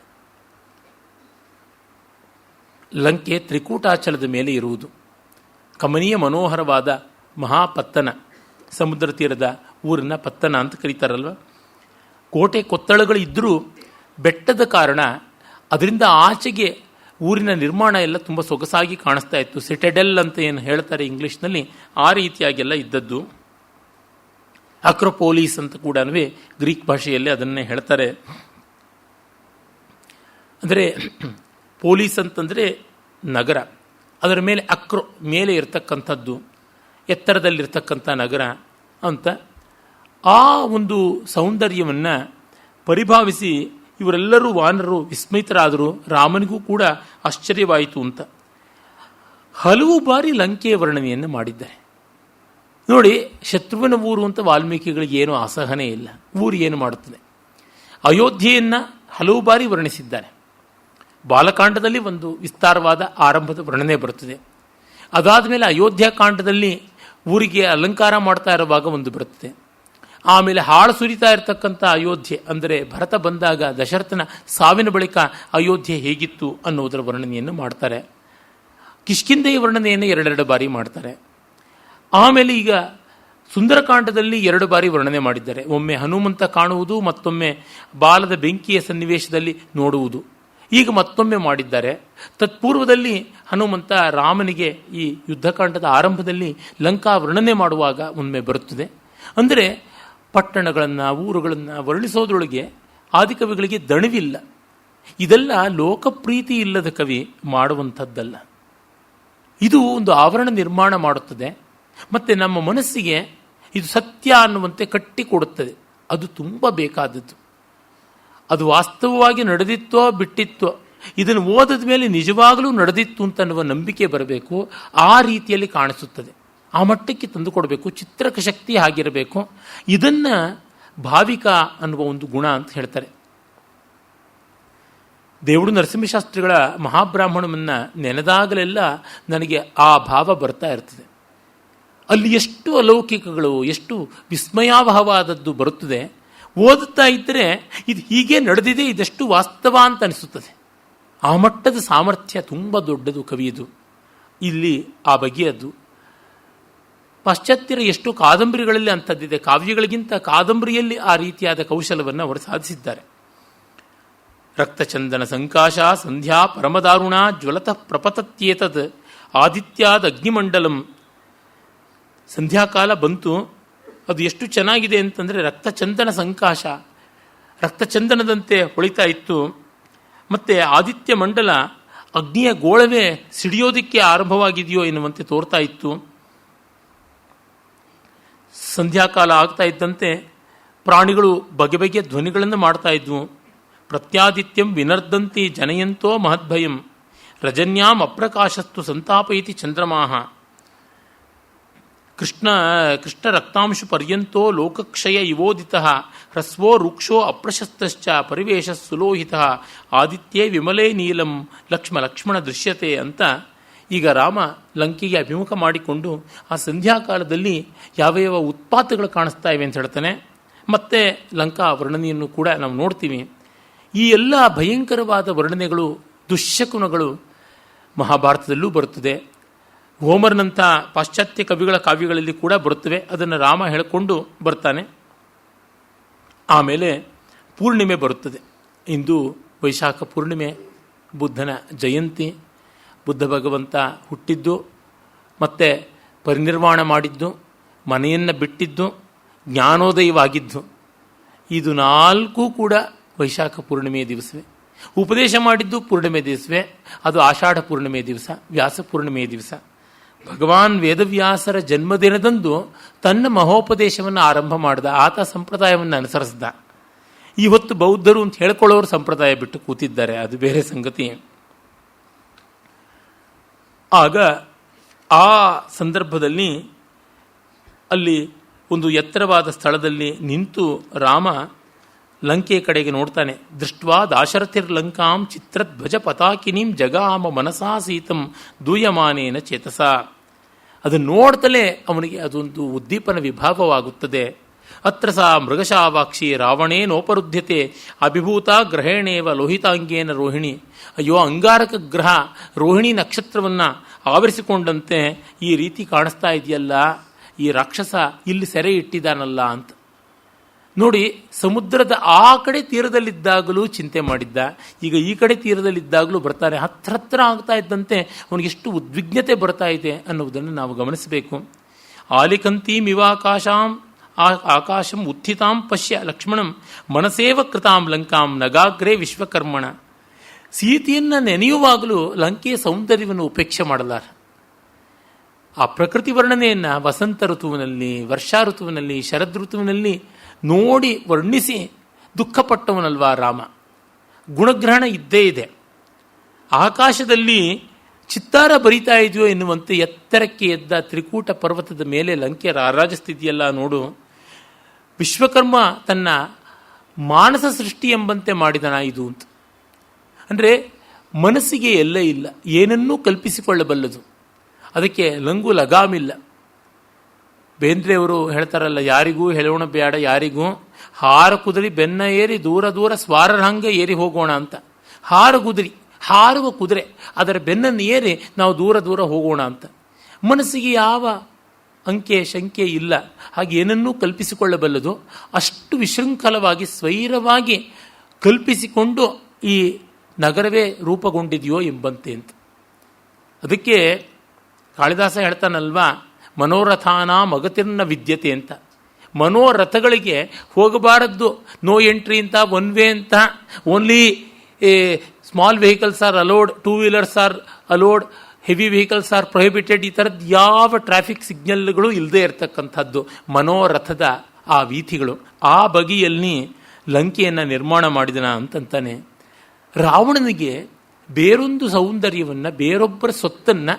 ಲಂಕೆ ತ್ರಿಕೂಟಾಚಲದ ಮೇಲೆ ಇರುವುದು ಕಮನೀಯ ಮನೋಹರವಾದ ಮಹಾಪತ್ತನ, ಸಮುದ್ರ ತೀರದ ಊರನ್ನ ಪತ್ತನ ಅಂತ ಕರೀತಾರಲ್ವ. ಕೋಟೆ ಕೊತ್ತಳಗಳು ಇದ್ದರೂ ಬೆಟ್ಟದ ಕಾರಣ ಅದರಿಂದ ಆಚೆಗೆ ಊರಿನ ನಿರ್ಮಾಣ ಎಲ್ಲ ತುಂಬ ಸೊಗಸಾಗಿ ಕಾಣಿಸ್ತಾ ಇತ್ತು. ಸಿಟೆಡೆಲ್ ಅಂತ ಏನು ಹೇಳ್ತಾರೆ ಇಂಗ್ಲೀಷ್ನಲ್ಲಿ, ಆ ರೀತಿಯಾಗೆಲ್ಲ ಇದ್ದದ್ದು. ಅಕ್ರೋಪೋಲಿಸ್ ಅಂತ ಕೂಡ ಗ್ರೀಕ್ ಭಾಷೆಯಲ್ಲಿ ಅದನ್ನೇ ಹೇಳ್ತಾರೆ. ಅಂದರೆ ಪೋಲಿಸ್ ಅಂತಂದರೆ ನಗರ, ಅದರ ಮೇಲೆ ಅಕ್ರೋ ಮೇಲೆ ಇರತಕ್ಕಂಥದ್ದು, ಎತ್ತರದಲ್ಲಿರ್ತಕ್ಕಂಥ ನಗರ ಅಂತ. ಆ ಒಂದು ಸೌಂದರ್ಯವನ್ನು ಪರಿಭಾವಿಸಿ ಇವರೆಲ್ಲರೂ ವಾನರರು ವಿಸ್ಮಿತರಾದರು. ರಾಮನಿಗೂ ಕೂಡ ಆಶ್ಚರ್ಯವಾಯಿತು ಅಂತ ಹಲವು ಬಾರಿ ಲಂಕೆಯ ವರ್ಣನೆಯನ್ನು ಮಾಡಿದ್ದಾರೆ. ನೋಡಿ, ಶತ್ರುವಿನ ಊರು ಅಂತ ವಾಲ್ಮೀಕಿಗಳಿಗೆ ಏನೂ ಅಸಹನೆ ಇಲ್ಲ. ಊರು ಏನು ಮಾಡುತ್ತದೆ? ಅಯೋಧ್ಯೆಯನ್ನು ಹಲವು ಬಾರಿ ವರ್ಣಿಸಿದ್ದಾರೆ. ಬಾಲಕಾಂಡದಲ್ಲಿ ಒಂದು ವಿಸ್ತಾರವಾದ ಆರಂಭದ ವರ್ಣನೆ ಬರುತ್ತದೆ. ಅದಾದ ಮೇಲೆ ಅಯೋಧ್ಯಾಕಾಂಡದಲ್ಲಿ ಊರಿಗೆ ಅಲಂಕಾರ ಮಾಡ್ತಾ ಇರುವಾಗ ಒಂದು ಬರುತ್ತದೆ. ಆಮೇಲೆ ಹಾಳು ಸುರಿತಾ ಇರತಕ್ಕಂಥ ಅಯೋಧ್ಯೆ, ಅಂದರೆ ಭರತ ಬಂದಾಗ ದಶರಥನ ಸಾವಿನ ಬಳಿಕ ಅಯೋಧ್ಯೆ ಹೇಗಿತ್ತು ಅನ್ನೋದರ ವರ್ಣನೆಯನ್ನು ಮಾಡ್ತಾರೆ. ಕಿಷ್ಕಿಂಧೆಯ ವರ್ಣನೆಯನ್ನು 2 ಬಾರಿ ಮಾಡ್ತಾರೆ. ಆಮೇಲೆ ಈಗ ಸುಂದರಕಾಂಡದಲ್ಲಿ 2 ಬಾರಿ ವರ್ಣನೆ ಮಾಡಿದ್ದಾರೆ. ಒಮ್ಮೆ ಹನುಮಂತ ಕಾಣುವುದು, ಮತ್ತೊಮ್ಮೆ ಬಾಲದ ಬೆಂಕಿಯ ಸನ್ನಿವೇಶದಲ್ಲಿ ನೋಡುವುದು. ಈಗ ಮತ್ತೊಮ್ಮೆ ಮಾಡಿದ್ದಾರೆ. ತತ್ಪೂರ್ವದಲ್ಲಿ ಹನುಮಂತ ರಾಮನಿಗೆ ಈ ಯುದ್ಧಕಾಂಡದ ಆರಂಭದಲ್ಲಿ ಲಂಕಾ ವರ್ಣನೆ ಮಾಡುವಾಗ ಒಮ್ಮೆ ಬರುತ್ತದೆ. ಅಂದರೆ ಪಟ್ಟಣಗಳನ್ನು, ಊರುಗಳನ್ನು ವರ್ಣಿಸೋದ್ರೊಳಗೆ ಆದಿಕವಿಗಳಿಗೆ ದಣಿವಿಲ್ಲ. ಇದೆಲ್ಲ ಲೋಕಪ್ರೀತಿ ಇಲ್ಲದ ಕವಿ ಮಾಡುವಂಥದ್ದಲ್ಲ. ಇದು ಒಂದು ಆವರಣ ನಿರ್ಮಾಣ ಮಾಡುತ್ತದೆ ಮತ್ತು ನಮ್ಮ ಮನಸ್ಸಿಗೆ ಇದು ಸತ್ಯ ಅನ್ನುವಂತೆ ಕಟ್ಟಿಕೊಡುತ್ತದೆ. ಅದು ತುಂಬ ಬೇಕಾದದ್ದು. ಅದು ವಾಸ್ತವವಾಗಿ ನಡೆದಿತ್ತೋ ಬಿಟ್ಟಿತ್ತೋ, ಇದನ್ನು ಓದಿದ ಮೇಲೆ ನಿಜವಾಗಲೂ ನಡೆದಿತ್ತು ಅಂತನ್ನುವ ನಂಬಿಕೆ ಬರಬೇಕು. ಆ ರೀತಿಯಲ್ಲಿ ಕಾಣಿಸುತ್ತದೆ. ಆ ಮಟ್ಟಕ್ಕೆ ತಂದುಕೊಡಬೇಕು. ಚಿತ್ರಕ ಶಕ್ತಿ ಆಗಿರಬೇಕು. ಇದನ್ನು ಭಾವಿಕ ಅನ್ನುವ ಒಂದು ಗುಣ ಅಂತ ಹೇಳ್ತಾರೆ. ದೇವಡು ನರಸಿಂಹಶಾಸ್ತ್ರಿಗಳ ಮಹಾಬ್ರಾಹ್ಮಣವನ್ನು ನೆನೆದಾಗಲೆಲ್ಲ ನನಗೆ ಆ ಭಾವ ಬರ್ತಾ ಇರ್ತದೆ. ಅಲ್ಲಿ ಎಷ್ಟು ಅಲೌಕಿಕಗಳು, ಎಷ್ಟು ವಿಸ್ಮಯಾವಹವಾದದ್ದು ಬರುತ್ತದೆ. ಓದುತ್ತಾ ಇದ್ದರೆ ಇದು ಹೀಗೆ ನಡೆದಿದೆ, ಇದೆಷ್ಟು ವಾಸ್ತವ ಅಂತ ಅನಿಸುತ್ತದೆ. ಆ ಮಟ್ಟದ ಸಾಮರ್ಥ್ಯ ತುಂಬ ದೊಡ್ಡದು ಕವಿಯದು. ಇಲ್ಲಿ ಆ ಬಗೆಯದ್ದು. ಪಾಶ್ಚಾತ್ಯರ ಎಷ್ಟು ಕಾದಂಬರಿಗಳಲ್ಲಿ ಅಂಥದ್ದಿದೆ. ಕಾವ್ಯಗಳಿಗಿಂತ ಕಾದಂಬರಿಯಲ್ಲಿ ಆ ರೀತಿಯಾದ ಕೌಶಲವನ್ನು ಅವರು ಸಾಧಿಸಿದ್ದಾರೆ. ರಕ್ತಚಂದನ ಸಂಕಾಶ ಸಂಧ್ಯಾ ಪರಮದಾರುಣ ಜ್ವಲತಃ ಪ್ರಪತತ್ಯೇತದ್ ಆದಿತ್ಯಾದ ಅಗ್ನಿಮಂಡಲಂ. ಸಂಧ್ಯಾಕಾಲ ಬಂತು, ಅದು ಎಷ್ಟು ಚೆನ್ನಾಗಿದೆ ಅಂತಂದರೆ ರಕ್ತಚಂದನ ಸಂಕಾಶ, ರಕ್ತಚಂದನದಂತೆ ಹೊಳಿತಾ ಇತ್ತು. ಮತ್ತು ಆದಿತ್ಯ ಮಂಡಲ ಅಗ್ನಿಯ ಗೋಳವೇ ಸಿಡಿಯೋದಕ್ಕೆ ಆರಂಭವಾಗಿದೆಯೋ ಎನ್ನುವಂತೆ ತೋರ್ತಾ ಇತ್ತು. ಸಂಧ್ಯಾಕಾಲ ಆಗ್ತಾ ಇದ್ದಂತೆ ಪ್ರಾಣಿಗಳು ಬಗೆ ಬಗೆಯ ಧ್ವನಿಗಳನ್ನು ಮಾಡ್ತಾ ಇದ್ವು. ಪ್ರತ್ಯಾದಿತ್ಯಂ ವಿನರ್ದಂತಿ ಜನಯಂತೋ ಮಹದ್ಭಯಂ ರಜನ್ಯಾಂ ಅಪ್ರಕಾಶಸ್ತು ಸಂತಾಪಯತಿ ಚಂದ್ರಮಾಹ ಕೃಷ್ಣ ರಕ್ತಾಂಶು ಪರ್ಯಂತೋ ಲೋಕಕ್ಷಯ ಇವೋದಿತಃ ಹ್ರಸ್ವೋ ವೃಕ್ಷೋ ಅಪ್ರಶಸ್ತಶ್ಚ ಪರಿವೇಶ ಸುಲೋಹಿತಃ ಆದಿತ್ಯೇ ವಿಮಲೇ ನೀಲಂ ಲಕ್ಷ್ಮಣ ದೃಶ್ಯತೆ ಅಂತ ಈಗ ರಾಮ ಲಂಕೆಗೆ ಅಭಿಮುಖ ಮಾಡಿಕೊಂಡು ಆ ಸಂಧ್ಯಾಕಾಲದಲ್ಲಿ ಯಾವ ಯಾವ ಉತ್ಪಾತಗಳು ಕಾಣಿಸ್ತಾ ಇವೆ ಅಂತ ಹೇಳ್ತಾನೆ. ಮತ್ತೆ ಲಂಕಾ ವರ್ಣನೆಯನ್ನು ಕೂಡ ನಾವು ನೋಡ್ತೀವಿ. ಈ ಎಲ್ಲ ಭಯಂಕರವಾದ ವರ್ಣನೆಗಳು, ದುಶ್ಶಕುನಗಳು ಮಹಾಭಾರತದಲ್ಲೂ ಬರುತ್ತದೆ. ಹೋಮರ್ನಂಥ ಪಾಶ್ಚಾತ್ಯ ಕವಿಗಳ ಕಾವ್ಯಗಳಲ್ಲಿ ಕೂಡ ಬರುತ್ತವೆ. ಅದನ್ನು ರಾಮ ಹೇಳಿಕೊಂಡು ಬರ್ತಾನೆ. ಆಮೇಲೆ ಪೂರ್ಣಿಮೆ ಬರುತ್ತದೆ. ಇಂದು ವೈಶಾಖ ಪೂರ್ಣಿಮೆ, ಬುದ್ಧನ ಜಯಂತಿ. ಬುದ್ಧ ಭಗವಂತ ಹುಟ್ಟಿದ್ದು, ಮತ್ತೆ ಪರಿನಿರ್ವಾಣ ಮಾಡಿದ್ದು, ಮನೆಯನ್ನು ಬಿಟ್ಟಿದ್ದು, ಜ್ಞಾನೋದಯವಾಗಿದ್ದು, ಇದು 4 ಕೂಡ ವೈಶಾಖ ಪೂರ್ಣಿಮೆಯ ದಿವಸವೇ. ಉಪದೇಶ ಮಾಡಿದ್ದು ಪೂರ್ಣಿಮೆ ದಿವಸವೇ, ಅದು ಆಷಾಢ ಪೂರ್ಣಿಮೆ ದಿವಸ, ವ್ಯಾಸ ಪೂರ್ಣಿಮೆಯ ದಿವಸ. ಭಗವಾನ್ ವೇದವ್ಯಾಸರ ಜನ್ಮದಿನದಂದು ತನ್ನ ಮಹೋಪದೇಶವನ್ನು ಆರಂಭ ಮಾಡಿದ, ಆತ ಸಂಪ್ರದಾಯವನ್ನು ಅನುಸರಿಸಿದ. ಇವತ್ತು ಬೌದ್ಧರು ಅಂತ ಹೇಳ್ಕೊಳ್ಳೋರು ಸಂಪ್ರದಾಯ ಬಿಟ್ಟು ಕೂತಿದ್ದಾರೆ, ಅದು ಬೇರೆ ಸಂಗತಿ. ಆಗ ಆ ಸಂದರ್ಭದಲ್ಲಿ ಅಲ್ಲಿ ಒಂದು ಎತ್ತರವಾದ ಸ್ಥಳದಲ್ಲಿ ನಿಂತು ರಾಮ ಲಂಕೆಯ ಕಡೆಗೆ ನೋಡ್ತಾನೆ. ದೃಷ್ಟ್ವಾ ದಾಶರಥಿರ್ಲಂಕಾಂ ಚಿತ್ರಧ್ವಜ ಪತಾಕಿನೀಂ ಜಗಾಮ ಮನಸಾ ಸೀತಂ ದೂಯಮಾನೇನ ಚೇತಸ. ಅದನ್ನು ನೋಡ್ತಲೇ ಅವನಿಗೆ ಅದೊಂದು ಉದ್ದೀಪನ ವಿಭಾವವಾಗುತ್ತದೆ. ಅತ್ರ ಸಾ ಮೃಗಶಾವಾಕ್ಷಿ ರಾವಣೇನೋಪರುದ್ಯತೆ ಅಭಿಭೂತ ಗ್ರಹೇಣೇವ ಲೋಹಿತಾಂಗೇನ ರೋಹಿಣಿ. ಅಯ್ಯೋ, ಅಂಗಾರಕ ಗ್ರಹ ರೋಹಿಣಿ ನಕ್ಷತ್ರವನ್ನು ಆವರಿಸಿಕೊಂಡಂತೆ ಈ ರೀತಿ ಕಾಣಿಸ್ತಾ ಇದೆಯಲ್ಲ, ಈ ರಾಕ್ಷಸ ಇಲ್ಲಿ ಸೆರೆ ಇಟ್ಟಿದ್ದಾನಲ್ಲ ಅಂತ ನೋಡಿ. ಸಮುದ್ರದ ಆ ಕಡೆ ತೀರದಲ್ಲಿದ್ದಾಗಲೂ ಚಿಂತೆ ಮಾಡಿದ್ದ, ಈಗ ಈ ಕಡೆ ತೀರದಲ್ಲಿದ್ದಾಗಲೂ ಬರ್ತಾನೆ. ಹತ್ರ ಆಗ್ತಾ ಇದ್ದಂತೆ ಅವನಿಗೆಷ್ಟು ಉದ್ವಿಗ್ನತೆ ಬರ್ತಾ ಇದೆ ಅನ್ನುವುದನ್ನು ನಾವು ಗಮನಿಸಬೇಕು. ಆಕಾಶಂ ಉತ್ಥಿತಾಂ ಪಶ್ಯ ಲಕ್ಷ್ಮಣಂ ಮನಸೇವ ಕೃತಾಂ ಲಂಕಾಂ ನಗಾಗ್ರೇ ವಿಶ್ವಕರ್ಮಣ. ಸೀತೆಯನ್ನು ನೆನೆಯುವಾಗಲೂ ಲಂಕೆಯ ಸೌಂದರ್ಯವನ್ನು ಉಪೇಕ್ಷೆ ಮಾಡಲಾರ. ಆ ಪ್ರಕೃತಿ ವರ್ಣನೆಯನ್ನು ವಸಂತ ಋತುವಿನಲ್ಲಿ, ವರ್ಷಾ ಋತುವಿನಲ್ಲಿ, ಶರದ್ ಋತುವಿನಲ್ಲಿ ನೋಡಿ ವರ್ಣಿಸಿ ದುಃಖಪಟ್ಟವನಲ್ವಾ ರಾಮ. ಗುಣಗ್ರಹಣ ಇದ್ದೇ ಇದೆ. ಆಕಾಶದಲ್ಲಿ ಚಿತ್ತಾರ ಬರಿತಾ ಇದೆಯೋ ಎನ್ನುವಂತೆ ಎತ್ತರಕ್ಕೆ ಎದ್ದ ತ್ರಿಕೂಟ ಪರ್ವತದ ಮೇಲೆ ಲಂಕೆ ರಾರಾಜಿಸ್ತಿದೆಯಲ್ಲ ನೋಡು. ವಿಶ್ವಕರ್ಮ ತನ್ನ ಮಾನಸ ಸೃಷ್ಟಿ ಎಂಬಂತೆ ಮಾಡಿದನ ಇದು ಅಂತ. ಅಂದರೆ ಮನಸ್ಸಿಗೆ ಎಲ್ಲ ಇಲ್ಲ, ಏನನ್ನೂ ಕಲ್ಪಿಸಿಕೊಳ್ಳಬಲ್ಲದು. ಅದಕ್ಕೆ ಲಂಗು ಲಗಾಮಿಲ್ಲ. ಬೇಂದ್ರೆಯವರು ಹೇಳ್ತಾರಲ್ಲ, ಯಾರಿಗೂ ಹೇಳೋಣ ಬೇಡ ಯಾರಿಗೂ, ಹಾರ ಕುದುರೆ ಬೆನ್ನ ಏರಿ ದೂರ ದೂರ ಸ್ವಾರರಂಗ ಏರಿ ಹೋಗೋಣ ಅಂತ. ಹಾರುವ ಕುದುರೆ ಅದರ ಬೆನ್ನನ್ನು ಏರಿ ನಾವು ದೂರ ದೂರ ಹೋಗೋಣ ಅಂತ. ಮನಸ್ಸಿಗೆ ಯಾವ ಅಂಕೆ ಶಂಕೆ ಇಲ್ಲ, ಹಾಗೆ ಏನನ್ನೂ ಕಲ್ಪಿಸಿಕೊಳ್ಳಬಲ್ಲದು. ಅಷ್ಟು ವಿಶೃಂಖಲವಾಗಿ ಸ್ವೈರವಾಗಿ ಕಲ್ಪಿಸಿಕೊಂಡು ಈ ನಗರವೇ ರೂಪುಗೊಂಡಿದೆಯೋ ಎಂಬಂತೆ ಅಂತ. ಅದಕ್ಕೆ ಕಾಳಿದಾಸ ಹೇಳ್ತಾನಲ್ವಾ, ಮನೋರಥಾನ ಮಗತಿರ್ನ ವಿದ್ಯತೆ ಅಂತ. ಮನೋರಥಗಳಿಗೆ ಹೋಗಬಾರದ್ದು ನೋ ಎಂಟ್ರಿ ಅಂತ, ಒನ್ ವೇ ಅಂತ, only small vehicles are allowed, 2 wheelers are allowed, heavy vehicles are prohibited, ಈ ಥರದ್ದು ಯಾವ ಟ್ರಾಫಿಕ್ ಸಿಗ್ನಲ್ಗಳು ಇಲ್ಲದೆ ಇರತಕ್ಕಂಥದ್ದು ಮನೋರಥದ ಆ ವೀಥಿಗಳು. ಆ ಬಗೆಯಲ್ಲಿ ಲಂಕೆಯನ್ನು ನಿರ್ಮಾಣ ಮಾಡಿದನ ಅಂತಂತಾನೆ. ರಾವಣನಿಗೆ ಬೇರೊಂದು ಸೌಂದರ್ಯವನ್ನು, ಬೇರೊಬ್ಬರ ಸೊತ್ತನ್ನು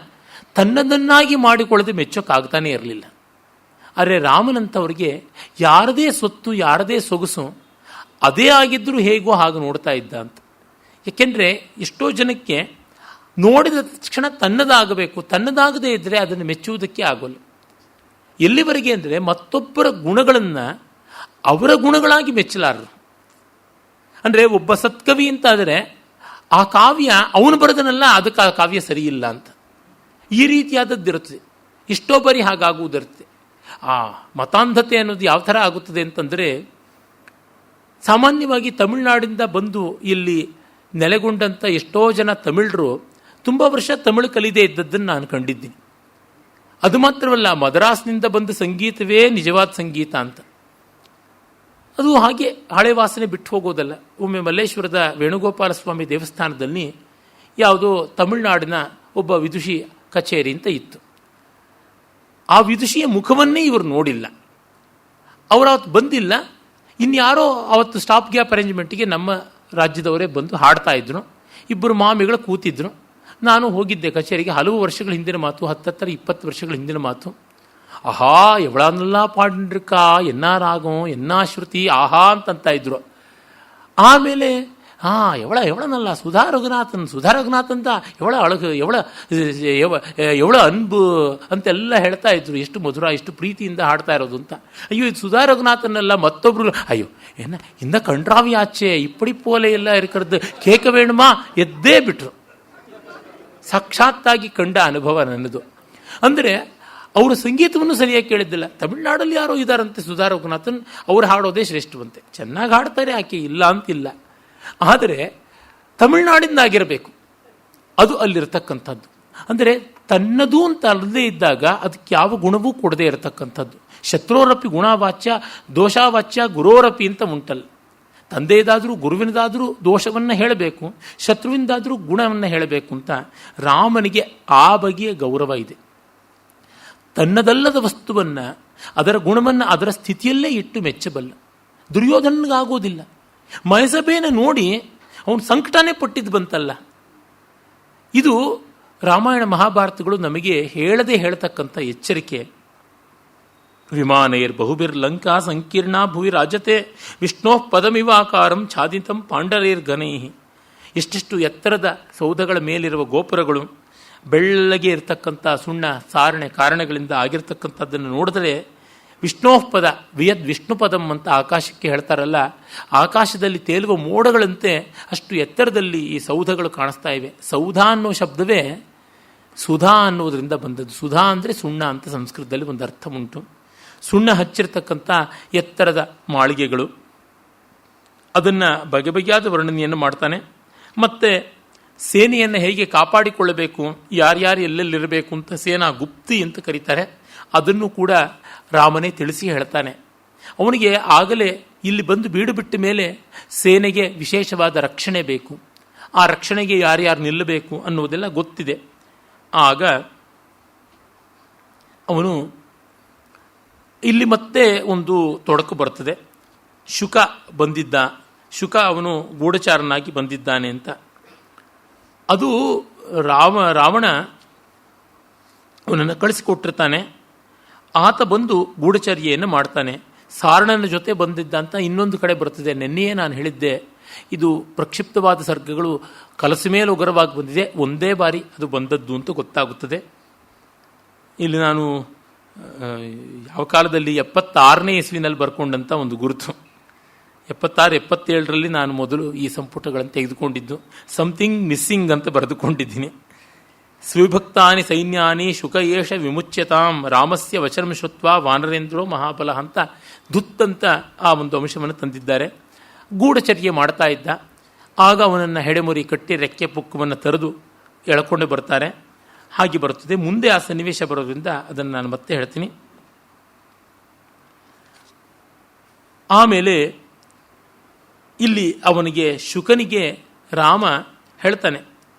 ತನ್ನದನ್ನಾಗಿ ಮಾಡಿಕೊಳ್ಳದೆ ಮೆಚ್ಚೋಕ್ಕಾಗ್ತಾನೆ ಇರಲಿಲ್ಲ. ಆದರೆ ರಾಮನಂಥವ್ರಿಗೆ ಯಾರದೇ ಸೊತ್ತು, ಯಾರದೇ ಸೊಗಸು ಅದೇ ಆಗಿದ್ದರೂ ಹೇಗೋ ಹಾಗೆ ನೋಡ್ತಾ ಇದ್ದ ಅಂತ. ಯಾಕೆಂದರೆ ಎಷ್ಟೋ ಜನಕ್ಕೆ ನೋಡಿದ ತಕ್ಷಣ ತನ್ನದಾಗಬೇಕು, ತನ್ನದಾಗದೇ ಇದ್ದರೆ ಅದನ್ನು ಮೆಚ್ಚುವುದಕ್ಕೆ ಆಗೋಲ್ಲ. ಎಲ್ಲಿವರೆಗೆ ಅಂದರೆ ಮತ್ತೊಬ್ಬರ ಗುಣಗಳನ್ನು ಅವರ ಗುಣಗಳಾಗಿ ಮೆಚ್ಚಲಾರರು. ಅಂದರೆ ಒಬ್ಬ ಸತ್ಕವಿ ಅಂತಾದರೆ ಆ ಕಾವ್ಯ ಅವನು ಬರೆದನಲ್ಲ, ಅದಕ್ಕೆ ಆ ಕಾವ್ಯ ಸರಿಯಿಲ್ಲ ಅಂತ. ಈ ರೀತಿಯಾದದ್ದಿರುತ್ತದೆ. ಎಷ್ಟೋ ಬಾರಿ ಹಾಗಾಗುವುದಿರುತ್ತೆ. ಆ ಮತಾಂಧತೆ ಅನ್ನೋದು ಯಾವ ಥರ ಆಗುತ್ತದೆ ಅಂತಂದರೆ, ಸಾಮಾನ್ಯವಾಗಿ ತಮಿಳುನಾಡಿಂದ ಬಂದು ಇಲ್ಲಿ ನೆಲೆಗೊಂಡಂಥ ಎಷ್ಟೋ ಜನ ತಮಿಳರು ತುಂಬ ವರ್ಷ ತಮಿಳು ಕಲಿದೇ ಇದ್ದದ್ದನ್ನು ನಾನು ಕಂಡಿದ್ದೀನಿ. ಅದು ಮಾತ್ರವಲ್ಲ, ಮದ್ರಾಸ್ನಿಂದ ಬಂದ ಸಂಗೀತವೇ ನಿಜವಾದ ಸಂಗೀತ ಅಂತ. ಅದು ಹಾಗೆ ಹಳೆ ವಾಸನೆ ಬಿಟ್ಟು ಹೋಗೋದಲ್ಲ. ಒಮ್ಮೆ ಮಲ್ಲೇಶ್ವರದ ವೇಣುಗೋಪಾಲ ಸ್ವಾಮಿ ದೇವಸ್ಥಾನದಲ್ಲಿ ಯಾವುದೋ ತಮಿಳುನಾಡಿನ ಒಬ್ಬ ವಿದುಷಿ ಕಚೇರಿ ಅಂತ ಇತ್ತು. ಆ ವಿದುಷಿಯ ಮುಖವನ್ನೇ ಇವರು ನೋಡಿಲ್ಲ. ಅವರು ಅವತ್ತು ಬಂದಿಲ್ಲ. ಇನ್ಯಾರೋ ಅವತ್ತು ಸ್ಟಾಪ್ ಗ್ಯಾಪ್ ಅರೇಂಜ್ಮೆಂಟಿಗೆ ನಮ್ಮ ರಾಜ್ಯದವರೇ ಬಂದು ಹಾಡ್ತಾ ಇದ್ರು. ಇಬ್ಬರು ಮಾಮಿಗಳು ಕೂತಿದ್ರು. ನಾನು ಹೋಗಿದ್ದೆ ಕಚೇರಿಗೆ. ಹಲವು ವರ್ಷಗಳ ಹಿಂದಿನ ಮಾತು, 10-20 ವರ್ಷಗಳ ಹಿಂದಿನ ಮಾತು. ಆಹಾ ಎವಳನ್ನೆಲ್ಲ ಪಾಡಿರ್ಕಾ, ಎನ್ನ ರಾಗಂ, ಎನ್ನ ಶ್ರುತಿ, ಆಹಾ ಅಂತಂತ ಇದ್ರು. ಆಮೇಲೆ ಎವಳನಲ್ಲ ಸುಧಾ ರಘುನಾಥ್ ಅಂತ ಎವಳ ಅಳಗ ಎವಳ ಅನ್ಬು ಅಂತೆಲ್ಲ ಹೇಳ್ತಾ ಇದ್ರು. ಎಷ್ಟು ಮಧುರ, ಎಷ್ಟು ಪ್ರೀತಿಯಿಂದ ಹಾಡ್ತಾ ಇರೋದು ಅಂತ. ಅಯ್ಯೋ ಇದು ಸುಧಾ ರಘುನಾಥನ್ನೆಲ್ಲ ಮತ್ತೊಬ್ರು, ಅಯ್ಯೋ ಏನ ಇಂದ ಕಂಡ್ರಾವಿ ಆಚೆ ಇಪ್ಪಡಿ ಪೋಲೆ ಎಲ್ಲ ಇರ್ಕರ್ದು ಕೇಕ ವೇಣುಮಾ ಎದ್ದೇ ಬಿಟ್ರು. ಸಾಕ್ಷಾತ್ತಾಗಿ ಕಂಡ ಅನುಭವ ನನ್ನದು. ಅಂದರೆ ಅವರು ಸಂಗೀತವನ್ನು ಸರಿಯಾಗಿ ಕೇಳಿದ್ದಿಲ್ಲ. ತಮಿಳುನಾಡಲ್ಲಿ ಯಾರೋ ಇದ್ದಾರಂತೆ ಸುಧಾ ರಘುನಾಥನ್, ಅವ್ರು ಹಾಡೋದೇ ಶ್ರೇಷ್ಠವಂತೆ. ಚೆನ್ನಾಗಿ ಹಾಡ್ತಾರೆ, ಆಕೆ ಇಲ್ಲ ಅಂತಿಲ್ಲ. ಆದರೆ ತಮಿಳುನಾಡಿಂದಾಗಿರಬೇಕು ಅದು ಅಲ್ಲಿರ್ತಕ್ಕಂಥದ್ದು. ಅಂದರೆ ತನ್ನದು ಅಂತ ಅಲ್ಲದೇ ಇದ್ದಾಗ ಅದಕ್ಕೆ ಯಾವ ಗುಣವೂ ಕೊಡದೇ ಇರತಕ್ಕಂಥದ್ದು. ಶತ್ರೋರಪಿ ಗುಣವಾಚ್ಯ ದೋಷಾವಾಚ್ಯ ಗುರೋರಪಿ ಅಂತ ಉಂಟಲ್ಲ. ತಂದೆಯದಾದರೂ ಗುರುವಿನದಾದರೂ ದೋಷವನ್ನು ಹೇಳಬೇಕು, ಶತ್ರುವಿನದಾದರೂ ಗುಣವನ್ನು ಹೇಳಬೇಕು ಅಂತ ರಾಮನಿಗೆ ಆ ಬಗೆಯ ಗೌರವ ಇದೆ. ತನ್ನದಲ್ಲದ ವಸ್ತುವನ್ನು, ಅದರ ಗುಣವನ್ನು ಅದರ ಸ್ಥಿತಿಯಲ್ಲೇ ಇಟ್ಟು ಮೆಚ್ಚಬಲ್ಲ. ದುರ್ಯೋಧನನಿಗಾಗೋದಿಲ್ಲ. ಮಯಸಭೆಯನ್ನು ನೋಡಿ ಅವನು ಸಂಕಟನೇ ಪಟ್ಟಿದ್ದು ಬಂತಲ್ಲ. ಇದು ರಾಮಾಯಣ ಮಹಾಭಾರತಗಳು ನಮಗೆ ಹೇಳದೆ ಹೇಳ್ತಕ್ಕಂಥ ಎಚ್ಚರಿಕೆ. ವಿಮಾನೈರ್ ಬಹುಬಿರ್ ಲಂಕಾ ಸಂಕೀರ್ಣ ಭುವಿ ರಾಜತೆ ವಿಷ್ಣೋ ಪದಮಿವಾಕಾರಂ ಛಾದಿತಂ ಪಾಂಡರೈರ್ ಘನೈ. ಎಷ್ಟೆಷ್ಟು ಎತ್ತರದ ಸೌಧಗಳ ಮೇಲಿರುವ ಗೋಪುರಗಳು, ಬೆಳ್ಳಗೆ ಇರತಕ್ಕಂಥ ಸುಣ್ಣ ಸಾರಣೆ ಕಾರಣಗಳಿಂದ ಆಗಿರ್ತಕ್ಕಂಥದ್ದನ್ನು ನೋಡಿದ್ರೆ ವಿಷ್ಣೋಪದ ವಿಯದ್ ವಿಷ್ಣುಪದಂ ಅಂತ ಆಕಾಶಕ್ಕೆ ಹೇಳ್ತಾರಲ್ಲ, ಆಕಾಶದಲ್ಲಿ ತೇಲುವ ಮೋಡಗಳಂತೆ ಅಷ್ಟು ಎತ್ತರದಲ್ಲಿ ಈ ಸೌಧಗಳು ಕಾಣಿಸ್ತಾ ಇವೆ. ಸೌಧ ಅನ್ನೋ ಶಬ್ದವೇ ಸುಧಾ ಅನ್ನೋದರಿಂದ ಬಂದದ್ದು. ಸುಧಾ ಅಂದರೆ ಸುಣ್ಣ ಅಂತ ಸಂಸ್ಕೃತದಲ್ಲಿ ಒಂದು ಅರ್ಥ ಉಂಟು. ಸುಣ್ಣ ಹಚ್ಚಿರ್ತಕ್ಕಂಥ ಎತ್ತರದ ಮಾಳಿಗೆಗಳು. ಅದನ್ನು ಬಗೆ ಬಗೆಯಾದ ವರ್ಣನೆಯನ್ನು ಮಾಡ್ತಾನೆ. ಮತ್ತು ಸೇನೆಯನ್ನು ಹೇಗೆ ಕಾಪಾಡಿಕೊಳ್ಳಬೇಕು, ಯಾರ್ಯಾರು ಎಲ್ಲೆಲ್ಲಿರಬೇಕು ಅಂತ ಸೇನಾ ಗುಪ್ತಿ ಅಂತ ಕರೀತಾರೆ. ಅದನ್ನು ಕೂಡ ರಾಮನೇ ತಿಳಿಸಿ ಹೇಳ್ತಾನೆ. ಅವನಿಗೆ ಆಗಲೇ ಇಲ್ಲಿ ಬಂದು ಬೀಡು ಬಿಟ್ಟ ಮೇಲೆ ಸೇನೆಗೆ ವಿಶೇಷವಾದ ರಕ್ಷಣೆ ಬೇಕು, ಆ ರಕ್ಷಣೆಗೆ ಯಾರ್ಯಾರು ನಿಲ್ಲಬೇಕು ಅನ್ನೋದೆಲ್ಲ ಗೊತ್ತಿದೆ. ಆಗ ಅವನು ಇಲ್ಲಿ ಮತ್ತೆ ಒಂದು ತೊಡಕು ಬರ್ತದೆ. ಶುಕ ಬಂದಿದ್ದ, ಶುಕ ಅವನು ಗೂಢಚಾರನಾಗಿ ಬಂದಿದ್ದಾನೆ ಅಂತ. ಅದು ರಾವಣ ಅವನನ್ನು ಕಳಿಸಿಕೊಟ್ಟಿರ್ತಾನೆ. ಆತ ಬಂದು ಗೂಢಚರ್ಯೆಯನ್ನು ಮಾಡ್ತಾನೆ. ಸಾರಣನ ಜೊತೆ ಬಂದಿದ್ದ ಅಂತ ಇನ್ನೊಂದು ಕಡೆ ಬರ್ತದೆ. ನೆನ್ನೆಯೇ ನಾನು ಹೇಳಿದ್ದೆ, ಇದು ಪ್ರಕ್ಷಿಪ್ತವಾದ ಸರ್ಗಗಳು ಕಲಸ ಮೇಲೆ ಉಗರವಾಗಿ ಬಂದಿದೆ, ಒಂದೇ ಬಾರಿ ಅದು ಬಂದದ್ದು ಅಂತ ಗೊತ್ತಾಗುತ್ತದೆ. ಇಲ್ಲಿ ನಾನು ಯಾವ ಕಾಲದಲ್ಲಿ 76ನೇ ಇಸ್ವಿನಲ್ಲಿ ಬರ್ಕೊಂಡಂಥ ಒಂದು ಗುರುತು. 76-77ರಲ್ಲಿ ನಾನು ಮೊದಲು ಈ ಸಂಪುಟಗಳನ್ನು ತೆಗೆದುಕೊಂಡಿದ್ದು. ಸಮಥಿಂಗ್ ಮಿಸ್ಸಿಂಗ್ ಅಂತ ಬರೆದುಕೊಂಡಿದ್ದೀನಿ. ಸ್ವಿಭಕ್ತಾನಿ ಸೈನ್ಯಾನಿ ಶುಕ ಏಷ ವಿಮುಚ್ಯತಾಂ ರಾಮಸ್ಯ ವಚನಂ ಶ್ರುತ್ವ ವಾನರೇಂದ್ರೋ ಮಹಾಬಲ ಅಂತ ದುತ್ತಂತ ಆ ಒಂದು ಅಂಶವನ್ನು ತಂದಿದ್ದಾರೆ. ಗೂಢಚರ್ಯೆ ಮಾಡ್ತಾ ಇದ್ದ. ಆಗ ಅವನನ್ನು ಹೆಡೆಮುರಿ ಕಟ್ಟಿ ರೆಕ್ಕೆ ಪುಕ್ಕವನ್ನು ತರೆದು ಎಳ್ಕೊಂಡು ಬರ್ತಾರೆ. ಹಾಗೆ ಬರುತ್ತದೆ. ಮುಂದೆ ಆ ಸನ್ನಿವೇಶ ಬರೋದ್ರಿಂದ ಅದನ್ನು ನಾನು ಮತ್ತೆ ಹೇಳ್ತೀನಿ. ಆಮೇಲೆ ಇಲ್ಲಿ ಅವನಿಗೆ ಶುಕನಿಗೆ ರಾಮ ಹೇಳ್ತಾನೆ,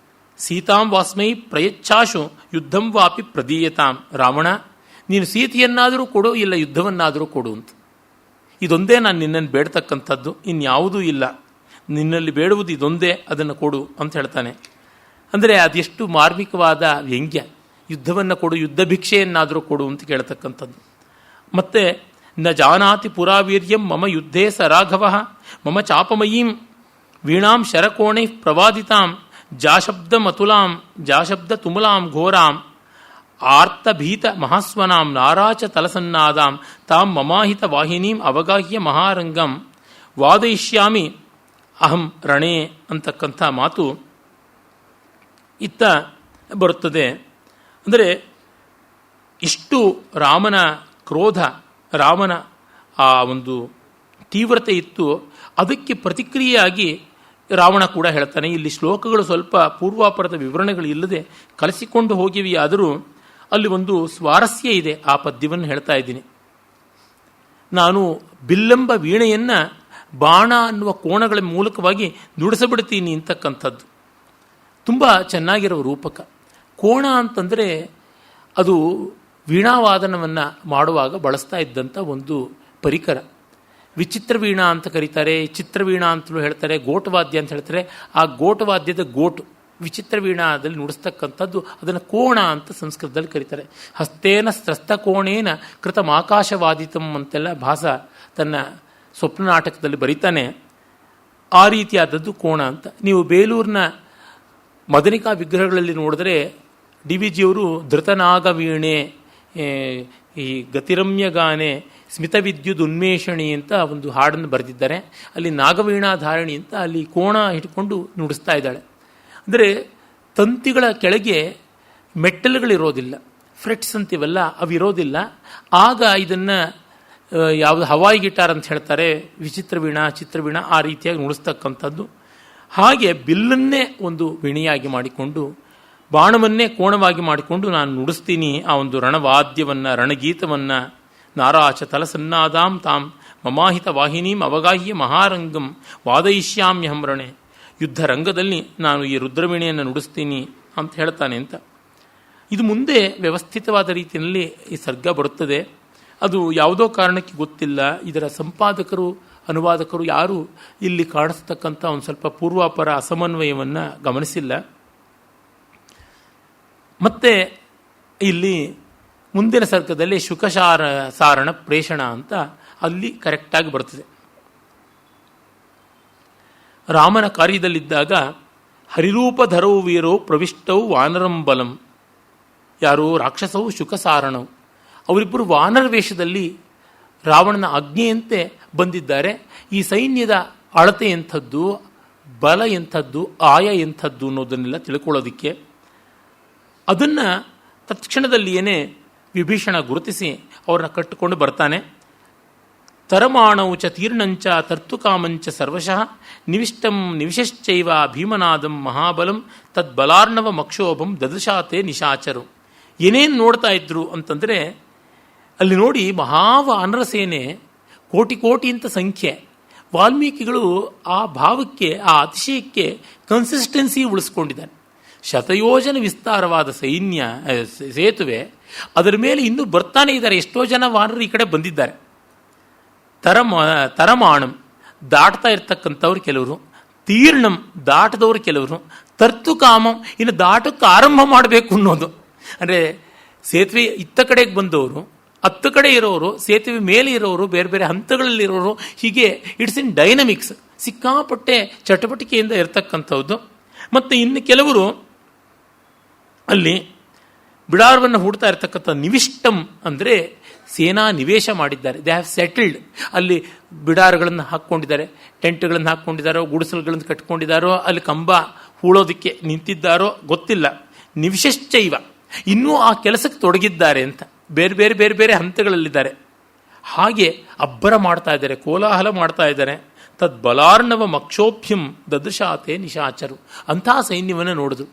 ಸೀತಾಂ ವಾಸ್ಮೈ ಪ್ರಯಚ್ಛಾಶು ಯುದ್ಧಂ ವಾಪಿ ಪ್ರದೀಯತಾಂ. ರಾವಣ, ನೀನು ಸೀತೆಯನ್ನಾದರೂ ಕೊಡು, ಇಲ್ಲ ಯುದ್ಧವನ್ನಾದರೂ ಕೊಡು ಅಂತ. ಇದೊಂದೇ ನಾನು ನಿನ್ನನ್ನು ಬೇಡ್ತಕ್ಕಂಥದ್ದು, ಇನ್ಯಾವುದೂ ಇಲ್ಲ. ನಿನ್ನಲ್ಲಿ ಬೇಡುವುದು ಇದೊಂದೇ, ಅದನ್ನು ಕೊಡು ಅಂತ ಹೇಳ್ತಾನೆ. ಅಂದರೆ ಅದೆಷ್ಟು ಮಾರ್ಮಿಕವಾದ ವ್ಯಂಗ್ಯ. ಯುದ್ಧವನ್ನು ಕೊಡು, ಯುದ್ಧ ಭಿಕ್ಷೆಯನ್ನಾದರೂ ಕೊಡು ಅಂತ ಕೇಳ್ತಕ್ಕಂಥದ್ದು. ಮತ್ತೆ ನ ಜಾನಾತಿ ಪುರಾವೀರ್ಯಂ ಮಮ ಯುದ್ಧೇ ಸ ರಾಘವ ಮಮ ಚಾಪಮಯೀಂ ವೀಣಾಂ ಶರಕೋಣೈ ಪ್ರವಾದಿತಾಂ ಜಾಶಬ್ದ ತುಮುಲಾಂ ಘೋರಾಂ ಆರ್ತಭೀತ ಮಹಾಸ್ವನಾಂ ನಾರಾಚ ತಲಸನ್ನಾದಾಂ ತಾಂ ಮಮಾಹಿತ ವಾಹಿನೀಂ ಅವಗಾಹ್ಯ ಮಹಾರಂಗಂ ವಾದಯಿಷ್ಯಾಮಿ ಅಹಂ ರಣೇ ಅಂತಕ್ಕಂಥ ಮಾತು ಇತ್ತ ಬರುತ್ತದೆ. ಅಂದರೆ ಇಷ್ಟು ರಾಮನ ಕ್ರೋಧ, ರಾಮನ ಆ ಒಂದು ತೀವ್ರತೆ ಇತ್ತು. ಅದಕ್ಕೆ ಪ್ರತಿಕ್ರಿಯೆಯಾಗಿ ರಾವಣ ಕೂಡ ಹೇಳ್ತಾನೆ. ಇಲ್ಲಿ ಶ್ಲೋಕಗಳು ಸ್ವಲ್ಪ ಪೂರ್ವಾಪರದ ವಿವರಣೆಗಳು ಇಲ್ಲದೆ ಕಲಿಸಿಕೊಂಡು ಹೋಗಿವೆಯಾದರೂ ಅಲ್ಲಿ ಒಂದು ಸ್ವಾರಸ್ಯ ಇದೆ. ಆ ಪದ್ಯವನ್ನು ಹೇಳ್ತಾ ಇದ್ದೀನಿ. ನಾನು ಬಿಲ್ಲೆಂಬ ವೀಣೆಯನ್ನು ಬಾಣ ಅನ್ನುವ ಕೋಣಗಳ ಮೂಲಕವಾಗಿ ನುಡಿಸಬಿಡ್ತೀನಿ ಅಂತಕ್ಕಂಥದ್ದು. ತುಂಬ ಚೆನ್ನಾಗಿರೋ ರೂಪಕ. ಕೋಣ ಅಂತಂದರೆ ಅದು ವೀಣಾವಾದನವನ್ನು ಮಾಡುವಾಗ ಬಳಸ್ತಾ ಇದ್ದಂಥ ಒಂದು ಪರಿಕರ. ವಿಚಿತ್ರ ವೀಣಾ ಅಂತ ಕರೀತಾರೆ, ಚಿತ್ರವೀಣಾ ಅಂತಲೂ ಹೇಳ್ತಾರೆ, ಗೋಟವಾದ್ಯ ಅಂತ ಹೇಳ್ತಾರೆ. ಆ ಗೋಟವಾದ್ಯದ ಗೋಟು ವಿಚಿತ್ರ ವೀಣಾದಲ್ಲಿ ನುಡಿಸ್ತಕ್ಕಂಥದ್ದು, ಅದನ್ನು ಕೋಣ ಅಂತ ಸಂಸ್ಕೃತದಲ್ಲಿ ಕರೀತಾರೆ. ಹಸ್ತೇನ ಸ್ತ್ರಸ್ತ ಕೋಣೇನ ಕೃತಂ ಆಕಾಶವಾದಿತಂ ಅಂತೆಲ್ಲ ಭಾಸ ತನ್ನ ಸ್ವಪ್ನ ನಾಟಕದಲ್ಲಿ ಬರೀತಾನೆ. ಆ ರೀತಿಯಾದದ್ದು ಕೋಣ ಅಂತ. ನೀವು ಬೇಲೂರಿನ ಮದನಿಕಾ ವಿಗ್ರಹಗಳಲ್ಲಿ ನೋಡಿದ್ರೆ DVGಯವರು ಧೃತನಾಗ ವೀಣೆ, ಈ ಗತಿರಮ್ಯಗಾನೆ, ಸ್ಮಿತವಿದ್ಯುತ್ ಉನ್ಮೇಷಣಿ ಅಂತ ಒಂದು ಹಾಡನ್ನು ಬರೆದಿದ್ದಾರೆ. ಅಲ್ಲಿ ನಾಗವೀಣಾಧಾರಣಿ ಅಂತ ಅಲ್ಲಿ ಕೋಣ ಇಟ್ಕೊಂಡು ನುಡಿಸ್ತಾ ಇದ್ದಾಳೆ. ಅಂದರೆ ತಂತಿಗಳ ಕೆಳಗೆ ಮೆಟ್ಟಲುಗಳಿರೋದಿಲ್ಲ, ಫ್ರೆಟ್ಸ್ ಅಂತೀವಲ್ಲ ಅವಿರೋದಿಲ್ಲ. ಆಗ ಇದನ್ನು ಯಾವುದು ಹವಾಯಿ ಗಿಟಾರ್ ಅಂತ ಹೇಳ್ತಾರೆ, ವಿಚಿತ್ರ ವೀಣಾ, ಚಿತ್ರವೀಣಾ ಆ ರೀತಿಯಾಗಿ ನುಡಿಸ್ತಕ್ಕಂಥದ್ದು. ಹಾಗೆ ಬಿಲ್ಲನ್ನೇ ಒಂದು ವೀಣೆಯಾಗಿ ಮಾಡಿಕೊಂಡು, ಬಾಣವನ್ನೇ ಕೋಣವಾಗಿ ಮಾಡಿಕೊಂಡು ನಾನು ನುಡಿಸ್ತೀನಿ ಆ ಒಂದು ರಣವಾದ್ಯವನ್ನು, ರಣಗೀತವನ್ನು. ನಾರಾಚ ತಲಸನ್ನಾದಾಂ ತಾಂ ಮಮಾಹಿತ ವಾಹಿನೀಂ ಅವಗಾಹ್ಯ ಮಹಾರಂಗಂ ವಾದಯಿಷ್ಯಾಮ್ಯಹಂ ರಣೆ. ಯುದ್ಧ ರಂಗದಲ್ಲಿ ನಾನು ಈ ರುದ್ರವೀಣೆಯನ್ನು ನುಡಿಸ್ತೀನಿ ಅಂತ ಹೇಳ್ತಾನೆ ಅಂತ. ಇದು ಮುಂದೆ ವ್ಯವಸ್ಥಿತವಾದ ರೀತಿಯಲ್ಲಿ ಈ ಸರ್ಗ ಬರುತ್ತದೆ. ಅದು ಯಾವುದೋ ಕಾರಣಕ್ಕೆ ಗೊತ್ತಿಲ್ಲ, ಇದರ ಸಂಪಾದಕರು ಅನುವಾದಕರು ಯಾರೂ ಇಲ್ಲಿ ಕಾಣಿಸ್ತಕ್ಕಂಥ ಒಂದು ಸ್ವಲ್ಪ ಪೂರ್ವಾಪರ ಅಸಮನ್ವಯವನ್ನು ಗಮನಿಸಿಲ್ಲ. ಮತ್ತೆ ಇಲ್ಲಿ ಮುಂದಿನ ಸರ್ಗದಲ್ಲಿ ಸಾರಣ ಪ್ರೇಷಣ ಅಂತ ಅಲ್ಲಿ ಕರೆಕ್ಟಾಗಿ ಬರ್ತದೆ. ರಾಮನ ಕಾರ್ಯದಲ್ಲಿದ್ದಾಗ ಹರಿರೂಪಧರೌ ವೀರೌ ಪ್ರವಿಷ್ಟೌ ವಾನರಂ ಬಲಂ. ಯಾರು ರಾಕ್ಷಸವು ಶುಕಸಾರಣವು, ಅವರಿಬ್ಬರು ವಾನರ ವೇಷದಲ್ಲಿ ರಾವಣನ ಆಜ್ಞೆಯಂತೆ ಬಂದಿದ್ದಾರೆ. ಈ ಸೈನ್ಯದ ಅಳತೆ ಎಂಥದ್ದು, ಬಲ ಎಂಥದ್ದು, ಆಯ ಎಂಥದ್ದು ಅನ್ನೋದನ್ನೆಲ್ಲ ತಿಳ್ಕೊಳ್ಳೋದಿಕ್ಕೆ ಅದನ್ನು ತತ್ಕ್ಷಣದಲ್ಲಿಯೇ ವಿಭೀಷಣ ಗುರುತಿಸಿ ಅವ್ರನ್ನ ಕಟ್ಟಿಕೊಂಡು ಬರ್ತಾನೆ. ತರಮಾಣೌ ಚ ತೀರ್ಣಂಚ ತರ್ತುಕಾಮಂಚ ಸರ್ವಶಃ ನಿವಿಷ್ಟಂ ನಿವಿಶಶ್ಚೈವ ಭೀಮನಾದಂ ಮಹಾಬಲಂ ತದ್ಬಲಾರ್ಣವ ಮಕ್ಷೋಭಂ ದದಶಾತೆ ನಿಶಾಚರು. ಏನೇನು ನೋಡ್ತಾ ಇದ್ರು ಅಂತಂದರೆ, ಅಲ್ಲಿ ನೋಡಿ ಮಹಾವಾನರ ಸೇನೆ ಕೋಟಿ ಕೋಟಿ ಅಂತ ಸಂಖ್ಯೆ. ವಾಲ್ಮೀಕಿಗಳು ಆ ಭಾವಕ್ಕೆ, ಆ ಅತಿಶಯಕ್ಕೆ ಕನ್ಸಿಸ್ಟೆನ್ಸಿ ಉಳಿಸ್ಕೊಂಡಿದ್ದಾನೆ. ಶತಯೋಜನ ವಿಸ್ತಾರವಾದ ಸೈನ್ಯ ಸೇತುವೆ, ಅದರ ಮೇಲೆ ಇನ್ನೂ ಬರ್ತಾನೆ ಇದ್ದಾರೆ. ಎಷ್ಟೋ ಜನ ವಾನರು ಈ ಕಡೆ ಬಂದಿದ್ದಾರೆ. ತರಮಾಣಂ ದಾಟ್ತಾ ಇರ್ತಕ್ಕಂಥವ್ರು ಕೆಲವರು, ತೀರ್ಣಂ ದಾಟದವರು ಕೆಲವರು, ತರ್ತುಕಾಮಂ ಇನ್ನು ದಾಟಕ್ಕೆ ಆರಂಭ ಮಾಡಬೇಕು ಅನ್ನೋದು. ಅಂದರೆ ಸೇತುವೆ ಇತ್ತ ಕಡೆಗೆ ಬಂದವರು, ಹತ್ತು ಕಡೆ ಇರೋರು, ಸೇತುವೆ ಮೇಲೆ ಇರೋರು, ಬೇರೆ ಬೇರೆ ಹಂತಗಳಲ್ಲಿರೋರು, ಹೀಗೆ ಇಟ್ಸ್ ಇನ್ ಡೈನಮಿಕ್ಸ್, ಸಿಕ್ಕಾಪಟ್ಟೆ ಚಟುವಟಿಕೆಯಿಂದ ಇರತಕ್ಕಂಥದ್ದು. ಮತ್ತು ಇನ್ನು ಕೆಲವರು ಅಲ್ಲಿ ಬಿಡಾರವನ್ನು ಹೂಡ್ತಾ ಇರತಕ್ಕಂಥ ನಿವಿಷ್ಟಂ ಅಂದರೆ ಸೇನಾ ನಿವೇಶ ಮಾಡಿದ್ದಾರೆ. They have settled. ಅಲ್ಲಿ ಬಿಡಾರಗಳನ್ನು ಹಾಕ್ಕೊಂಡಿದ್ದಾರೆ, ಟೆಂಟ್ಗಳನ್ನು ಹಾಕ್ಕೊಂಡಿದ್ದಾರೋ, ಗುಡಿಸಲುಗಳನ್ನು ಕಟ್ಕೊಂಡಿದ್ದಾರೋ, ಅಲ್ಲಿ ಕಂಬ ಹೂಳೋದಕ್ಕೆ ನಿಂತಿದ್ದಾರೋ ಗೊತ್ತಿಲ್ಲ. ನಿವಿಶಶ್ಚೈವ ಇನ್ನೂ ಆ ಕೆಲಸಕ್ಕೆ ತೊಡಗಿದ್ದಾರೆ ಅಂತ ಬೇರೆ ಬೇರೆ ಬೇರೆ ಬೇರೆ ಹಂತಗಳಲ್ಲಿದ್ದಾರೆ. ಹಾಗೆ ಅಬ್ಬರ ಮಾಡ್ತಾ ಇದ್ದಾರೆ, ಕೋಲಾಹಲ ಮಾಡ್ತಾ ಇದ್ದಾರೆ. ತದ್ ಬಲಾರ್ಣವ ಮಕ್ಷೋಭ್ಯಂ ದದಶಾತೆ ನಿಶಾಚರು. ಅಂತಹ ಸೈನ್ಯವನ್ನು ನೋಡಿದ್ರು.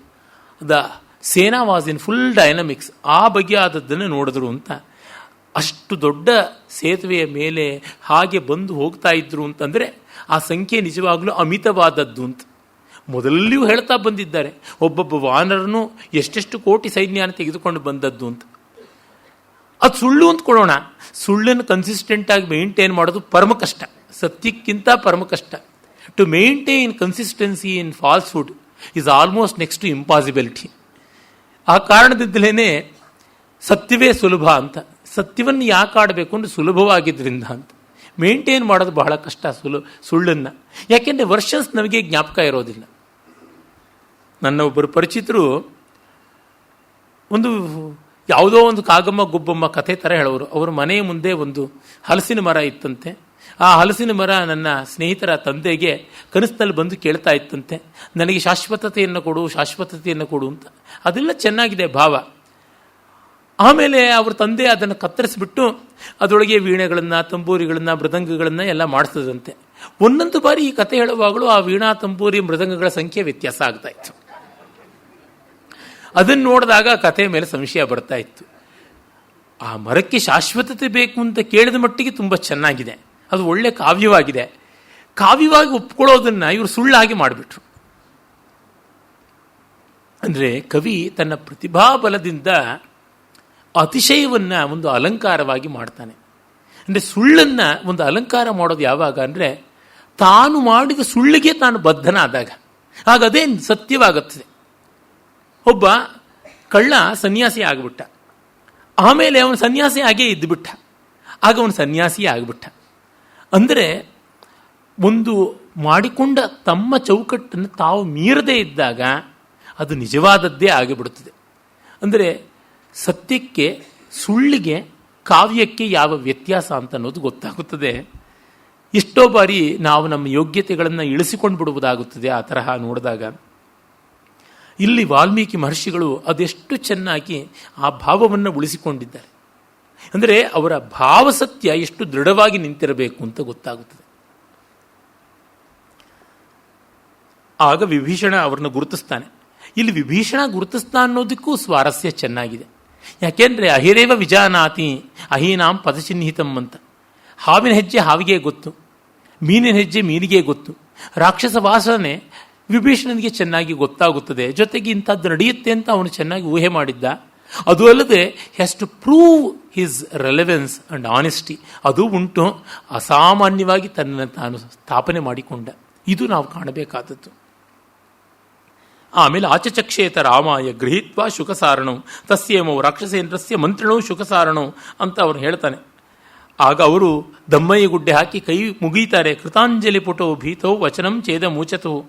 ದ ಸೇನಾ ವಾಸ್ ಇನ್ ಫುಲ್ ಡೈನಮಿಕ್ಸ್. ಆ ಬಗೆಯಾದದ್ದನ್ನು ನೋಡಿದ್ರು ಅಂತ. ಅಷ್ಟು ದೊಡ್ಡ ಸೇತುವೆಯ ಮೇಲೆ ಹಾಗೆ ಬಂದು ಹೋಗ್ತಾ ಇದ್ರು ಅಂತಂದರೆ ಆ ಸಂಖ್ಯೆ ನಿಜವಾಗ್ಲೂ ಅಮಿತವಾದದ್ದು ಅಂತ ಮೊದಲಲ್ಲಿಯೂ ಹೇಳ್ತಾ ಬಂದಿದ್ದಾರೆ. ಒಬ್ಬೊಬ್ಬ ವಾನರನು ಎಷ್ಟೆಷ್ಟು ಕೋಟಿ ಸೈನ್ಯನ ತೆಗೆದುಕೊಂಡು ಬಂದದ್ದು ಅಂತ. ಅದು ಸುಳ್ಳು ಅಂತ ಕೊಡೋಣ. ಸುಳ್ಳನ್ನು ಕನ್ಸಿಸ್ಟೆಂಟಾಗಿ ಮೇಂಟೈನ್ ಮಾಡೋದು ಪರಮ ಕಷ್ಟ, ಸತ್ಯಕ್ಕಿಂತ ಪರಮ ಕಷ್ಟ. To maintain consistency in falsehood is almost next to impossibility. ಆ ಕಾರಣದಿಂದಲೇ ಸತ್ಯವೇ ಸುಲಭ ಅಂತ. ಸತ್ಯವನ್ನು ಯಾಕೆ ಆಡಬೇಕು ಅಂದರೆ ಸುಲಭವಾಗಿದ್ದರಿಂದ ಅಂತ. ಮೇಂಟೈನ್ ಮಾಡೋದು ಬಹಳ ಕಷ್ಟ ಸುಳ್ಳನ್ನು. ಯಾಕೆಂದರೆ ವರ್ಷನ್ಸ್ ನಮಗೆ ಜ್ಞಾಪಕ ಇರೋದಿಲ್ಲ. ನನ್ನ ಒಬ್ಬರು ಪರಿಚಿತರು ಒಂದು ಯಾವುದೋ ಒಂದು ಕಾಗಮ್ಮ ಗುಬ್ಬಮ್ಮ ಕಥೆ ಥರ ಹೇಳೋರು. ಅವರ ಮನೆಯ ಮುಂದೆ ಒಂದು ಹಲಸಿನ ಮರ ಇತ್ತಂತೆ. ಆ ಹಲಸಿನ ಮರ ನನ್ನ ಸ್ನೇಹಿತರ ತಂದೆಗೆ ಕನಸಿನಲ್ಲಿ ಬಂದು ಕೇಳ್ತಾ ಇತ್ತಂತೆ, ನನಗೆ ಶಾಶ್ವತತೆಯನ್ನು ಕೊಡು, ಶಾಶ್ವತತೆಯನ್ನು ಕೊಡು ಅಂತ. ಅದೆಲ್ಲ ಚೆನ್ನಾಗಿದೆ ಭಾವ. ಆಮೇಲೆ ಅವ್ರ ತಂದೆ ಅದನ್ನು ಕತ್ತರಿಸಿಬಿಟ್ಟು ಅದರೊಳಗೆ ವೀಣೆಗಳನ್ನು, ತಂಬೂರಿಗಳನ್ನು, ಮೃದಂಗಗಳನ್ನು ಎಲ್ಲ ಮಾಡಿಸ್ತದಂತೆ. ಒಂದೊಂದು ಬಾರಿ ಈ ಕಥೆ ಹೇಳುವಾಗಲೂ ಆ ವೀಣಾ, ತಂಬೂರಿ, ಮೃದಂಗಗಳ ಸಂಖ್ಯೆ ವ್ಯತ್ಯಾಸ ಆಗ್ತಾ ಇತ್ತು. ಅದನ್ನು ನೋಡಿದಾಗ ಕಥೆಯ ಮೇಲೆ ಸಂಶಯ ಬರ್ತಾ ಇತ್ತು. ಆ ಮರಕ್ಕೆ ಶಾಶ್ವತತೆ ಬೇಕು ಅಂತ ಕೇಳಿದ ಮಟ್ಟಿಗೆ ತುಂಬ ಚೆನ್ನಾಗಿದೆ, ಅದು ಒಳ್ಳೆ ಕಾವ್ಯವಾಗಿದೆ. ಕಾವ್ಯವಾಗಿ ಒಪ್ಕೊಳ್ಳೋದನ್ನು ಇವರು ಸುಳ್ಳಾಗಿ ಮಾಡಿಬಿಟ್ರು. ಅಂದರೆ ಕವಿ ತನ್ನ ಪ್ರತಿಭಾಬಲದಿಂದ ಅತಿಶಯವನ್ನು ಒಂದು ಅಲಂಕಾರವಾಗಿ ಮಾಡ್ತಾನೆ. ಅಂದರೆ ಸುಳ್ಳನ್ನು ಒಂದು ಅಲಂಕಾರ ಮಾಡೋದು ಯಾವಾಗ ಅಂದರೆ ತಾನು ಮಾಡಿದ ಸುಳ್ಳಿಗೆ ತಾನು ಬದ್ಧನಾದಾಗ, ಆಗ ಅದೇ ಸತ್ಯವಾಗುತ್ತದೆ. ಒಬ್ಬ ಕಳ್ಳ ಸನ್ಯಾಸಿ ಆಗಿಬಿಟ್ಟ, ಆಮೇಲೆ ಅವನು ಸನ್ಯಾಸಿ ಆಗೇ ಇದ್ದುಬಿಟ್ಟ, ಆಗ ಅವನು ಸನ್ಯಾಸಿ ಆಗಿಬಿಟ್ಟ. ಅಂದರೆ ಒಂದು ಮಾಡಿಕೊಂಡ ತಮ್ಮ ಚೌಕಟ್ಟನ್ನು ತಾವು ಮೀರದೇ ಇದ್ದಾಗ ಅದು ನಿಜವಾದದ್ದೇ ಆಗಿಬಿಡುತ್ತದೆ. ಅಂದರೆ ಸತ್ಯಕ್ಕೆ, ಸುಳ್ಳಿಗೆ, ಕಾವ್ಯಕ್ಕೆ ಯಾವ ವ್ಯತ್ಯಾಸ ಅಂತ ಅನ್ನೋದು ಗೊತ್ತಾಗುತ್ತದೆ. ಎಷ್ಟೋ ಬಾರಿ ನಾವು ನಮ್ಮ ಯೋಗ್ಯತೆಗಳನ್ನು ಇಳಿಸಿಕೊಂಡು ಬಿಡುವುದಾಗುತ್ತದೆ ಆ ತರಹ ನೋಡಿದಾಗ. ಇಲ್ಲಿ ವಾಲ್ಮೀಕಿ ಮಹರ್ಷಿಗಳು ಅದೆಷ್ಟು ಚೆನ್ನಾಗಿ ಆ ಭಾವವನ್ನು ಉಳಿಸಿಕೊಂಡಿದ್ದಾರೆ. ಅಂದರೆ ಅವರ ಭಾವಸತ್ಯ ಎಷ್ಟು ದೃಢವಾಗಿ ನಿಂತಿರಬೇಕು ಅಂತ ಗೊತ್ತಾಗುತ್ತದೆ. ಆಗ ವಿಭೀಷಣ ಅವರನ್ನು ಗುರುತಿಸ್ತಾನೆ. ಇಲ್ಲಿ ವಿಭೀಷಣ ಗುರುತಿಸ್ತಾ ಅನ್ನೋದಕ್ಕೂ ಸ್ವಾರಸ್ಯ ಚೆನ್ನಾಗಿದೆ. ಯಾಕೆಂದರೆ ಅಹಿರೇವ ವಿಜಾನಾತಿ ಅಹೀನಾಂ ಪದಚಿಹ್ನಿತಂ ಅಂತ. ಹಾವಿನ ಹೆಜ್ಜೆ ಹಾವಿಗೆ ಗೊತ್ತು, ಮೀನಿನ ಹೆಜ್ಜೆ ಮೀನಿಗೆ ಗೊತ್ತು. ರಾಕ್ಷಸ ವಾಸನೆ ವಿಭೀಷಣನಿಗೆ ಚೆನ್ನಾಗಿ ಗೊತ್ತಾಗುತ್ತದೆ. ಜೊತೆಗೆ ಇಂಥದ್ದು ನಡೆಯುತ್ತೆ ಅಂತ ಅವನು ಚೆನ್ನಾಗಿ ಊಹೆ ಮಾಡಿದ್ದ. ಅದು ಅಲ್ಲದೆ has to prove his relevance and honesty, ಅದು ಉಂಟು. ಅಸಾಮಾನ್ಯವಾಗಿ ತನ್ನನ್ನು ತಾನು ಸ್ಥಾಪನೆ ಮಾಡಿಕೊಂಡ. ಇದು ನಾವು ಕಾಣಬೇಕಾದದ್ದು. ಆಮೇಲೆ ಆಚಚಕ್ಷೇತ ರಾಮಾಯ ಗೃಹೀತ್ವ ಶುಕಸಾರಣವು ತಸ್ಯೇಮೋ ರಾಕ್ಷಸೇಂದ್ರಸ್ಯ ಮಂತ್ರಿಣೋ ಶುಕಸಾರಣವು ಅಂತ ಅವನು ಹೇಳ್ತಾನೆ. ಆಗ ಅವರು ದಮ್ಮಯ್ಯ ಗುಡ್ಡೆ ಹಾಕಿ ಕೈ ಮುಗೀತಾರೆ. ಕೃತಾಂಜಲಿ ಪುಟೋ ಭೀತೌ ವಚನಂ ಛೇದ ಮೂಚತವು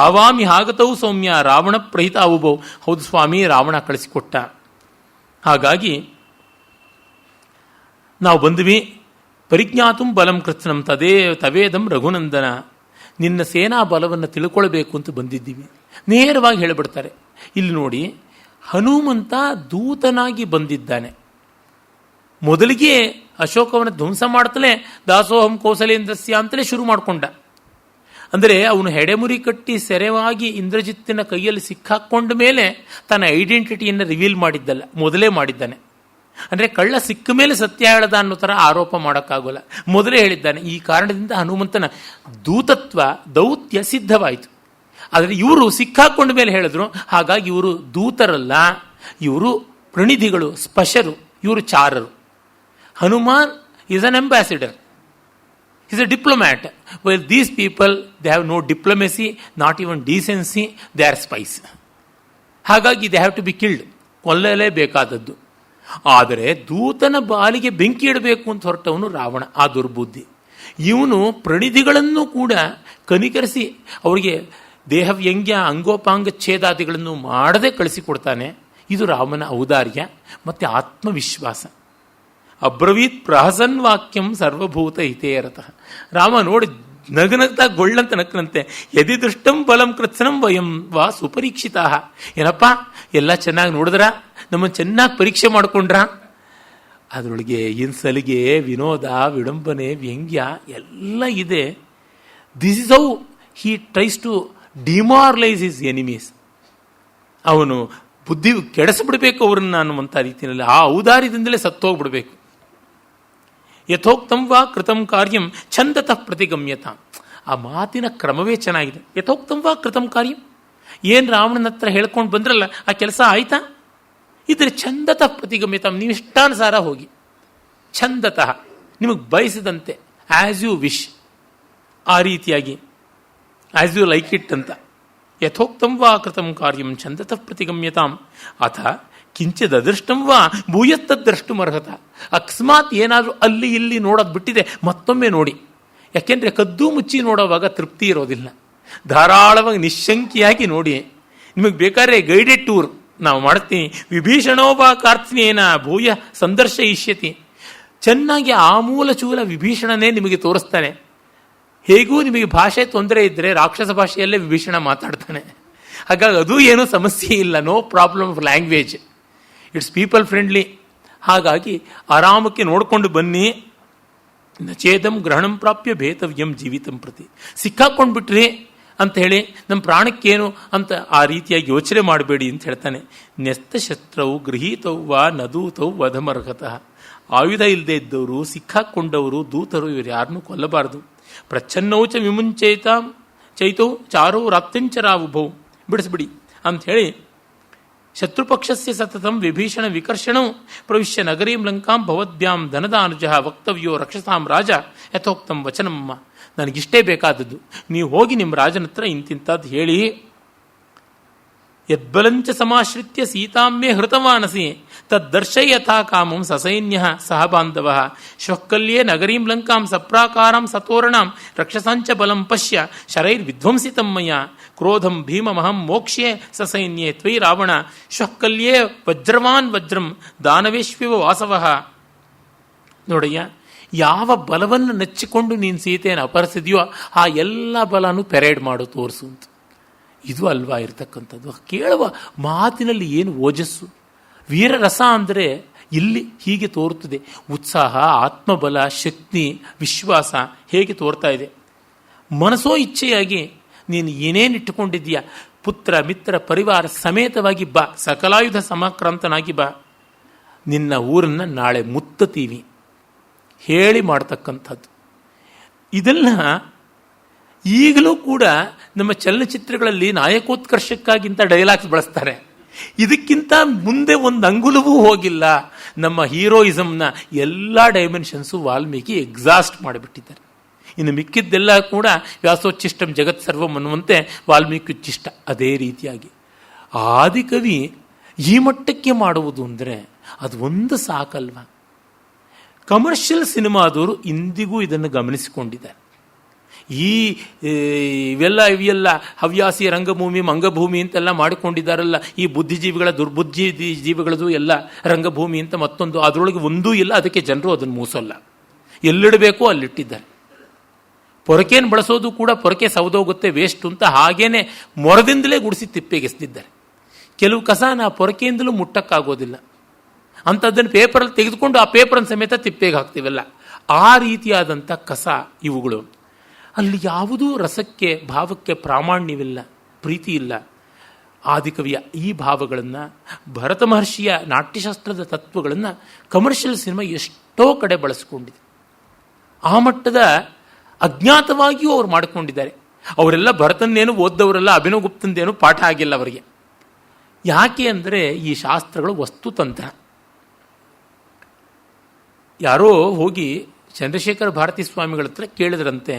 ಆವಾಮಿ ಹಾಗತೌ ಸೌಮ್ಯ ರಾವಣ ಪ್ರಹಿತಾವುಭೌ. ಹೌದು ಸ್ವಾಮಿ, ರಾವಣ ಕಳಿಸಿಕೊಟ್ಟ. ಹಾಗಾಗಿ ನಾವು ಬಂದ್ವಿ. ಪರಿಜ್ಞಾತುಂ ಬಲಂ ಕೃತ್ಸ್ನಂ ತವೇದಂ ರಘುನಂದನ. ನಿನ್ನ ಸೇನಾ ಬಲವನ್ನು ತಿಳ್ಕೊಳ್ಬೇಕು ಅಂತ ಬಂದಿದ್ದೀವಿ. ನೇರವಾಗಿ ಹೇಳಿಬಿಡ್ತಾರೆ. ಇಲ್ಲಿ ನೋಡಿ, ಹನುಮಂತ ದೂತನಾಗಿ ಬಂದಿದ್ದಾನೆ. ಮೊದಲಿಗೆ ಅಶೋಕವನ್ನು ಧ್ವಂಸ ಮಾಡ್ತಲೇ ದಾಸೋಹಂ ಕೌಸಲೇಂದ್ರಸ್ಯ ಅಂತಲೇ ಶುರು ಮಾಡಿಕೊಂಡ. ಅಂದರೆ ಅವನು ಹೆಡೆಮುರಿ ಕಟ್ಟಿ ಸೆರೆವಾಗಿ ಇಂದ್ರಜಿತ್ತಿನ ಕೈಯಲ್ಲಿ ಸಿಕ್ಕಾಕೊಂಡ ಮೇಲೆ ತನ್ನ ಐಡೆಂಟಿಟಿಯನ್ನು ರಿವೀಲ್ ಮಾಡಿದ್ದಲ್ಲ, ಮೊದಲೇ ಮಾಡಿದ್ದಾನೆ. ಅಂದರೆ ಕಳ್ಳ ಸಿಕ್ಕ ಮೇಲೆ ಸತ್ಯ ಹೇಳದ ಅನ್ನೋ ಥರ ಆರೋಪ ಮಾಡೋಕ್ಕಾಗೋಲ್ಲ, ಮೊದಲೇ ಹೇಳಿದ್ದಾನೆ. ಈ ಕಾರಣದಿಂದ ಹನುಮಂತನ ದೂತತ್ವ ದೌತ್ಯ ಸಿದ್ಧವಾಯಿತು. ಆದರೆ ಇವರು ಸಿಕ್ಕಾಕೊಂಡ ಮೇಲೆ ಹೇಳಿದ್ರು. ಹಾಗಾಗಿ ಇವರು ದೂತರಲ್ಲ, ಇವರು ಪ್ರಣಿಧಿಗಳು, ಸ್ಪಶರು, ಇವರು ಚಾರರು. Hanuman is an ambassador, is a diplomat. Well these people they have no diplomacy, not even decency, they are spies. ಹಾಗಾಗಿ they have to be killed, ಕೊಲ್ಲಲೇಬೇಕಾದದ್ದು. ಆದರೆ ದೂತನ ಬಾಲಿಗೆ ಬೆಂಕಿ ಇಡಬೇಕು ಅಂತ ಹೊರಟವನು ರಾವಣ, ಆ ದುರ್ಬುದ್ಧಿ. ಇವನು ಪ್ರಣಿಧಿಗಳನ್ನು ಕೂಡ ಕನಿಕರಿಸಿ ಅವರಿಗೆ ದೇಹವ್ಯಂಗ್ಯ ಅಂಗೋಪಾಂಗ ಛೇದಾದಿಗಳನ್ನು ಮಾಡದೆ ಕಳಿಸಿಕೊಡ್ತಾನೆ. ಇದು ರಾಮನ ಔದಾರ್ಯ ಮತ್ತು ಆತ್ಮವಿಶ್ವಾಸ. ಅಬ್ರವೀತ್ ಪ್ರಹಸನ್ ವಾಕ್ಯಂ ಸರ್ವಭೂತ ಹಿತೇರತಃ. ರಾಮ ನೋಡಿ ನಗನಗ್ತಾ ಗೊಳ್ಳಂತ ನಕ್ಕನಂತೆ. ಯದಿ ದೃಷ್ಟಂ ಬಲಂ ಕೃತ್ಸನಂ ವಯಂ ವಾ ಸುಪರೀಕ್ಷಿತಾ. ಏನಪ್ಪ, ಎಲ್ಲ ಚೆನ್ನಾಗಿ ನೋಡಿದ್ರ, ನಮ್ಮನ್ನು ಚೆನ್ನಾಗಿ ಪರೀಕ್ಷೆ ಮಾಡಿಕೊಂಡ್ರ. ಅದರೊಳಗೆ ಸಲಿಗೆ, ವಿನೋದ, ವಿಡಂಬನೆ, ವ್ಯಂಗ್ಯ ಎಲ್ಲ ಇದೆ. This is how he tries to demoralise his enemies. ಅವನು ಬುದ್ಧಿ ಕೆಡಿಸ್ಬಿಡ್ಬೇಕು ಅವ್ರನ್ನ ಅನ್ನುವಂಥ ರೀತಿಯಲ್ಲಿ ಆ ಔದಾರ್ಯದಿಂದಲೇ ಸತ್ತೋಗ್ಬಿಡ್ಬೇಕು. ಯಥೋಕ್ತಂ ವಾ ಕೃತಂ ಕಾರ್ಯಂ ಛಂದತಃ ಪ್ರತಿಗಮ್ಯತಾಂ. ಆ ಮಾತಿನ ಕ್ರಮವೇ ಚೆನ್ನಾಗಿದೆ. ಯಥೋಕ್ತಂ ವಾ ಕೃತಂ ಕಾರ್ಯಂ, ಏನು ರಾವಣನ ಹತ್ರ ಹೇಳ್ಕೊಂಡು ಬಂದ್ರಲ್ಲ ಆ ಕೆಲಸ ಆಯ್ತಾ, ಇದ್ರೆ ಛಂದತಃ ಪ್ರತಿಗಮ್ಯತಾಂ, ನೀವು ಇಷ್ಟಾನುಸಾರ ಹೋಗಿ, ಛಂದತಃ ನಿಮಗೆ ಬಯಸಿದಂತೆ, ಆ್ಯಸ್ ಯು ವಿಶ್, ಆ ರೀತಿಯಾಗಿ, ಆ್ಯಸ್ ಯು ಲೈಕ್ ಇಟ್ ಅಂತ. ಯಥೋಕ್ತಂ ವಾ ಕೃತಂ ಕಾರ್ಯಂ ಛಂದತಃ ಪ್ರತಿಗಮ್ಯತಾಂ ಅಥ ಕಿಂಚಿತ್ ಅದೃಷ್ಟಂ ವಾ ಭೂಯತ್ತದ್ರಷ್ಟುಮರ್ಹತ. ಅಕಸ್ಮಾತ್ ಏನಾದರೂ ಅಲ್ಲಿ ಇಲ್ಲಿ ನೋಡೋದು ಬಿಟ್ಟಿದೆ, ಮತ್ತೊಮ್ಮೆ ನೋಡಿ. ಯಾಕೆಂದರೆ ಕದ್ದು ಮುಚ್ಚಿ ನೋಡೋವಾಗ ತೃಪ್ತಿ ಇರೋದಿಲ್ಲ. ಧಾರಾಳವಾಗಿ ನಿಶಂಕಿಯಾಗಿ ನೋಡಿ. ನಿಮಗೆ ಬೇಕಾದ್ರೆ ಗೈಡೆಡ್ ಟೂರ್ ನಾವು ಮಾಡ್ತೀನಿ. ವಿಭೀಷಣೋಬಾ ಕಾರ್ತ್ಸ್ನೇನ ಭೂಯ ಸಂದರ್ಶಯಿಷ್ಯತಿ. ಚೆನ್ನಾಗಿ ಆಮೂಲ ಚೂಲ ವಿಭೀಷಣನೇ ನಿಮಗೆ ತೋರಿಸ್ತಾನೆ. ಹೇಗೂ ನಿಮಗೆ ಭಾಷೆ ತೊಂದರೆ ಇದ್ದರೆ ರಾಕ್ಷಸ ಭಾಷೆಯಲ್ಲೇ ವಿಭೀಷಣ ಮಾತಾಡ್ತಾನೆ. ಹಾಗಾಗಿ ಅದು ಏನೂ ಸಮಸ್ಯೆ ಇಲ್ಲ, no problem of language, it's people friendly. ಹಾಗಾಗಿ ಆರಾಮಕ್ಕೆ ನೋಡಿಕೊಂಡು ಬನ್ನಿ. ನಚೇದಂ ಗ್ರಹಣಂ ಪ್ರಾಪ್ಯ ಭೇತವ್ಯಂ ಜೀವಿತಂ ಪ್ರತಿ. ಸಿಕ್ಕಾಕೊಂಡು ಬಿಟ್ರಿ ಅಂತ ಹೇಳಿ ನಮ್ಮ ಪ್ರಾಣಕ್ಕೇನು ಅಂತ ಆ ರೀತಿಯಾಗಿ ಯೋಚನೆ ಮಾಡಬೇಡಿ ಅಂತ ಹೇಳ್ತಾನೆ. ನ್ಯಸ್ತ ಶಸ್ತ್ರವು ಗೃಹೀತವು ವಾ ನದೂತವು ವಧಮರ್ಹತಃ. ಆಯುಧ ಇಲ್ಲದೆ ಇದ್ದವರು, ಸಿಕ್ಕಾಕೊಂಡವರು, ದೂತರು, ಇವರು ಯಾರನ್ನೂ ಕೊಲ್ಲಬಾರದು. ಪ್ರಚ್ಛನ್ನೌಚ ವಿಮುಂಚೈತಾಂ ಚೈತೌ ಚಾರೋ ರಾಪ್ತಿಂಚರಾವುಭೌ. ಬಿಡಿಸ್ಬಿಡಿ ಅಂಥೇಳಿ ಶತ್ರುಪಕ್ಷಸ್ಯ ಸತತಂ ವಿಭೀಷಣ ವಿಕರ್ಷಣಂ ಪ್ರವಿಶ್ಯ ನಗರೀಂ ಲಂಕಾಂ ಭವದ್ಭ್ಯಾಂ ಧನದಾನುಜ ವಕ್ತವ್ಯೋ ರಕ್ಷಸಾಂ ರಾಜ ಯಥೋಕ್ತಂ ವಚನಮ್ಮ. ನನಗಿಷ್ಟೇ ಬೇಕಾದದ್ದು, ನೀವು ಹೋಗಿ ನಿಮ್ಮ ರಾಜನ ಹತ್ರ ಇಂತಿಂಥದ್ದು ಹೇಳಿ, ಯದ್ಬಲಂಚ ಸಮಾಶ್ರಿತ್ಯ ಸೀತಾಮ್ಯೆ ಹೃತವಾನಸಿ ತದ್ದರ್ಶೈ ಯಥಾ ಕಾಮಂ ಸಸೈನ್ಯ ಸಹ ಬಾಂಧವ ಶ್ವಕ್ಕಲ್ಯೇ ನಗರೀಂ ಲಂಕಾಂ ಸಪ್ರಾಕಾರಂ ಸತೋರಣಾಂ ರಕ್ಷಸಾಂಚ ಬಲಂ ಪಶ್ಯ ಶರೈರ್ವಿಧ್ವಂಸಿತಂ ಮಯ ಕ್ರೋಧಂ ಭೀಮಮಹಂ ಮೋಕ್ಷ್ಯೆ ಸಸೈನ್ಯೇ ತ್ವಯಿ ರಾವಣ ಶ್ವಕ್ಕಲ್ಯೇ ವಜ್ರವಾನ್ ವಜ್ರಂ ದಾನವೇಶ್ವಿವ ವಾಸವಃ. ನೋಡಯ್ಯ, ಯಾವ ಬಲವನ್ನು ನೆಚ್ಚಿಕೊಂಡು ನೀನು ಸೀತೆಯನ್ನು ಅಪಹರಿಸಿದೆಯೋ ಆ ಎಲ್ಲ ಬಲನೂ ಪೆರೇಡ್ ಮಾಡು, ತೋರಿಸು ಅಂತ. ಇದು ಅಲ್ವಾ ಇರತಕ್ಕಂಥದ್ದು. ಕೇಳುವ ಮಾತಿನಲ್ಲಿ ಏನು ಓಜಸ್ಸು, ವೀರರಸ ಅಂದರೆ ಇಲ್ಲಿ ಹೀಗೆ ತೋರುತ್ತದೆ. ಉತ್ಸಾಹ, ಆತ್ಮಬಲ, ಶಕ್ತಿ, ವಿಶ್ವಾಸ ಹೇಗೆ ತೋರ್ತಾ ಇದೆ. ಮನಸೋ ಇಚ್ಛೆಯಾಗಿ ನೀನು ಏನೇನಿಟ್ಟುಕೊಂಡಿದ್ದೀಯ, ಪುತ್ರ ಮಿತ್ರ ಪರಿವಾರ ಸಮೇತವಾಗಿ ಬಾ, ಸಕಲಾಯುಧ ಸಮಾಕ್ರಾಂತನಾಗಿ ಬಾ, ನಿನ್ನ ಊರನ್ನು ನಾಳೆ ಮುತ್ತತೀವಿ ಹೇಳಿ ಮಾಡ್ತಕ್ಕಂಥದ್ದು. ಇದೆಲ್ಲ ಈಗಲೂ ಕೂಡ ನಮ್ಮ ಚಲನಚಿತ್ರಗಳಲ್ಲಿ ನಾಯಕೋತ್ಕರ್ಷಕ್ಕಾಗಿಂತ ಡೈಲಾಗ್ಸ್ ಬಳಸ್ತಾರೆ. ಇದಕ್ಕಿಂತ ಮುಂದೆ ಒಂದು ಅಂಗುಲವೂ ಹೋಗಿಲ್ಲ. ನಮ್ಮ ಹೀರೋಯಿಸಮ್ನ ಎಲ್ಲ ಡೈಮೆನ್ಷನ್ಸು ವಾಲ್ಮೀಕಿ ಎಕ್ಸಾಸ್ಟ್ ಮಾಡಿಬಿಟ್ಟಿದ್ದಾರೆ. ಇನ್ನು ಮಿಕ್ಕಿದ್ದೆಲ್ಲ ಕೂಡ ವ್ಯಾಸೋಚ್ಚಿಷ್ಟಂ ಜಗತ್ ಸರ್ವಂ ಅನ್ನುವಂತೆ ವಾಲ್ಮೀಕಿ ಉಚ್ಚಿಷ್ಟ. ಅದೇ ರೀತಿಯಾಗಿ ಆದಿಕವಿ ಈ ಮಟ್ಟಕ್ಕೆ ಮಾಡುವುದು ಅಂದರೆ ಅದು ಒಂದು ಸಾಕಲ್ವ. ಕಮರ್ಷಿಯಲ್ ಸಿನಿಮಾದವರು ಇಂದಿಗೂ ಇದನ್ನು ಗಮನಿಸಿಕೊಂಡಿದ್ದಾರೆ. ಇವೆಲ್ಲ ಹವ್ಯಾಸಿ ರಂಗಭೂಮಿ ಮಂಗಭೂಮಿ ಅಂತೆಲ್ಲ ಮಾಡಿಕೊಂಡಿದ್ದಾರಲ್ಲ, ಈ ಬುದ್ಧಿಜೀವಿಗಳ ದುರ್ಬುದ್ಧಿ ಜೀವಿಗಳದು ಎಲ್ಲ ರಂಗಭೂಮಿ ಅಂತ ಮತ್ತೊಂದು, ಅದರೊಳಗೆ ಒಂದೂ ಇಲ್ಲ. ಅದಕ್ಕೆ ಜನರು ಅದನ್ನು ಮೂಸೋಲ್ಲ, ಎಲ್ಲಿಡಬೇಕೋ ಅಲ್ಲಿಟ್ಟಿದ್ದಾರೆ. ಪೊರಕೆಯನ್ನು ಬಳಸೋದು ಕೂಡ ಪೊರಕೆ ಸೌದೋಗುತ್ತೆ, ವೇಸ್ಟ್ ಅಂತ ಹಾಗೇನೆ ಮೊರದಿಂದಲೇ ಗುಡಿಸಿ ತಿಪ್ಪೆಗೆಸ್ತಿದ್ದಾರೆ. ಕೆಲವು ಕಸನ ಪೊರಕೆಯಿಂದಲೂ ಮುಟ್ಟಕ್ಕಾಗೋದಿಲ್ಲ, ಅಂಥದ್ದನ್ನು ಪೇಪರಲ್ಲಿ ತೆಗೆದುಕೊಂಡು ಆ ಪೇಪರನ್ನು ಸಮೇತ ತಿಪ್ಪೆಗೆ ಹಾಕ್ತೀವಲ್ಲ, ಆ ರೀತಿಯಾದಂಥ ಕಸ ಇವುಗಳು. ಅಲ್ಲಿ ಯಾವುದೂ ರಸಕ್ಕೆ ಭಾವಕ್ಕೆ ಪ್ರಾಮಾಣ್ಯವಿಲ್ಲ, ಪ್ರೀತಿ ಇಲ್ಲ. ಆದಿಕವಿಯ ಈ ಭಾವಗಳನ್ನು, ಭರತ ಮಹರ್ಷಿಯ ನಾಟ್ಯಶಾಸ್ತ್ರದ ತತ್ವಗಳನ್ನು ಕಮರ್ಷಿಯಲ್ ಸಿನಿಮಾ ಎಷ್ಟೋ ಕಡೆ ಬಳಸಿಕೊಂಡಿದೆ. ಆ ಮಟ್ಟದ ಅಜ್ಞಾತವಾಗಿಯೂ ಅವ್ರು ಮಾಡಿಕೊಂಡಿದ್ದಾರೆ. ಅವರೆಲ್ಲ ಭರತನ್ನೇನು ಓದ್ದವರೆಲ್ಲ, ಅಭಿನವ್ ಗುಪ್ತಂದೇನು ಪಾಠ ಆಗಿಲ್ಲ ಅವರಿಗೆ. ಯಾಕೆ ಅಂದರೆ ಈ ಶಾಸ್ತ್ರಗಳು ವಸ್ತುತಂತ್ರ. ಯಾರೋ ಹೋಗಿ ಚಂದ್ರಶೇಖರ ಭಾರತಿ ಸ್ವಾಮಿಗಳ ಹತ್ರ ಕೇಳಿದ್ರಂತೆ,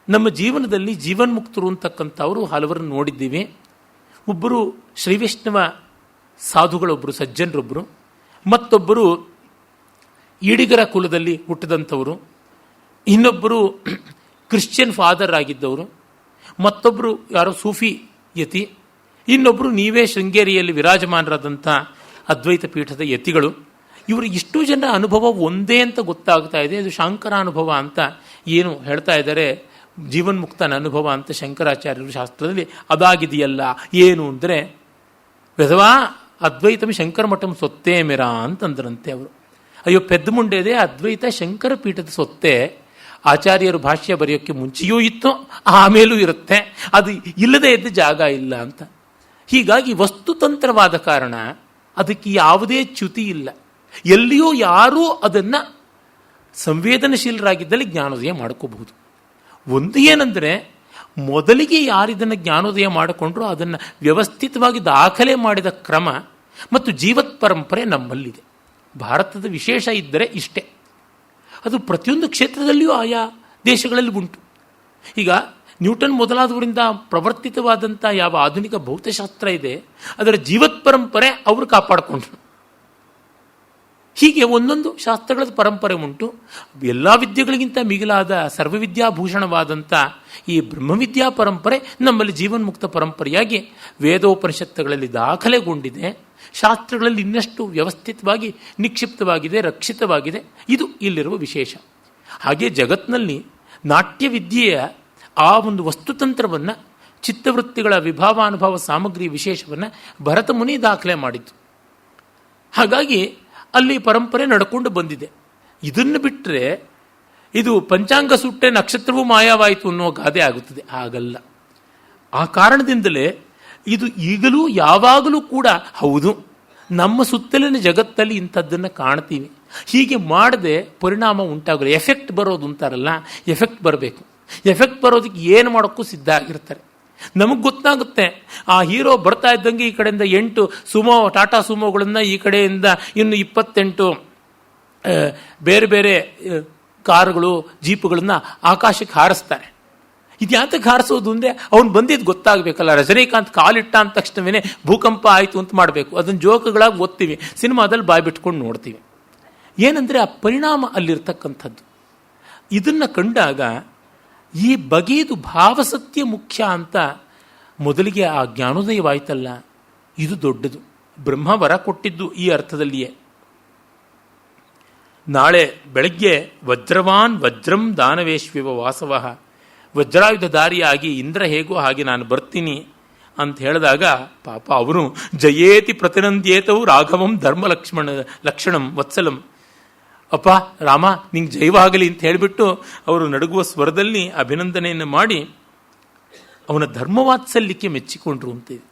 ನಮ್ಮ ಜೀವನದಲ್ಲಿ ಜೀವನ್ಮುಕ್ತರು ಅಂತಕ್ಕಂಥವರು ಹಲವರನ್ನು ನೋಡಿದ್ದೀವಿ. ಒಬ್ಬರು ಶ್ರೀವೈಷ್ಣವ ಸಾಧುಗಳೊಬ್ಬರು, ಸಜ್ಜನರೊಬ್ಬರು, ಮತ್ತೊಬ್ಬರು ಈಡಿಗರ ಕುಲದಲ್ಲಿ ಹುಟ್ಟಿದಂಥವರು, ಇನ್ನೊಬ್ಬರು ಕ್ರಿಶ್ಚಿಯನ್ ಫಾದರ್ ಆಗಿದ್ದವರು, ಮತ್ತೊಬ್ಬರು ಯಾರೋ ಸೂಫಿ ಯತಿ, ಇನ್ನೊಬ್ಬರು ನೀವೇ ಶೃಂಗೇರಿಯಲ್ಲಿ ವಿರಾಜಮಾನರಾದಂಥ ಅದ್ವೈತ ಪೀಠದ ಯತಿಗಳು. ಇವರು ಇಷ್ಟು ಜನ ಅನುಭವ ಒಂದೇ ಅಂತ ಗೊತ್ತಾಗ್ತಾ ಇದೆ. ಇದು ಶಾಂಕರ ಅನುಭವ ಅಂತ ಏನು ಹೇಳ್ತಾ ಇದ್ದಾರೆ, ಜೀವನ್ಮುಕ್ತನ ಅನುಭವ ಅಂತ ಶಂಕರಾಚಾರ್ಯರು ಶಾಸ್ತ್ರದಲ್ಲಿ ಅದಾಗಿದೆಯಲ್ಲ. ಏನು ಅಂದರೆ ವೆಧವಾ ಅದ್ವೈತಂ ಶಂಕರ ಮಠಂ ಸೊತ್ತೇ ಮೆರಾ ಅಂತಂದ್ರಂತೆ ಅವರು. ಅಯ್ಯೋ, ಪೆದ್ದ ಮುಂಡೆದೆ, ಅದ್ವೈತ ಶಂಕರ ಪೀಠದ ಸೊತ್ತೆ. ಆಚಾರ್ಯರು ಭಾಷ್ಯ ಬರೆಯೋಕ್ಕೆ ಮುಂಚೆಯೂ ಇತ್ತು, ಆಮೇಲೂ ಇರುತ್ತೆ, ಅದು ಇಲ್ಲದೇ ಇದ್ದ ಜಾಗ ಇಲ್ಲ ಅಂತ. ಹೀಗಾಗಿ ವಸ್ತುತಂತ್ರವಾದ ಕಾರಣ ಅದಕ್ಕೆ ಯಾವುದೇ ಚ್ಯುತಿ ಇಲ್ಲ. ಎಲ್ಲಿಯೂ ಯಾರೂ ಅದನ್ನು ಸಂವೇದನಶೀಲರಾಗಿದ್ದಲ್ಲಿ ಜ್ಞಾನೋದಯ ಮಾಡ್ಕೋಬಹುದು. ಒಂದು ಏನಂದರೆ, ಮೊದಲಿಗೆ ಯಾರಿದನ್ನು ಜ್ಞಾನೋದಯ ಮಾಡಿಕೊಂಡ್ರು ಅದನ್ನು ವ್ಯವಸ್ಥಿತವಾಗಿ ದಾಖಲೆ ಮಾಡಿದ ಕ್ರಮ ಮತ್ತು ಜೀವತ್ ಪರಂಪರೆ ನಮ್ಮಲ್ಲಿದೆ. ಭಾರತದ ವಿಶೇಷ ಇದ್ದರೆ ಇಷ್ಟೇ. ಅದು ಪ್ರತಿಯೊಂದು ಕ್ಷೇತ್ರದಲ್ಲಿಯೂ ಆಯಾ ದೇಶಗಳಲ್ಲಿ ಉಂಟು. ಈಗ ನ್ಯೂಟನ್ ಮೊದಲಾದವರಿಂದ ಪ್ರವರ್ತಿತವಾದಂಥ ಯಾವ ಆಧುನಿಕ ಭೌತಶಾಸ್ತ್ರ ಇದೆ, ಅದರ ಜೀವತ್ ಪರಂಪರೆ ಅವರು ಕಾಪಾಡಿಕೊಂಡ್ರು. ಹೀಗೆ ಒಂದೊಂದು ಶಾಸ್ತ್ರಗಳ ಪರಂಪರೆ ಉಂಟು. ಎಲ್ಲ ವಿದ್ಯೆಗಳಿಗಿಂತ ಮಿಗಿಲಾದ ಸರ್ವವಿದ್ಯಾಭೂಷಣವಾದಂಥ ಈ ಬ್ರಹ್ಮವಿದ್ಯಾ ಪರಂಪರೆ ನಮ್ಮಲ್ಲಿ ಜೀವನ್ಮುಕ್ತ ಪರಂಪರೆಯಾಗಿ ವೇದೋಪನಿಷತ್ತುಗಳಲ್ಲಿ ದಾಖಲೆಗೊಂಡಿದೆ. ಶಾಸ್ತ್ರಗಳಲ್ಲಿ ಇನ್ನಷ್ಟು ವ್ಯವಸ್ಥಿತವಾಗಿ ನಿಕ್ಷಿಪ್ತವಾಗಿದೆ, ರಕ್ಷಿತವಾಗಿದೆ. ಇದು ಇಲ್ಲಿರುವ ವಿಶೇಷ. ಹಾಗೆ ಜಗತ್ತಿನಲ್ಲಿ ನಾಟ್ಯವಿದ್ಯೆಯ ಆ ಒಂದು ವಸ್ತುತಂತ್ರವನ್ನು, ಚಿತ್ತವೃತ್ತಿಗಳ ವಿಭಾವಾನುಭವ ಸಾಮಗ್ರಿ ವಿಶೇಷವನ್ನು ಭರತ ಮುನಿ ದಾಖಲೆ ಮಾಡಿತ್ತು. ಹಾಗಾಗಿ ಅಲ್ಲಿ ಪರಂಪರೆ ನಡ್ಕೊಂಡು ಬಂದಿದೆ. ಇದನ್ನು ಬಿಟ್ಟರೆ ಇದು ಪಂಚಾಂಗ ಸುಟ್ಟೆ ನಕ್ಷತ್ರವೂ ಮಾಯವಾಯಿತು ಅನ್ನೋ ಗಾದೆ ಆಗುತ್ತದೆ. ಹಾಗಲ್ಲ. ಆ ಕಾರಣದಿಂದಲೇ ಇದು ಈಗಲೂ ಯಾವಾಗಲೂ ಕೂಡ ಹೌದು, ನಮ್ಮ ಸುತ್ತಲಿನ ಜಗತ್ತಲ್ಲಿ ಇಂಥದ್ದನ್ನು ಕಾಣ್ತೀವಿ. ಹೀಗೆ ಮಾಡದೆ ಪರಿಣಾಮ ಉಂಟಾಗಲ್ಲ. ಎಫೆಕ್ಟ್ ಬರೋದು ಅಂತಾರಲ್ಲ, ಎಫೆಕ್ಟ್ ಬರಬೇಕು. ಎಫೆಕ್ಟ್ ಬರೋದಕ್ಕೆ ಏನು ಮಾಡೋಕ್ಕೂ ಸಿದ್ಧ ಆಗಿರ್ತಾರೆ. ನಮಗೆ ಗೊತ್ತಾಗುತ್ತೆ. ಆ ಹೀರೋ ಬರ್ತಾ ಇದ್ದಂಗೆ ಈ ಕಡೆಯಿಂದ 8 ಟಾಟಾ ಸುಮೋಗಳನ್ನ, ಈ ಕಡೆಯಿಂದ ಇನ್ನು 28 ಬೇರೆ ಬೇರೆ ಕಾರುಗಳು, ಜೀಪುಗಳನ್ನ ಆಕಾಶಕ್ಕೆ ಹಾರಿಸ್ತಾರೆ. ಇದು ಯಾತಕ್ಕೆ ಹಾರಿಸೋದು ಅಂದರೆ ಅವ್ನು ಬಂದಿದ್ದು ಗೊತ್ತಾಗಬೇಕಲ್ಲ. ರಜನಿಕಾಂತ್ ಕಾಲಿಟ್ಟ ಅಂದ ತಕ್ಷಣವೇ ಭೂಕಂಪ ಆಯಿತು ಅಂತ ಮಾಡಬೇಕು. ಅದನ್ನು ಜೋಕುಗಳಾಗಿ ಓದ್ತೀವಿ, ಸಿನಿಮಾದಲ್ಲಿ ಬಾಯಿ ಬಿಟ್ಕೊಂಡು ನೋಡ್ತೀವಿ. ಏನಂದರೆ ಆ ಪರಿಣಾಮ ಅಲ್ಲಿರ್ತಕ್ಕಂಥದ್ದು. ಇದನ್ನು ಕಂಡಾಗ ಈ ಬಗೆಯದು ಭಾವಸತ್ಯ ಮುಖ್ಯ ಅಂತ ಮೊದಲಿಗೆ ಆ ಜ್ಞಾನೋದಯವಾಯ್ತಲ್ಲ, ಇದು ದೊಡ್ಡದು. ಬ್ರಹ್ಮ ವರ ಕೊಟ್ಟಿದ್ದು ಈ ಅರ್ಥದಲ್ಲಿಯೇ. ನಾಳೆ ಬೆಳಗ್ಗೆ ವಜ್ರವಾನ್ ವಜ್ರಂ ದಾನವೇಶ್ವಿವ ವಾಸವಃ, ವಜ್ರಾಯುಧಧಾರಿಯಾಗಿ ಇಂದ್ರ ಹೇಗೋ ಹಾಗೆ ನಾನು ಬರ್ತೀನಿ ಅಂತ ಹೇಳಿದಾಗ ಪಾಪ ಅವನು ಜಯೇತಿ ಪ್ರತಿನಂದ್ಯೇತವು ರಾಘವಂ ಧರ್ಮ ಲಕ್ಷಣಂ ವತ್ಸಲಂ, ಅಪ್ಪ ರಾಮ ನಿಂಗೆ ಜಯವಾಗಲಿ ಅಂತ ಹೇಳಿಬಿಟ್ಟು ಅವರು ನಡುಗುವ ಸ್ವರದಲ್ಲಿ ಅಭಿನಂದನೆಯನ್ನು ಮಾಡಿ ಅವನ ಧರ್ಮವಾತ್ಸಲ್ಯಕ್ಕೆ ಮೆಚ್ಚಿಕೊಂಡ್ರು ಅಂತಿದೆ.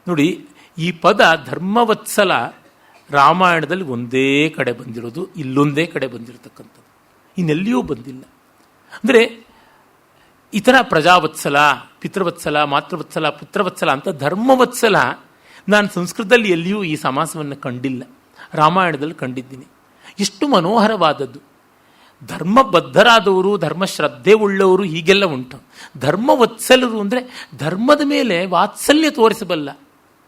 ನೋಡಿ, ಈ ಪದ ಧರ್ಮವತ್ಸಲ ರಾಮಾಯಣದಲ್ಲಿ ಒಂದೇ ಕಡೆ ಬಂದಿರೋದು, ಇಲ್ಲೊಂದೇ ಕಡೆ ಬಂದಿರತಕ್ಕಂಥದ್ದು, ಇನ್ನೆಲ್ಲಿಯೂ ಬಂದಿಲ್ಲ. ಅಂದರೆ ಇತರ ಪ್ರಜಾವತ್ಸಲ, ಪಿತೃವತ್ಸಲ, ಮಾತೃವತ್ಸಲ, ಪುತ್ರವತ್ಸಲ ಅಂತ ಧರ್ಮವತ್ಸಲ ನಾನು ಸಂಸ್ಕೃತದಲ್ಲಿ ಎಲ್ಲಿಯೂ ಈ ಸಮಾಸವನ್ನು ಕಂಡಿಲ್ಲ, ರಾಮಾಯಣದಲ್ಲಿ ಕಂಡಿದ್ದೀನಿ. ಎಷ್ಟು ಮನೋಹರವಾದದ್ದು. ಧರ್ಮಬದ್ಧರಾದವರು, ಧರ್ಮಶ್ರದ್ಧೆ ಉಳ್ಳವರು ಹೀಗೆಲ್ಲ ಉಂಟು. ಧರ್ಮವತ್ಸಲರು ಅಂದರೆ ಧರ್ಮದ ಮೇಲೆ ವಾತ್ಸಲ್ಯ ತೋರಿಸಬಲ್ಲ.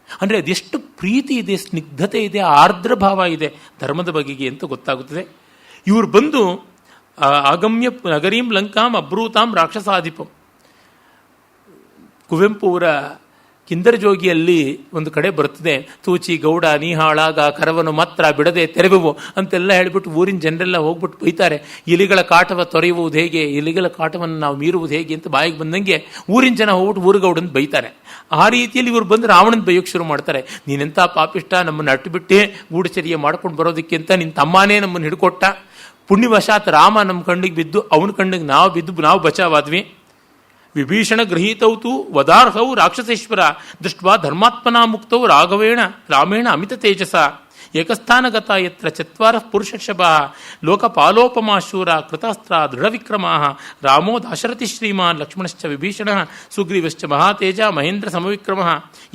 ಅಂದರೆ ಅದೆಷ್ಟು ಪ್ರೀತಿ ಇದೆ, ಸ್ನಿಗ್ಧತೆ ಇದೆ, ಆರ್ದ್ರ ಭಾವ ಇದೆ ಧರ್ಮದ ಬಗೆಗೆ ಅಂತ ಗೊತ್ತಾಗುತ್ತದೆ. ಇವರು ಬಂದು ಆಗಮ್ಯ ನಗರೀಂ ಲಂಕಾಂ ಅಬ್ರೂತಾಂ ರಾಕ್ಷಸಾಧಿಪಂ, ಕುವೆಂಪು ಅವರ ಕಿಂದರಜೋಗಿಯಲ್ಲಿ ಒಂದು ಕಡೆ ಬರ್ತದೆ, ತೂಚಿ ಗೌಡ ನೀಹಾಳಾಗ ಕರವನು ಮಾತ್ರ ಬಿಡದೆ ತೆರವೆವು ಅಂತೆಲ್ಲ ಹೇಳಿಬಿಟ್ಟು ಊರಿನ ಜನರೆಲ್ಲ ಹೋಗ್ಬಿಟ್ಟು ಬೈತಾರೆ. ಇಲಿಗಳ ಕಾಟವ ತೊರೆಯುವುದು ಹೇಗೆ, ಇಲಿಗಳ ಕಾಟವನ್ನು ನಾವು ಮೀರುವುದು ಹೇಗೆ ಅಂತ ಬಾಯಿಗೆ ಬಂದಂಗೆ ಊರಿನ ಜನ ಹೋಗ್ಬಿಟ್ಟು ಊರುಗೌಡನ ಬೈತಾರೆ. ಆ ರೀತಿಯಲ್ಲಿ ಇವರು ಬಂದು ರಾವಣನ ಬೈಯೋಕ್ಕೆ ಶುರು ಮಾಡ್ತಾರೆ. ನೀನೆಂಥ ಪಾಪಿಷ್ಟ, ನಮ್ಮನ್ನು ಅಟ್ಟುಬಿಟ್ಟೆ ಗೂಢಚರ್ಯ ಮಾಡ್ಕೊಂಡು ಬರೋದಕ್ಕೆ ಅಂತ ನಿನ್ನ ತಮ್ಮನೇ ನಮ್ಮನ್ನು ಹಿಡ್ಕೊಟ್ಟ. ಪುಣ್ಯವಶಾತ್ ರಾಮ ನಮ್ಮ ಕಣ್ಣಿಗೆ ಬಿದ್ದು, ಅವನ ಕಣ್ಣಿಗೆ ನಾವು ಬಿದ್ದು ನಾವು ಬಚಾವಾದ್ವಿ. ವಿಭೀಷಣ ಗೃಹೀತೌತು ವದಾರ್ಹೌ ರಾಕ್ಷಸೇಶ್ವರ ದೃಷ್ಟ್ವಾ ಧರ್ಮಾತ್ಮನಾ ಮುಕ್ತೌ ರಾಮೇಣ ಅಮಿತ ತೇಜಸ ಏಕಸ್ಥಾನಗತ ಯತ್ರ ಚತ್ವಾರ ಪುರುಷರ್ಷಭ ಲೋಕಪಾಲೋಪಮಾಶೂರ ಕೃತಾಸ್ತ್ರ ದೃಢವಿಕ್ರಮ ರಾಮೋ ದಾಶರಥಿ ಶ್ರೀಮಾನ್ ಲಕ್ಷ್ಮಣಶ್ಚ ವಿಭೀಷಣ ಸುಗ್ರೀವಶ್ಚ ಮಹಾತೇಜ ಮಹೇಂದ್ರ ಸಮವಿಕ್ರಮ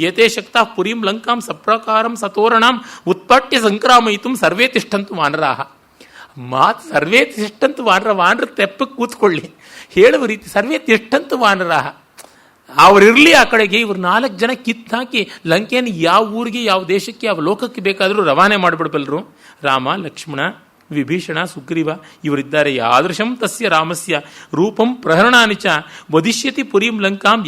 ಏತೇ ಶಕ್ತಾ ಪುರೀಂ ಲಂಕಾಂ ಸಪ್ರಕಾರಂ ಸತೋರಣಾಂ ಉತ್ಪಟ್ಯ ಸಂಕ್ರಾಮಯಿತು ಸರ್ವೇ ತಿಷ್ಠಂತು ವಾನರಾಹ. ಮಾತು ಸರ್ವೇ ತಿಷ್ಟಂತು ವಾನರ ತೆಪ್ಪಕ್ಕೆ ಕೂತ್ಕೊಳ್ಳಿ ಹೇಳುವ ರೀತಿ, ಸರ್ವೇ ತಿಷ್ಟಂತು ವಾನರಾಹ. ಅವರಿರಲಿ ಆ ಕಡೆಗೆ, ಇವರು 4 ಜನ ಕಿತ್ತಾಕಿ ಲಂಕೆಯನ್ನು ಯಾವ ಊರಿಗೆ, ಯಾವ ದೇಶಕ್ಕೆ, ಯಾವ ಲೋಕಕ್ಕೆ ಬೇಕಾದರೂ ರವಾನೆ ಮಾಡಿಬಿಡಬಲ್ಲರು. ರಾಮ, ಲಕ್ಷ್ಮಣ, ವಿಭೀಷಣ, ಸುಗ್ರೀವ ಇವರಿದ್ದಾರೆ. ಯಾದೃಶಂ ತಸ್ಯ ರಾಮಸ್ಯ ರೂಪಂ ಪ್ರಹರಣಾನಿ ಚ ವದಿಷ್ಯತಿ ಪುರೀಂ ಲಂಕಾಂ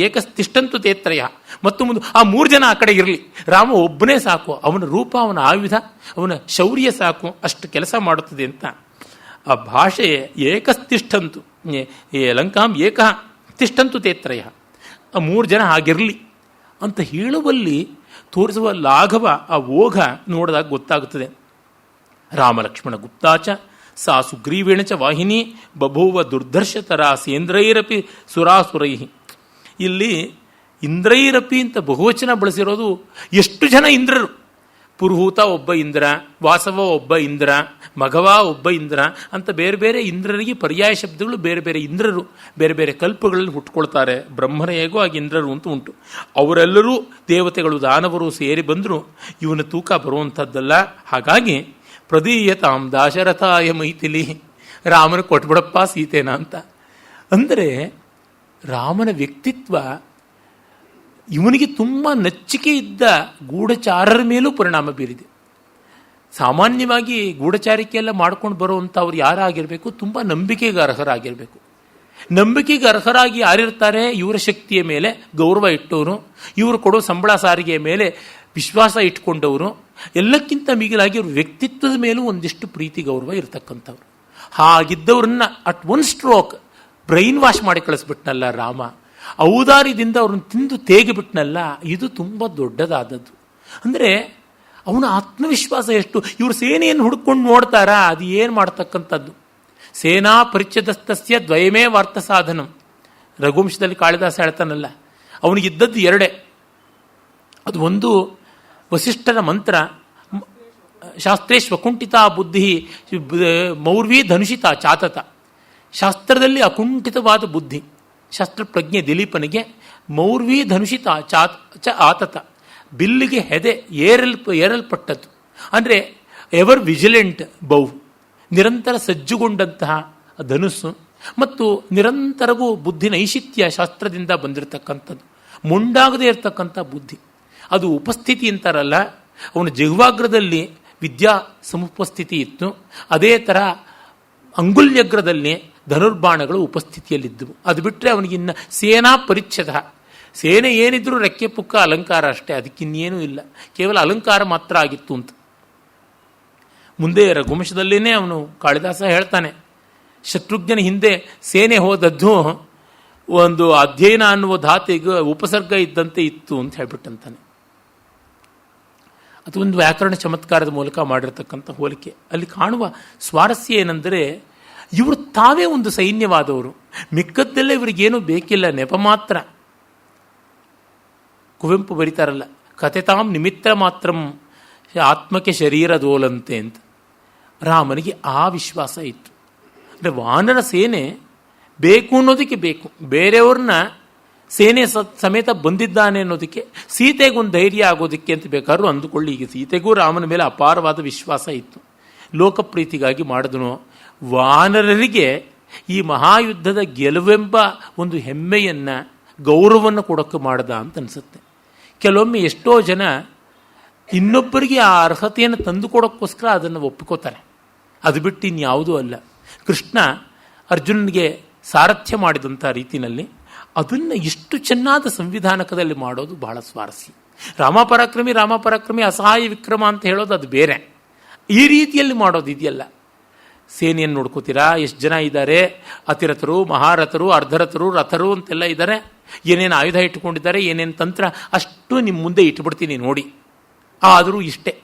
ಏಕಸ್ತಿಷ್ಟಂತು ತೇತ್ರಯ. ಮತ್ತು ಮುಂದೆ ಆ 3 ಜನ ಆ ಕಡೆ ಇರಲಿ, ರಾಮ ಒಬ್ಬನೇ ಸಾಕು, ಅವನ ರೂಪ, ಅವನ ಆಯುಧ, ಅವನ ಶೌರ್ಯ ಸಾಕು, ಅಷ್ಟು ಕೆಲಸ ಮಾಡುತ್ತದೆ ಅಂತ. ಆ ಭಾಷೆ ಏಕಸ್ತಿಷ್ಠಂತು ಲಂಕಾಂ ಏಕ ತಿಷ್ಠಂತು ತೇತ್ರಯ, ಆ 3 ಜನ ಆಗಿರಲಿ ಅಂತ ಹೇಳುವಲ್ಲಿ ತೋರಿಸುವ ಲಾಘವ, ಆ ಓಘ ನೋಡಿದಾಗ ಗೊತ್ತಾಗುತ್ತದೆ. ರಾಮ ಲಕ್ಷ್ಮಣ ಗುಪ್ತಾಚ ಸಾ ಸುಗ್ರೀವೇಣ ಚ ವಾಹಿನಿ ಬಭೂವ ದುರ್ಧರ್ಷತರ ಸೇಂದ್ರೈರಪಿ ಸುರಾಸುರೈ. ಇಲ್ಲಿ ಇಂದ್ರೈರಪಿ ಅಂತ ಬಹುವಚನ ಬಳಸಿರೋದು. ಎಷ್ಟು ಜನ ಇಂದ್ರರು, ಪುರುಹೂತ ಒಬ್ಬ ಇಂದ್ರ, ವಾಸವ ಒಬ್ಬ ಇಂದ್ರ, ಮಘವ ಒಬ್ಬ ಇಂದ್ರ ಅಂತ ಬೇರೆ ಬೇರೆ ಇಂದ್ರರಿಗೆ ಪರ್ಯಾಯ ಶಬ್ದಗಳು, ಬೇರೆ ಬೇರೆ ಇಂದ್ರರು ಬೇರೆ ಬೇರೆ ಕಲ್ಪಗಳಲ್ಲಿ ಹುಟ್ಕೊಳ್ತಾರೆ. ಬ್ರಹ್ಮನ ಹೇಗೋ ಆಗಿ ಇಂದ್ರರು ಅಂತ ಉಂಟು. ಅವರೆಲ್ಲರೂ ದೇವತೆಗಳು, ದಾನವರು ಸೇರಿ ಬಂದರೂ ಇವನ ತೂಕ ಬರುವಂಥದ್ದಲ್ಲ. ಹಾಗಾಗಿ ಪ್ರದೀಯತಾಂ ದಾಶರಥಾಯ ಮೈಥಿಲಿ, ರಾಮನ ಕೊಟ್ಬಿಡಪ್ಪ ಸೀತೇನ ಅಂತ. ಅಂದರೆ ರಾಮನ ವ್ಯಕ್ತಿತ್ವ ಇವನಿಗೆ ತುಂಬ ನಚ್ಚಿಕೆ ಇದ್ದ ಗೂಢಚಾರರ ಮೇಲೂ ಪರಿಣಾಮ ಬೀರಿದೆ. ಸಾಮಾನ್ಯವಾಗಿ ಗೂಢಚಾರಿಕೆ ಎಲ್ಲ ಮಾಡ್ಕೊಂಡು ಬರುವಂಥವ್ರು ಯಾರಾಗಿರಬೇಕು, ತುಂಬ ನಂಬಿಕೆಗೆ ಅರ್ಹರಾಗಿರಬೇಕು. ನಂಬಿಕೆಗೆ ಅರ್ಹರಾಗಿ ಯಾರಿರ್ತಾರೆ, ಇವರ ಶಕ್ತಿಯ ಮೇಲೆ ಗೌರವ ಇಟ್ಟವರು, ಇವರು ಕೊಡೋ ಸಂಬಳ ಸಾರಿಗೆಯ ಮೇಲೆ ವಿಶ್ವಾಸ ಇಟ್ಕೊಂಡವರು, ಎಲ್ಲಕ್ಕಿಂತ ಮಿಗಿಲಾಗಿ ಅವ್ರ ವ್ಯಕ್ತಿತ್ವದ ಮೇಲೂ ಒಂದಿಷ್ಟು ಪ್ರೀತಿ ಗೌರವ ಇರತಕ್ಕಂಥವ್ರು. ಹಾಗಿದ್ದವ್ರನ್ನ at one stroke brain wash ಮಾಡಿ ಕಳಿಸ್ಬಿಟ್ನಲ್ಲ ರಾಮ, ಔದಾರ್ಯದಿಂದ ಅವ್ರನ್ನ ತಿಂದು ತೇಗಿಬಿಟ್ನಲ್ಲ, ಇದು ತುಂಬ ದೊಡ್ಡದಾದದ್ದು. ಅಂದರೆ ಅವನ ಆತ್ಮವಿಶ್ವಾಸ ಎಷ್ಟು. ಇವರು ಸೇನೆಯನ್ನು ಹುಡ್ಕೊಂಡು ನೋಡ್ತಾರಾ, ಅದು ಏನು ಮಾಡ್ತಕ್ಕಂಥದ್ದು. ಸೇನಾ ಪರಿಚ್ಛದಸ್ತಸ್ಯ ದ್ವಯಮೇ ವಾರ್ಥ ಸಾಧನಂ. ರಘುವಂಶದಲ್ಲಿ ಕಾಳಿದಾಸ ಹೇಳ್ತಾನಲ್ಲ, ಅವನಿಗಿದ್ದದ್ದು 2. ಅದು ಒಂದು ವಸಿಷ್ಠರ ಮಂತ್ರ, ಶಾಸ್ತ್ರೇಶ್ವಕುಂಠಿತ ಬುದ್ಧಿ ಮೌರ್ವಿ ಧನುಷಿತ ಚಾತತ. ಶಾಸ್ತ್ರದಲ್ಲಿ ಅಕುಂಠಿತವಾದ ಬುದ್ಧಿ, ಶಸ್ತ್ರಪ್ರಜ್ಞೆ ದಿಲೀಪನಿಗೆ ಮೌರ್ವಿ ಧನುಷಿ ಚ ಆತತ, ಬಿಲ್ಲಿಗೆ ಹೆದೆ ಏರಲ್ಪಟ್ಟದ್ದು. ಅಂದರೆ ಎವರ್ ವಿಜಿಲೆಂಟ್ ಬೌ, ನಿರಂತರ ಸಜ್ಜುಗೊಂಡಂತಹ ಧನುಸ್ಸು ಮತ್ತು ನಿರಂತರವೂ ಬುದ್ಧಿ ನೈಶಿತ್ಯ ಶಾಸ್ತ್ರದಿಂದ ಬಂದಿರತಕ್ಕಂಥದ್ದು, ಮೊಂಡಾಗದೇ ಇರತಕ್ಕಂಥ ಬುದ್ಧಿ. ಅದು ಉಪಸ್ಥಿತಿ ಅಂತಾರಲ್ಲ, ಅವನ ಜಿಹ್ವಾಗ್ರದಲ್ಲಿ ವಿದ್ಯಾ ಸಮುಪಸ್ಥಿತಿ ಇತ್ತು. ಅದೇ ಥರ ಅಂಗುಲ್ಯಗ್ರದಲ್ಲಿ ಧನುರ್ಬಾಣಗಳು ಉಪಸ್ಥಿತಿಯಲ್ಲಿದ್ದವು. ಅದು ಬಿಟ್ಟರೆ ಅವನಿಗಿನ್ನ ಸೇನಾ ಪರಿಚ್ಛದ, ಸೇನೆ ಏನಿದ್ರೂ ರೆಕ್ಕೆ ಪುಕ್ಕ ಅಲಂಕಾರ ಅಷ್ಟೇ, ಅದಕ್ಕಿನ್ನೇನೂ ಇಲ್ಲ, ಕೇವಲ ಅಲಂಕಾರ ಮಾತ್ರ ಆಗಿತ್ತು ಅಂತ. ಮುಂದೆ ರಘುವಂಶದಲ್ಲೇನೆ ಅವನು ಕಾಳಿದಾಸ ಹೇಳ್ತಾನೆ, ಶತ್ರುಘ್ನನ ಹಿಂದೆ ಸೇನೆ ಹೋದದ್ದು ಒಂದು ಅಧ್ಯಯನ ಅನ್ನುವ ಧಾತೆಗೆ ಉಪಸರ್ಗ ಇದ್ದಂತೆ ಇತ್ತು ಅಂತ ಹೇಳ್ಬಿಟ್ಟಂತಾನೆ. ಅದು ಒಂದು ವ್ಯಾಕರಣ ಚಮತ್ಕಾರದ ಮೂಲಕ ಮಾಡಿರ್ತಕ್ಕಂಥ ಹೋಲಿಕೆ. ಅಲ್ಲಿ ಕಾಣುವ ಸ್ವಾರಸ್ಯ ಏನೆಂದರೆ, ಇವರು ತಾವೇ ಒಂದು ಸೈನ್ಯವಾದವರು, ಮಿಕ್ಕದ್ದೆಲ್ಲ ಇವರಿಗೇನೂ ಬೇಕಿಲ್ಲ, ನೆಪ ಮಾತ್ರ. ಕುವೆಂಪು ಬರೀತಾರಲ್ಲ, ಕಥೆತಾಂ ನಿಮಿತ್ತ ಮಾತ್ರಂ ಆತ್ಮಕ್ಕೆ ಶರೀರದೋಲಂತೆ ಅಂತ. ರಾಮನಿಗೆ ಆ ವಿಶ್ವಾಸ ಇತ್ತು. ಅಂದರೆ ವಾನರ ಸೇನೆ ಬೇಕು ಅನ್ನೋದಕ್ಕೆ ಬೇಕು, ಬೇರೆಯವ್ರನ್ನ ಸೇನೆ ಸಮೇತ ಬಂದಿದ್ದಾನೆ ಅನ್ನೋದಕ್ಕೆ, ಸೀತೆಗೊಂದು ಧೈರ್ಯ ಆಗೋದಕ್ಕೆ ಅಂತ ಬೇಕಾದ್ರೂ ಅಂದುಕೊಳ್ಳಿ. ಈಗ ಸೀತೆಗೂ ರಾಮನ ಮೇಲೆ ಅಪಾರವಾದ ವಿಶ್ವಾಸ ಇತ್ತು, ಲೋಕಪ್ರೀತಿಗಾಗಿ ಮಾಡಿದನು. ವಾನರರಿಗೆ ಈ ಮಹಾಯುದ್ಧದ ಗೆಲುವೆಂಬ ಒಂದು ಹೆಮ್ಮೆಯನ್ನು, ಗೌರವವನ್ನು ಕೊಡೋಕ್ಕೆ ಮಾಡ್ದ ಅಂತ ಅನಿಸುತ್ತೆ. ಕೆಲವೊಮ್ಮೆ ಎಷ್ಟೋ ಜನ ಇನ್ನೊಬ್ಬರಿಗೆ ಆ ಅರ್ಹತೆಯನ್ನು ತಂದುಕೊಡೋಕ್ಕೋಸ್ಕರ ಅದನ್ನು ಒಪ್ಪಿಕೋತಾರೆ, ಅದು ಬಿಟ್ಟು ಇನ್ಯಾವುದೂ ಅಲ್ಲ. ಕೃಷ್ಣ ಅರ್ಜುನನಿಗೆ ಸಾರಥ್ಯ ಮಾಡಿದಂಥ ರೀತಿಯಲ್ಲಿ ಅದನ್ನು ಇಷ್ಟು ಚೆನ್ನಾದ ಸಂವಿಧಾನಕದಲ್ಲಿ ಮಾಡೋದು ಬಹಳ ಸ್ವಾರಸ್ಯ. ರಾಮಪರಾಕ್ರಮಿ ಅಸಹಾಯ ವಿಕ್ರಮ ಅಂತ ಹೇಳೋದು ಅದು ಬೇರೆ, ಈ ರೀತಿಯಲ್ಲಿ ಮಾಡೋದು ಇದೆಯಲ್ಲ. ಸೇನೆಯನ್ನು ನೋಡ್ಕೋತೀರಾ, ಎಷ್ಟು ಜನ ಇದ್ದಾರೆ, ಅತಿರಥರು, ಮಹಾರಥರು, ಅರ್ಧರಥರು, ರಥರು ಅಂತೆಲ್ಲ ಇದ್ದಾರೆ, ಏನೇನು ಆಯುಧ ಇಟ್ಟುಕೊಂಡಿದ್ದಾರೆ, ಏನೇನು ತಂತ್ರ, ಅಷ್ಟು ನಿಮ್ಮ ಮುಂದೆ ಇಟ್ಬಿಡ್ತೀನಿ ನೋಡಿ. ಆದರೂ ಇಷ್ಟೇ,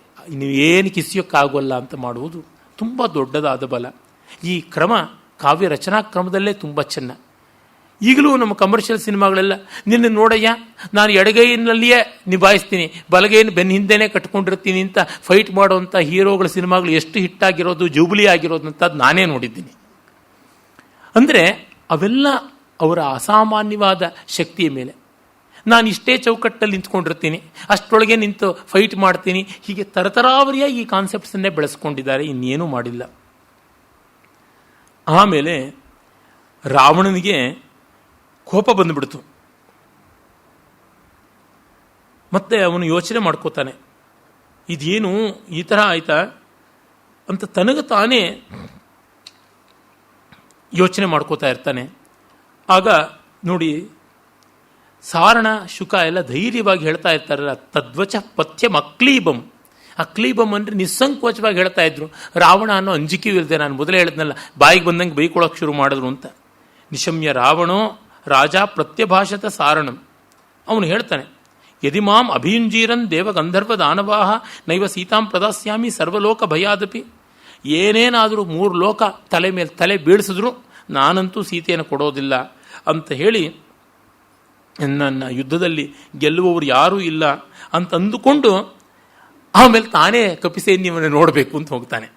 ನೀವೇನು ಕಿಸಿಯೋಕ್ಕಾಗೋಲ್ಲ ಅಂತ ಮಾಡುವುದು ತುಂಬ ದೊಡ್ಡದಾದ ಬಲ. ಈ ಕ್ರಮ ಕಾವ್ಯ ರಚನಾ ಕ್ರಮದಲ್ಲೇ ತುಂಬ ಚೆನ್ನ. ಈಗಲೂ ನಮ್ಮ ಕಮರ್ಷಿಯಲ್ ಸಿನಿಮಾಗಳೆಲ್ಲ, ನಿನ್ನ ನೋಡಯ್ಯ ನಾನು ಎಡಗೈನಲ್ಲಿಯೇ ನಿಭಾಯಿಸ್ತೀನಿ, ಬಲಗೈನ ಬೆನ್ನ ಹಿಂದೆನೇ ಕಟ್ಕೊಂಡಿರ್ತೀನಿ ಅಂತ ಫೈಟ್ ಮಾಡುವಂಥ ಹೀರೋಗಳ ಸಿನಿಮಾಗಳು ಎಷ್ಟು ಹಿಟ್ಟಾಗಿರೋದು, ಜೂಬ್ಲಿ ಆಗಿರೋದಂಥದ್ದು ನಾನೇ ನೋಡಿದ್ದೀನಿ. ಅಂದರೆ ಅವೆಲ್ಲ ಅವರ ಅಸಾಮಾನ್ಯವಾದ ಶಕ್ತಿಯ ಮೇಲೆ. ನಾನು ಇಷ್ಟೇ ಚೌಕಟ್ಟಲ್ಲಿ ನಿಂತ್ಕೊಂಡಿರ್ತೀನಿ, ಅಷ್ಟರೊಳಗೆ ನಿಂತು ಫೈಟ್ ಮಾಡ್ತೀನಿ, ಹೀಗೆ ತರತರಾವರಿಯಾಗಿ ಈ ಕಾನ್ಸೆಪ್ಟ್ಸನ್ನೇ ಬೆಳೆಸ್ಕೊಂಡಿದ್ದಾರೆ, ಇನ್ನೇನೂ ಮಾಡಿಲ್ಲ. ಆಮೇಲೆ ರಾವಣನಿಗೆ ಕೋಪ ಬಂದುಬಿಡ್ತು. ಮತ್ತೆ ಅವನು ಯೋಚನೆ ಮಾಡ್ಕೋತಾನೆ, ಇದೇನು ಈ ಥರ ಆಯ್ತಾ ಅಂತ ತನಗೆ ತಾನೇ ಯೋಚನೆ ಮಾಡ್ಕೋತಾ ಇರ್ತಾನೆ. ಆಗ ನೋಡಿ, ಸಾರಣ ಶುಕ ಎಲ್ಲ ಧೈರ್ಯವಾಗಿ ಹೇಳ್ತಾ ಇರ್ತಾರಲ್ಲ, ತದ್ವಚ ಪಥ್ಯಂ ಅಕ್ಲೀಬಂ. ಅಕ್ಲೀಬಂ ಅಂದರೆ ನಿಸ್ಸಂಕೋಚವಾಗಿ ಹೇಳ್ತಾ ಇದ್ರು. ರಾವಣ ಅನ್ನೋ ಅಂಜಿಕೆಯೂ ಇಲ್ಲದೆ, ನಾನು ಮೊದಲೇ ಹೇಳಿದ್ನಲ್ಲ, ಬಾಯಿಗೆ ಬಂದಂಗೆ ಬೈಕೊಳ್ಳೋಕೆ ಶುರು ಮಾಡಿದ್ರು ಅಂತ. ನಿಶಮ್ಯ ರಾವಣೋ ರಾಜ ಪ್ರತ್ಯಭಾಷತ ಸಾರಣಂ. ಅವನು ಹೇಳ್ತಾನೆ, ಯದಿ ಮಾಂ ಅಭಿಯುಂಜೀರನ್ ದೇವ ಗಂಧರ್ವ ದಾನವಾಹ ನೈವ ಸೀತಾಂ ಪ್ರದಾಸ್ಯಾಮಿ ಸರ್ವಲೋಕ ಭಯಾದಪಿ. ಏನೇನಾದರೂ 3 ಲೋಕ ತಲೆ ಮೇಲೆ ತಲೆ ಬೀಳಿಸಿದ್ರು ನಾನಂತೂ ಸೀತೆಯನ್ನು ಕೊಡೋದಿಲ್ಲ ಅಂತ ಹೇಳಿ, ನನ್ನ ಯುದ್ಧದಲ್ಲಿ ಗೆಲ್ಲುವವರು ಯಾರೂ ಇಲ್ಲ ಅಂತ ಅಂದುಕೊಂಡು ಆಮೇಲೆ ತಾನೇ ಕಪಿಸೈನ್ಯವನ್ನು ನೋಡಬೇಕು ಅಂತ ಹೋಗ್ತಾನೆ.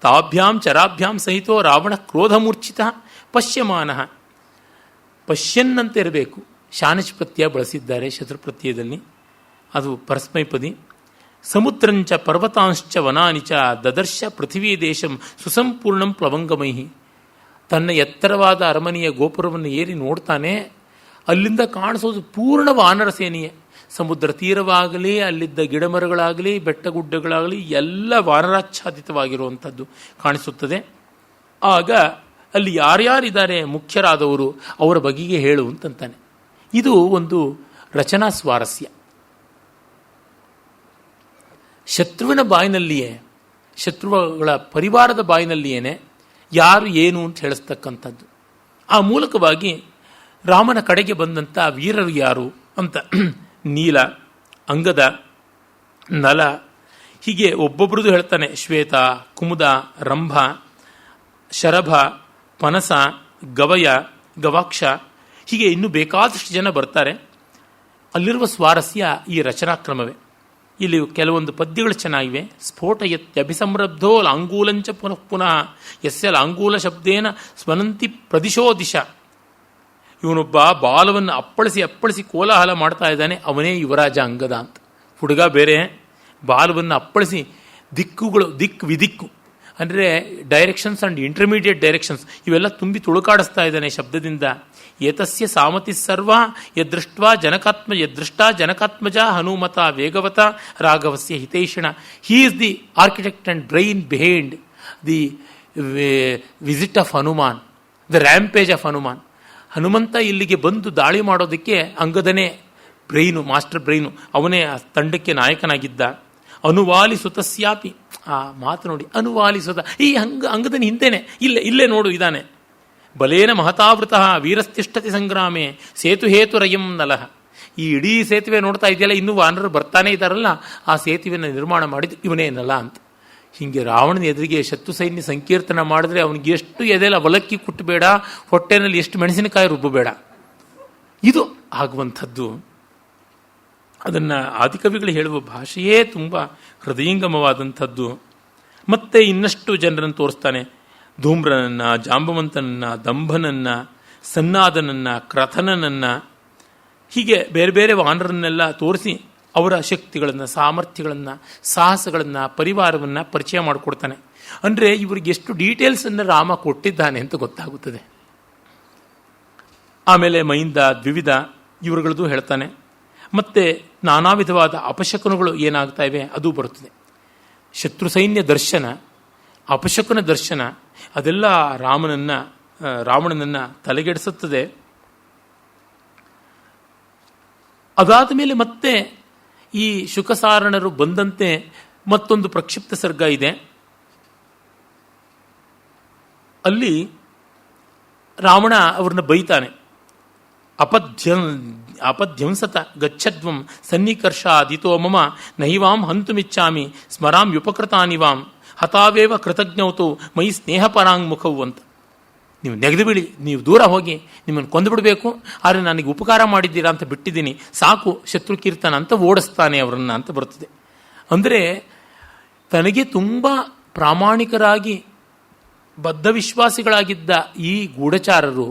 ತಾಭ್ಯಾಂ ಚರಾಭ್ಯಾಂ ಸಹಿತೋ ರಾವಣ ಕ್ರೋಧಮೂರ್ಛಿತ ಪಶ್ಯಮಾನ. ಪಶ್ಯನ್ನಂತೆ ಇರಬೇಕು, ಶಾನಚ್ ಪ್ರತ್ಯಯ ಬಳಸಿದ್ದಾರೆ ಶತ್ರುಪ್ರತ್ಯಯದಲ್ಲಿ, ಅದು ಪರಸ್ಮೈಪದಿ. ಸಮುದ್ರಂಚ ಪರ್ವತಾಂಶ್ಚ ವನಾನಿಚ ದದರ್ಶ ಪೃಥಿವೀ ದೇಶಂ ಸುಸಂಪೂರ್ಣಂ ಪ್ಲವಂಗಮೈಹಿ. ತನ್ನ ಎತ್ತರವಾದ ಅರಮನೆಯ ಗೋಪುರವನ್ನು ಏರಿ ನೋಡ್ತಾನೆ, ಅಲ್ಲಿಂದ ಕಾಣಿಸೋದು ಪೂರ್ಣ ವಾನರ ಸೇನೆಯೇ. ಸಮುದ್ರ ತೀರವಾಗಲಿ, ಅಲ್ಲಿದ್ದ ಗಿಡಮರಗಳಾಗಲಿ, ಬೆಟ್ಟಗುಡ್ಡಗಳಾಗಲಿ ಎಲ್ಲ ವಾನರಾಚ್ಛಾದಿತವಾಗಿರುವಂಥದ್ದು ಕಾಣಿಸುತ್ತದೆ. ಆಗ ಅಲ್ಲಿ ಯಾರ್ಯಾರಿದ್ದಾರೆ ಮುಖ್ಯರಾದವರು, ಅವರ ಬಗೆಗೆ ಹೇಳು ಅಂತಂತಾನೆ. ಇದು ಒಂದು ರಚನಾ ಸ್ವಾರಸ್ಯ. ಶತ್ರುವಿನ ಬಾಯಿನಲ್ಲಿಯೇ, ಶತ್ರುಗಳ ಪರಿವಾರದ ಬಾಯಿನಲ್ಲಿಯೇ ಯಾರು ಏನು ಅಂತ ಹೇಳಿಸ್ತಕ್ಕಂಥದ್ದು. ಆ ಮೂಲಕವಾಗಿ ರಾಮನ ಕಡೆಗೆ ಬಂದಂಥ ವೀರರು ಯಾರು ಅಂತ ನೀಲ, ಅಂಗದ, ನಲ, ಹೀಗೆ ಒಬ್ಬೊಬ್ಬರದು ಹೇಳ್ತಾನೆ. ಶ್ವೇತ, ಕುಮುದ, ರಂಭ, ಶರಭ, ಪನಸ, ಗವಯ, ಗವಾಕ್ಷ, ಹೀಗೆ ಇನ್ನೂ ಬೇಕಾದಷ್ಟು ಜನ ಬರ್ತಾರೆ. ಅಲ್ಲಿರುವ ಸ್ವಾರಸ್ಯ ಈ ರಚನಾಕ್ರಮವೇ. ಇಲ್ಲಿ ಕೆಲವೊಂದು ಪದ್ಯಗಳು ಚೆನ್ನಾಗಿವೆ. ಸ್ಫೋಟಯತ್ಯಭಿಸಮೃದ್ಧೋ ಲಾಂಗೂಲಂಚ ಪುನಃ ಪುನಃ ಯಸ್ಯ ಲಾಂಗೂಲ ಶಬ್ದೇನ ಸ್ಮನಂತಿ ಪ್ರದಿಶೋ ದಿಶ. ಇವನೊಬ್ಬ ಬಾಲವನ್ನು ಅಪ್ಪಳಿಸಿ ಅಪ್ಪಳಿಸಿ ಕೋಲಾಹಲ ಮಾಡ್ತಾ ಇದ್ದಾನೆ, ಅವನೇ ಯುವರಾಜ ಅಂಗದ ಅಂತ. ಹುಡುಗ ಬೇರೆ, ಬಾಲವನ್ನು ಅಪ್ಪಳಿಸಿ ದಿಕ್ಕು ವಿದಿಕ್ಕು ಅಂದರೆ ಡೈರೆಕ್ಷನ್ಸ್ ಆ್ಯಂಡ್ ಇಂಟರ್ಮೀಡಿಯೇಟ್ ಡೈರೆಕ್ಷನ್ಸ್ ಇವೆಲ್ಲ ತುಂಬಿ ತುಳುಕಾಡಿಸ್ತಾ ಇದ್ದಾನೆ ಶಬ್ದದಿಂದ. ಏತಸ್ಯ ಸಾಮತಿ ಸರ್ವ ಯದೃಷ್ಟಾ ಜನಕಾತ್ಮಜ ಹನುಮತ ವೇಗವತ ರಾಘವಸ್ಯ ಹಿತೈಷಿಣ. He is the architect and brain behind the visit of Hanuman, the rampage of Hanuman. Hanumantha ಇಲ್ಲಿಗೆ ಬಂದು ದಾಳಿ ಮಾಡೋದಕ್ಕೆ ಅಂಗದನೇ ಬ್ರೈನು, ಮಾಸ್ಟರ್ ಬ್ರೈನು, ಅವನೇ ಆ ತಂಡಕ್ಕೆ ನಾಯಕನಾಗಿದ್ದ. ಅನುವಾಲಿ ಸುತಸ್ಯಾಪಿ, ಆ ಮಾತು ನೋಡಿ, ಅನುವಾಲಿ ಸುತ, ಈ ಅಂಗದನ ಹಿಂದೆನೆ ಇಲ್ಲೇ ನೋಡು ಇದ್ದಾನೆ. ಬಲೇನ ಮಹತಾವೃತಃ ವೀರಸ್ತಿಷ್ಠತಿ ಸಂಗ್ರಾಮೆ ಸೇತು ಹೇತುರಯಂ ನಲಹ. ಈ ಇಡೀ ಸೇತುವೆ ನೋಡ್ತಾ ಇದೆಯಲ್ಲ, ಇನ್ನೂ ವಾನರರು ಬರ್ತಾನೆ ಇದ್ದಾರಲ್ಲ, ಆ ಸೇತುವೆಯನ್ನು ನಿರ್ಮಾಣ ಮಾಡಿದ್ದು ಇವನೇ ನಲ ಅಂತ. ಹೀಗೆ ರಾವಣನ ಎದುರಿಗೆ ಶತ್ರು ಸೈನ್ಯ ಸಂಕೀರ್ತನ ಮಾಡಿದ್ರೆ ಅವನಿಗೆ ಎಷ್ಟು ಎದೆಲ್ಲ ಅವಲಕ್ಕಿ ಕುಟ್ಟಬೇಡ, ಹೊಟ್ಟೆನಲ್ಲಿ ಎಷ್ಟು ಮೆಣಸಿನಕಾಯಿ ರುಬ್ಬಬೇಡ, ಇದು ಆಗುವಂಥದ್ದು. ಅದನ್ನು ಆದಿಕವಿಗಳು ಹೇಳುವ ಭಾಷೆಯೇ ತುಂಬ ಹೃದಯಂಗಮವಾದಂಥದ್ದು. ಮತ್ತೆ ಇನ್ನಷ್ಟು ಜನರನ್ನು ತೋರಿಸ್ತಾನೆ. ಧೂಮ್ರನನ್ನು, ಜಾಂಬವಂತನನ್ನು, ದಂಭನನ್ನು, ಸನ್ನಾದನನ್ನು, ಕ್ರಥನನನ್ನು, ಹೀಗೆ ಬೇರೆ ಬೇರೆ ವಾನರನ್ನೆಲ್ಲ ತೋರಿಸಿ ಅವರ ಶಕ್ತಿಗಳನ್ನು, ಸಾಮರ್ಥ್ಯಗಳನ್ನು, ಸಾಹಸಗಳನ್ನು, ಪರಿವಾರವನ್ನು ಪರಿಚಯ ಮಾಡಿಕೊಡ್ತಾನೆ. ಅಂದರೆ ಇವರಿಗೆ ಎಷ್ಟು ಡೀಟೇಲ್ಸನ್ನು ರಾಮ ಕೊಟ್ಟಿದ್ದಾನೆ ಅಂತ ಗೊತ್ತಾಗುತ್ತದೆ. ಆಮೇಲೆ ಮೈಂದ, ದ್ವಿವಿಧ ಇವರುಗಳದ್ದು ಹೇಳ್ತಾನೆ. ಮತ್ತು ನಾನಾ ವಿಧವಾದ ಅಪಶಕುನಗಳು ಏನಾಗ್ತಾ ಇವೆ ಅದು ಬರುತ್ತದೆ. ಶತ್ರು ಸೈನ್ಯ ದರ್ಶನ, ಅಪಶಕುನ ದರ್ಶನ, ಅದೆಲ್ಲ ರಾವಣನನ್ನು ತಲೆಗೆಡಿಸುತ್ತದೆ. ಅದಾದ ಮೇಲೆ ಮತ್ತೆ ಈ ಶುಕಸಾರಣರು ಬಂದಂತೆ ಮತ್ತೊಂದು ಪ್ರಕ್ಷಿಪ್ತ ಸರ್ಗ ಇದೆ. ಅಲ್ಲಿ ರಾವಣ ಅವ್ರನ್ನ ಬೈತಾನೆ. ಅಪಧ್ವಂಸತ ಗಚ್ಚದ್ವಂ ಸನ್ನಿಕರ್ಷಾದಿತೋ ಮಮ ನೈವಾಂ ಹಂತುಮಿಚ್ಚಾಮಿ ಸ್ಮರಾಂ ಯುಪಕೃತಾನಿವಾಂ ಹತಾವೇವ ಕೃತಜ್ಞೌತು ಮೈ ಸ್ನೇಹಪರಾಂಗ್ಮುಖವು ಅಂತ. ನೀವು ನೆಗೆದು ಬಿಡಿ, ನೀವು ದೂರ ಹೋಗಿ, ನಿಮ್ಮನ್ನು ಕೊಂದು ಬಿಡಬೇಕು, ಆದರೆ ನನಗೆ ಉಪಕಾರ ಮಾಡಿದ್ದೀರಾ ಅಂತ ಬಿಟ್ಟಿದ್ದೀನಿ, ಸಾಕು ಶತ್ರು ಕೀರ್ತನ ಅಂತ ಓಡಿಸ್ತಾನೆ ಅವರನ್ನು ಅಂತ ಬರ್ತದೆ. ಅಂದರೆ ತನಗೆ ತುಂಬ ಪ್ರಾಮಾಣಿಕರಾಗಿ ಬದ್ಧ ವಿಶ್ವಾಸಿಗಳಾಗಿದ್ದ ಈ ಗೂಢಚಾರರು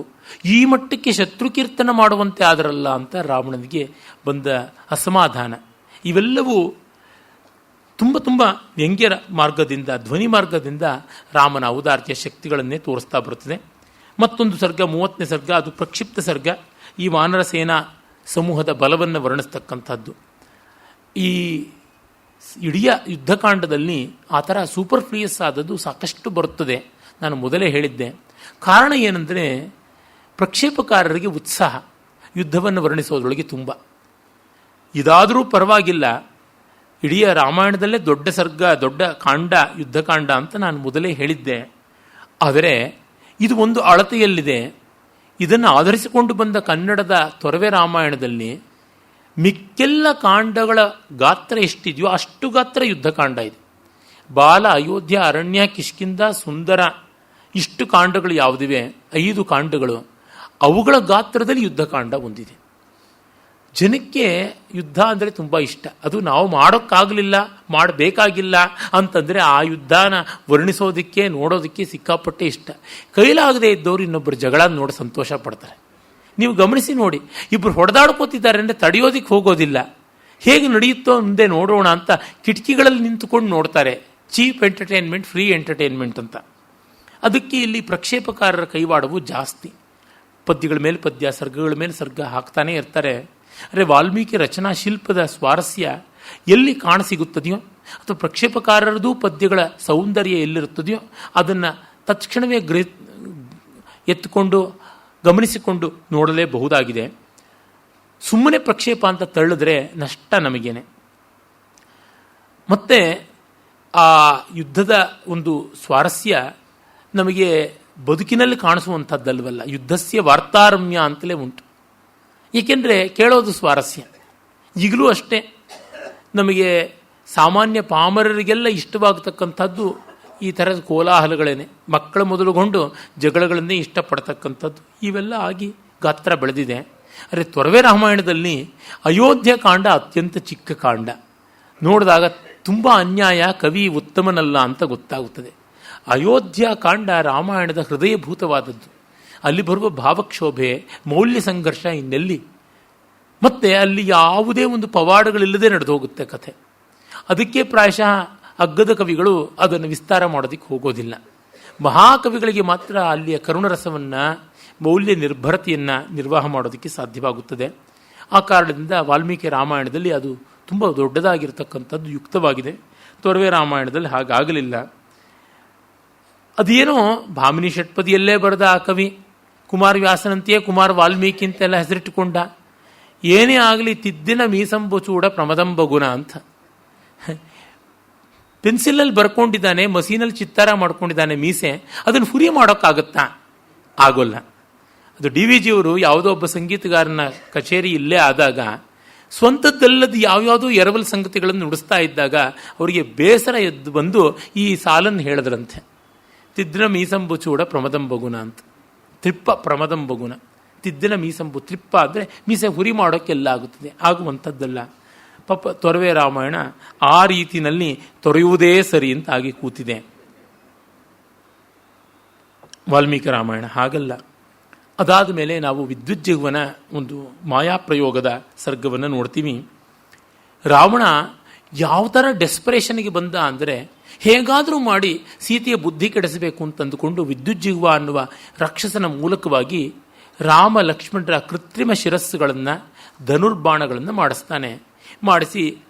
ಈ ಮಟ್ಟಕ್ಕೆ ಶತ್ರು ಕೀರ್ತನ ಮಾಡುವಂತೆ ಆದರಲ್ಲ ಅಂತ ರಾವಣನಿಗೆ ಬಂದ ಅಸಮಾಧಾನ. ಇವೆಲ್ಲವೂ ತುಂಬ ತುಂಬ ವ್ಯಂಗ್ಯರ ಮಾರ್ಗದಿಂದ, ಧ್ವನಿ ಮಾರ್ಗದಿಂದ ರಾಮನ ಔದಾರ್ಯ ಶಕ್ತಿಗಳನ್ನೇ ತೋರಿಸ್ತಾ ಬರುತ್ತದೆ. ಮತ್ತೊಂದು ಸರ್ಗ, 30ನೇ ಸರ್ಗ, ಅದು ಪ್ರಕ್ಷಿಪ್ತ ಸರ್ಗ. ಈ ವಾನರ ಸೇನಾ ಸಮೂಹದ ಬಲವನ್ನು ವರ್ಣಿಸ್ತಕ್ಕಂಥದ್ದು. ಈ ಇಡೀ ಯುದ್ಧಕಾಂಡದಲ್ಲಿ ಆ ಥರ ಸೂಪರ್ಫ್ಲೂಯಸ್ ಆದದ್ದು ಸಾಕಷ್ಟು ಬರುತ್ತದೆ. ನಾನು ಮೊದಲೇ ಹೇಳಿದ್ದೆ. ಕಾರಣ ಏನೆಂದರೆ ಪ್ರಕ್ಷೇಪಕಾರರಿಗೆ ಉತ್ಸಾಹ ಯುದ್ಧವನ್ನು ವರ್ಣಿಸೋದ್ರೊಳಗೆ ತುಂಬ. ಇದಾದರೂ ಪರವಾಗಿಲ್ಲ, ಇಡೀ ರಾಮಾಯಣದಲ್ಲೇ ದೊಡ್ಡ ಸರ್ಗ, ದೊಡ್ಡ ಕಾಂಡ ಯುದ್ಧಕಾಂಡ ಅಂತ ನಾನು ಮೊದಲೇ ಹೇಳಿದ್ದೆ. ಆದರೆ ಇದು ಒಂದು ಅಳತೆಯಲ್ಲಿದೆ. ಇದನ್ನು ಆಧರಿಸಿಕೊಂಡು ಬಂದ ಕನ್ನಡದ ತೊರವೆ ರಾಮಾಯಣದಲ್ಲಿ ಮಿಕ್ಕೆಲ್ಲ ಕಾಂಡಗಳ ಗಾತ್ರ ಎಷ್ಟಿದೆಯೋ ಅಷ್ಟು ಗಾತ್ರ ಯುದ್ಧಕಾಂಡ ಇದೆ. ಬಾಲ, ಅಯೋಧ್ಯ, ಅರಣ್ಯ, ಕಿಷ್ಕಿಂಧ, ಸುಂದರ, ಇಷ್ಟು ಕಾಂಡಗಳು ಯಾವುದಿವೆ, 5 ಕಾಂಡಗಳು, ಅವುಗಳ ಗಾತ್ರದಲ್ಲಿ ಯುದ್ಧಕಾಂಡ ಒಂದಿದೆ. ಜನಕ್ಕೆ ಯುದ್ಧ ಅಂದರೆ ತುಂಬ ಇಷ್ಟ. ಅದು ನಾವು ಮಾಡೋಕ್ಕಾಗಲಿಲ್ಲ, ಮಾಡಬೇಕಾಗಿಲ್ಲ ಅಂತಂದರೆ ಆ ಯುದ್ಧನ ವರ್ಣಿಸೋದಕ್ಕೆ, ನೋಡೋದಕ್ಕೆ ಸಿಕ್ಕಾಪಟ್ಟೆ ಇಷ್ಟ. ಕೈಲಾಗದೇ ಇದ್ದವರು ಇನ್ನೊಬ್ಬರು ಜಗಳ ನೋಡಿ ಸಂತೋಷ ಪಡ್ತಾರೆ. ನೀವು ಗಮನಿಸಿ ನೋಡಿ, ಇಬ್ಬರು ಹೊಡೆದಾಡ್ಕೋತಿದ್ದಾರೆ ಅಂದರೆ ತಡೆಯೋದಕ್ಕೆ ಹೋಗೋದಿಲ್ಲ. ಹೇಗೆ ನಡೆಯುತ್ತೋ ಮುಂದೆ ನೋಡೋಣ ಅಂತ ಕಿಟಕಿಗಳಲ್ಲಿ ನಿಂತುಕೊಂಡು ನೋಡ್ತಾರೆ. ಚೀಪ್ ಎಂಟರ್ಟೈನ್ಮೆಂಟ್, ಫ್ರೀ ಎಂಟರ್ಟೈನ್ಮೆಂಟ್ ಅಂತ. ಅದಕ್ಕೆ ಇಲ್ಲಿ ಪ್ರಕ್ಷೇಪಕಾರರ ಕೈವಾಡವು ಜಾಸ್ತಿ. ಪದ್ಯಗಳ ಮೇಲೆ ಪದ್ಯ, ಸರ್ಗಗಳ ಮೇಲೆ ಸರ್ಗ ಹಾಕ್ತಾನೆ ಇರ್ತಾರೆ. ಅಂದರೆ ವಾಲ್ಮೀಕಿ ರಚನಾ ಶಿಲ್ಪದ ಸ್ವಾರಸ್ಯ ಎಲ್ಲಿ ಕಾಣಸಿಗುತ್ತದೆಯೋ ಅಥವಾ ಪ್ರಕ್ಷೇಪಕಾರರದು ಪದ್ಯಗಳ ಸೌಂದರ್ಯ ಎಲ್ಲಿರುತ್ತದೆಯೋ ಅದನ್ನು ತತ್ಕ್ಷಣವೇ ಎತ್ತುಕೊಂಡು ಗಮನಿಸಿಕೊಂಡು ನೋಡಲೇಬಹುದಾಗಿದೆ. ಸುಮ್ಮನೆ ಪ್ರಕ್ಷೇಪ ಅಂತ ತಳ್ಳಿದ್ರೆ ನಷ್ಟ ನಮಗೇನೆ. ಮತ್ತು ಆ ಯುದ್ಧದ ಒಂದು ಸ್ವಾರಸ್ಯ ನಮಗೆ ಬದುಕಿನಲ್ಲಿ ಕಾಣಿಸುವಂಥದ್ದಲ್ವಲ್ಲ, ಯುದ್ಧಸ್ಯ ವಾರ್ತಾರಮ್ಯ ಅಂತಲೇ ಉಂಟು. ಏಕೆಂದರೆ ಕೇಳೋದು ಸ್ವಾರಸ್ಯ. ಈಗಲೂ ಅಷ್ಟೇ ನಮಗೆ ಸಾಮಾನ್ಯ ಪಾಮರರಿಗೆಲ್ಲ ಇಷ್ಟವಾಗತಕ್ಕಂಥದ್ದು ಈ ಥರದ ಕೋಲಾಹಲಗಳೇನೆ. ಮಕ್ಕಳ ಮೊದಲುಗೊಂಡು ಜಗಳಗಳನ್ನೇ ಇಷ್ಟಪಡ್ತಕ್ಕಂಥದ್ದು ಇವೆಲ್ಲ ಆಗಿ ಗಾತ್ರ ಬೆಳೆದಿದೆ. ಆದರೆ ತೊರವೆ ರಾಮಾಯಣದಲ್ಲಿ ಅಯೋಧ್ಯ ಕಾಂಡ ಅತ್ಯಂತ ಚಿಕ್ಕ ಕಾಂಡ. ನೋಡಿದಾಗ ತುಂಬ ಅನ್ಯಾಯ, ಕವಿ ಉತ್ತಮನಲ್ಲ ಅಂತ ಗೊತ್ತಾಗುತ್ತದೆ. ಅಯೋಧ್ಯ ಕಾಂಡ ರಾಮಾಯಣದ ಹೃದಯಭೂತವಾದದ್ದು. ಅಲ್ಲಿ ಬರುವ ಭಾವಕ್ಷೋಭೆ, ಮೌಲ್ಯ ಸಂಘರ್ಷ ಇನ್ನೆಲ್ಲಿ? ಮತ್ತೆ ಅಲ್ಲಿ ಯಾವುದೇ ಒಂದು ಪವಾಡಗಳಿಲ್ಲದೆ ನಡೆದು ಹೋಗುತ್ತೆ ಕಥೆ. ಅದಕ್ಕೆ ಪ್ರಾಯಶಃ ಅಗ್ಗದ ಕವಿಗಳು ಅದನ್ನು ವಿಸ್ತಾರ ಮಾಡೋದಕ್ಕೆ ಹೋಗೋದಿಲ್ಲ. ಮಹಾಕವಿಗಳಿಗೆ ಮಾತ್ರ ಅಲ್ಲಿಯ ಕರುಣರಸವನ್ನು, ಮೌಲ್ಯ ನಿರ್ಭರತೆಯನ್ನು ನಿರ್ವಾಹ ಮಾಡೋದಕ್ಕೆ ಸಾಧ್ಯವಾಗುತ್ತದೆ. ಆ ಕಾರಣದಿಂದ ವಾಲ್ಮೀಕಿ ರಾಮಾಯಣದಲ್ಲಿ ಅದು ತುಂಬ ದೊಡ್ಡದಾಗಿರ್ತಕ್ಕಂಥದ್ದು ಯುಕ್ತವಾಗಿದೆ. ತೊರವೆ ರಾಮಾಯಣದಲ್ಲಿ ಹಾಗಾಗಲಿಲ್ಲ. ಅದೇನೋ ಭಾಮಿನಿ ಷಟ್ಪದಿಯಲ್ಲೇ ಬರೆದ ಆ ಕವಿ ಕುಮಾರವ್ಯಾಸನಂತೆಯೇ ಕುಮಾರ ವಾಲ್ಮೀಕಿ ಅಂತೆಲ್ಲ ಹೆಸರಿಟ್ಟುಕೊಂಡ. ಏನೇ ಆಗಲಿ ತಿದ್ದಿನ ಮೀಸಂಬುಚೂಡ ಪ್ರಮದಂಬಗುಣ ಅಂತ ಪೆನ್ಸಿಲಲ್ಲಿ ಬರ್ಕೊಂಡಿದ್ದಾನೆ, ಮಸೀನಲ್ಲಿ ಚಿತ್ತಾರ ಮಾಡ್ಕೊಂಡಿದ್ದಾನೆ ಮೀಸೆ, ಅದನ್ನು ಹುರಿ ಮಾಡೋಕ್ಕಾಗತ್ತಾ? ಆಗೋಲ್ಲ. ಅದು DVG ಅವರು ಯಾವುದೋ ಒಬ್ಬ ಸಂಗೀತಗಾರನ ಕಚೇರಿ ಇಲ್ಲೇ ಆದಾಗ ಸ್ವಂತದ್ದಲ್ಲದ ಯಾವ್ಯಾವುದೋ ಎರವಲ್ ಸಂಗತಿಗಳನ್ನು ನುಡಿಸ್ತಾ ಇದ್ದಾಗ ಅವರಿಗೆ ಬೇಸರ ಎದ್ದು ಬಂದು ಈ ಸಾಲನ್ನು ಹೇಳಿದ್ರಂತೆ. ತಿದ್ದಿನ ಮೀಸಂಬುಚೂಡ ಪ್ರಮದಂಬಗುಣ ಅಂತ. ತ್ರಿಪ್ಪ ಪ್ರಮದಂಬಗುಣ, ತಿದ್ದಿನ ಮೀಸಂಬು. ತ್ರಿಪ್ಪ ಅಂದರೆ ಮೀಸೆ ಹುರಿ ಮಾಡೋಕ್ಕೆಲ್ಲ ಆಗುತ್ತದೆ, ಆಗುವಂಥದ್ದಲ್ಲ. ಪಾಪ ತೊರವೆ ರಾಮಾಯಣ ಆ ರೀತಿಯಲ್ಲಿ ತೊರೆಯುವುದೇ ಸರಿ ಅಂತ ಆಗಿ ಕೂತಿದೆ. ವಾಲ್ಮೀಕಿ ರಾಮಾಯಣ ಹಾಗಲ್ಲ. ಅದಾದ ಮೇಲೆ ನಾವು ವಿದ್ಯುಜ್ಜಿಹ್ವನ ಒಂದು ಮಾಯಾಪ್ರಯೋಗದ ಸರ್ಗವನ್ನು ನೋಡ್ತೀವಿ. ರಾವಣ ಯಾವ ಥರ ಡೆಸ್ಪರೇಷನ್ಗೆ ಬಂದ ಅಂದರೆ, ಹೇಗಾದರೂ ಮಾಡಿ ಸೀತೆಯ ಬುದ್ಧಿ ಕೆಡಿಸಬೇಕು ಅಂತಂದುಕೊಂಡು ವಿದ್ಯುಜ್ಜಿಹ್ವ ಅನ್ನುವ ರಾಕ್ಷಸನ ಮೂಲಕವಾಗಿ ರಾಮ ಲಕ್ಷ್ಮಣರ ಕೃತ್ರಿಮ ಶಿರಸ್ಸುಗಳನ್ನು, ಧನುರ್ಬಾಣಗಳನ್ನು ಮಾಡಿಸ್ತಾನೆ. ಮಾಡಿಸಿ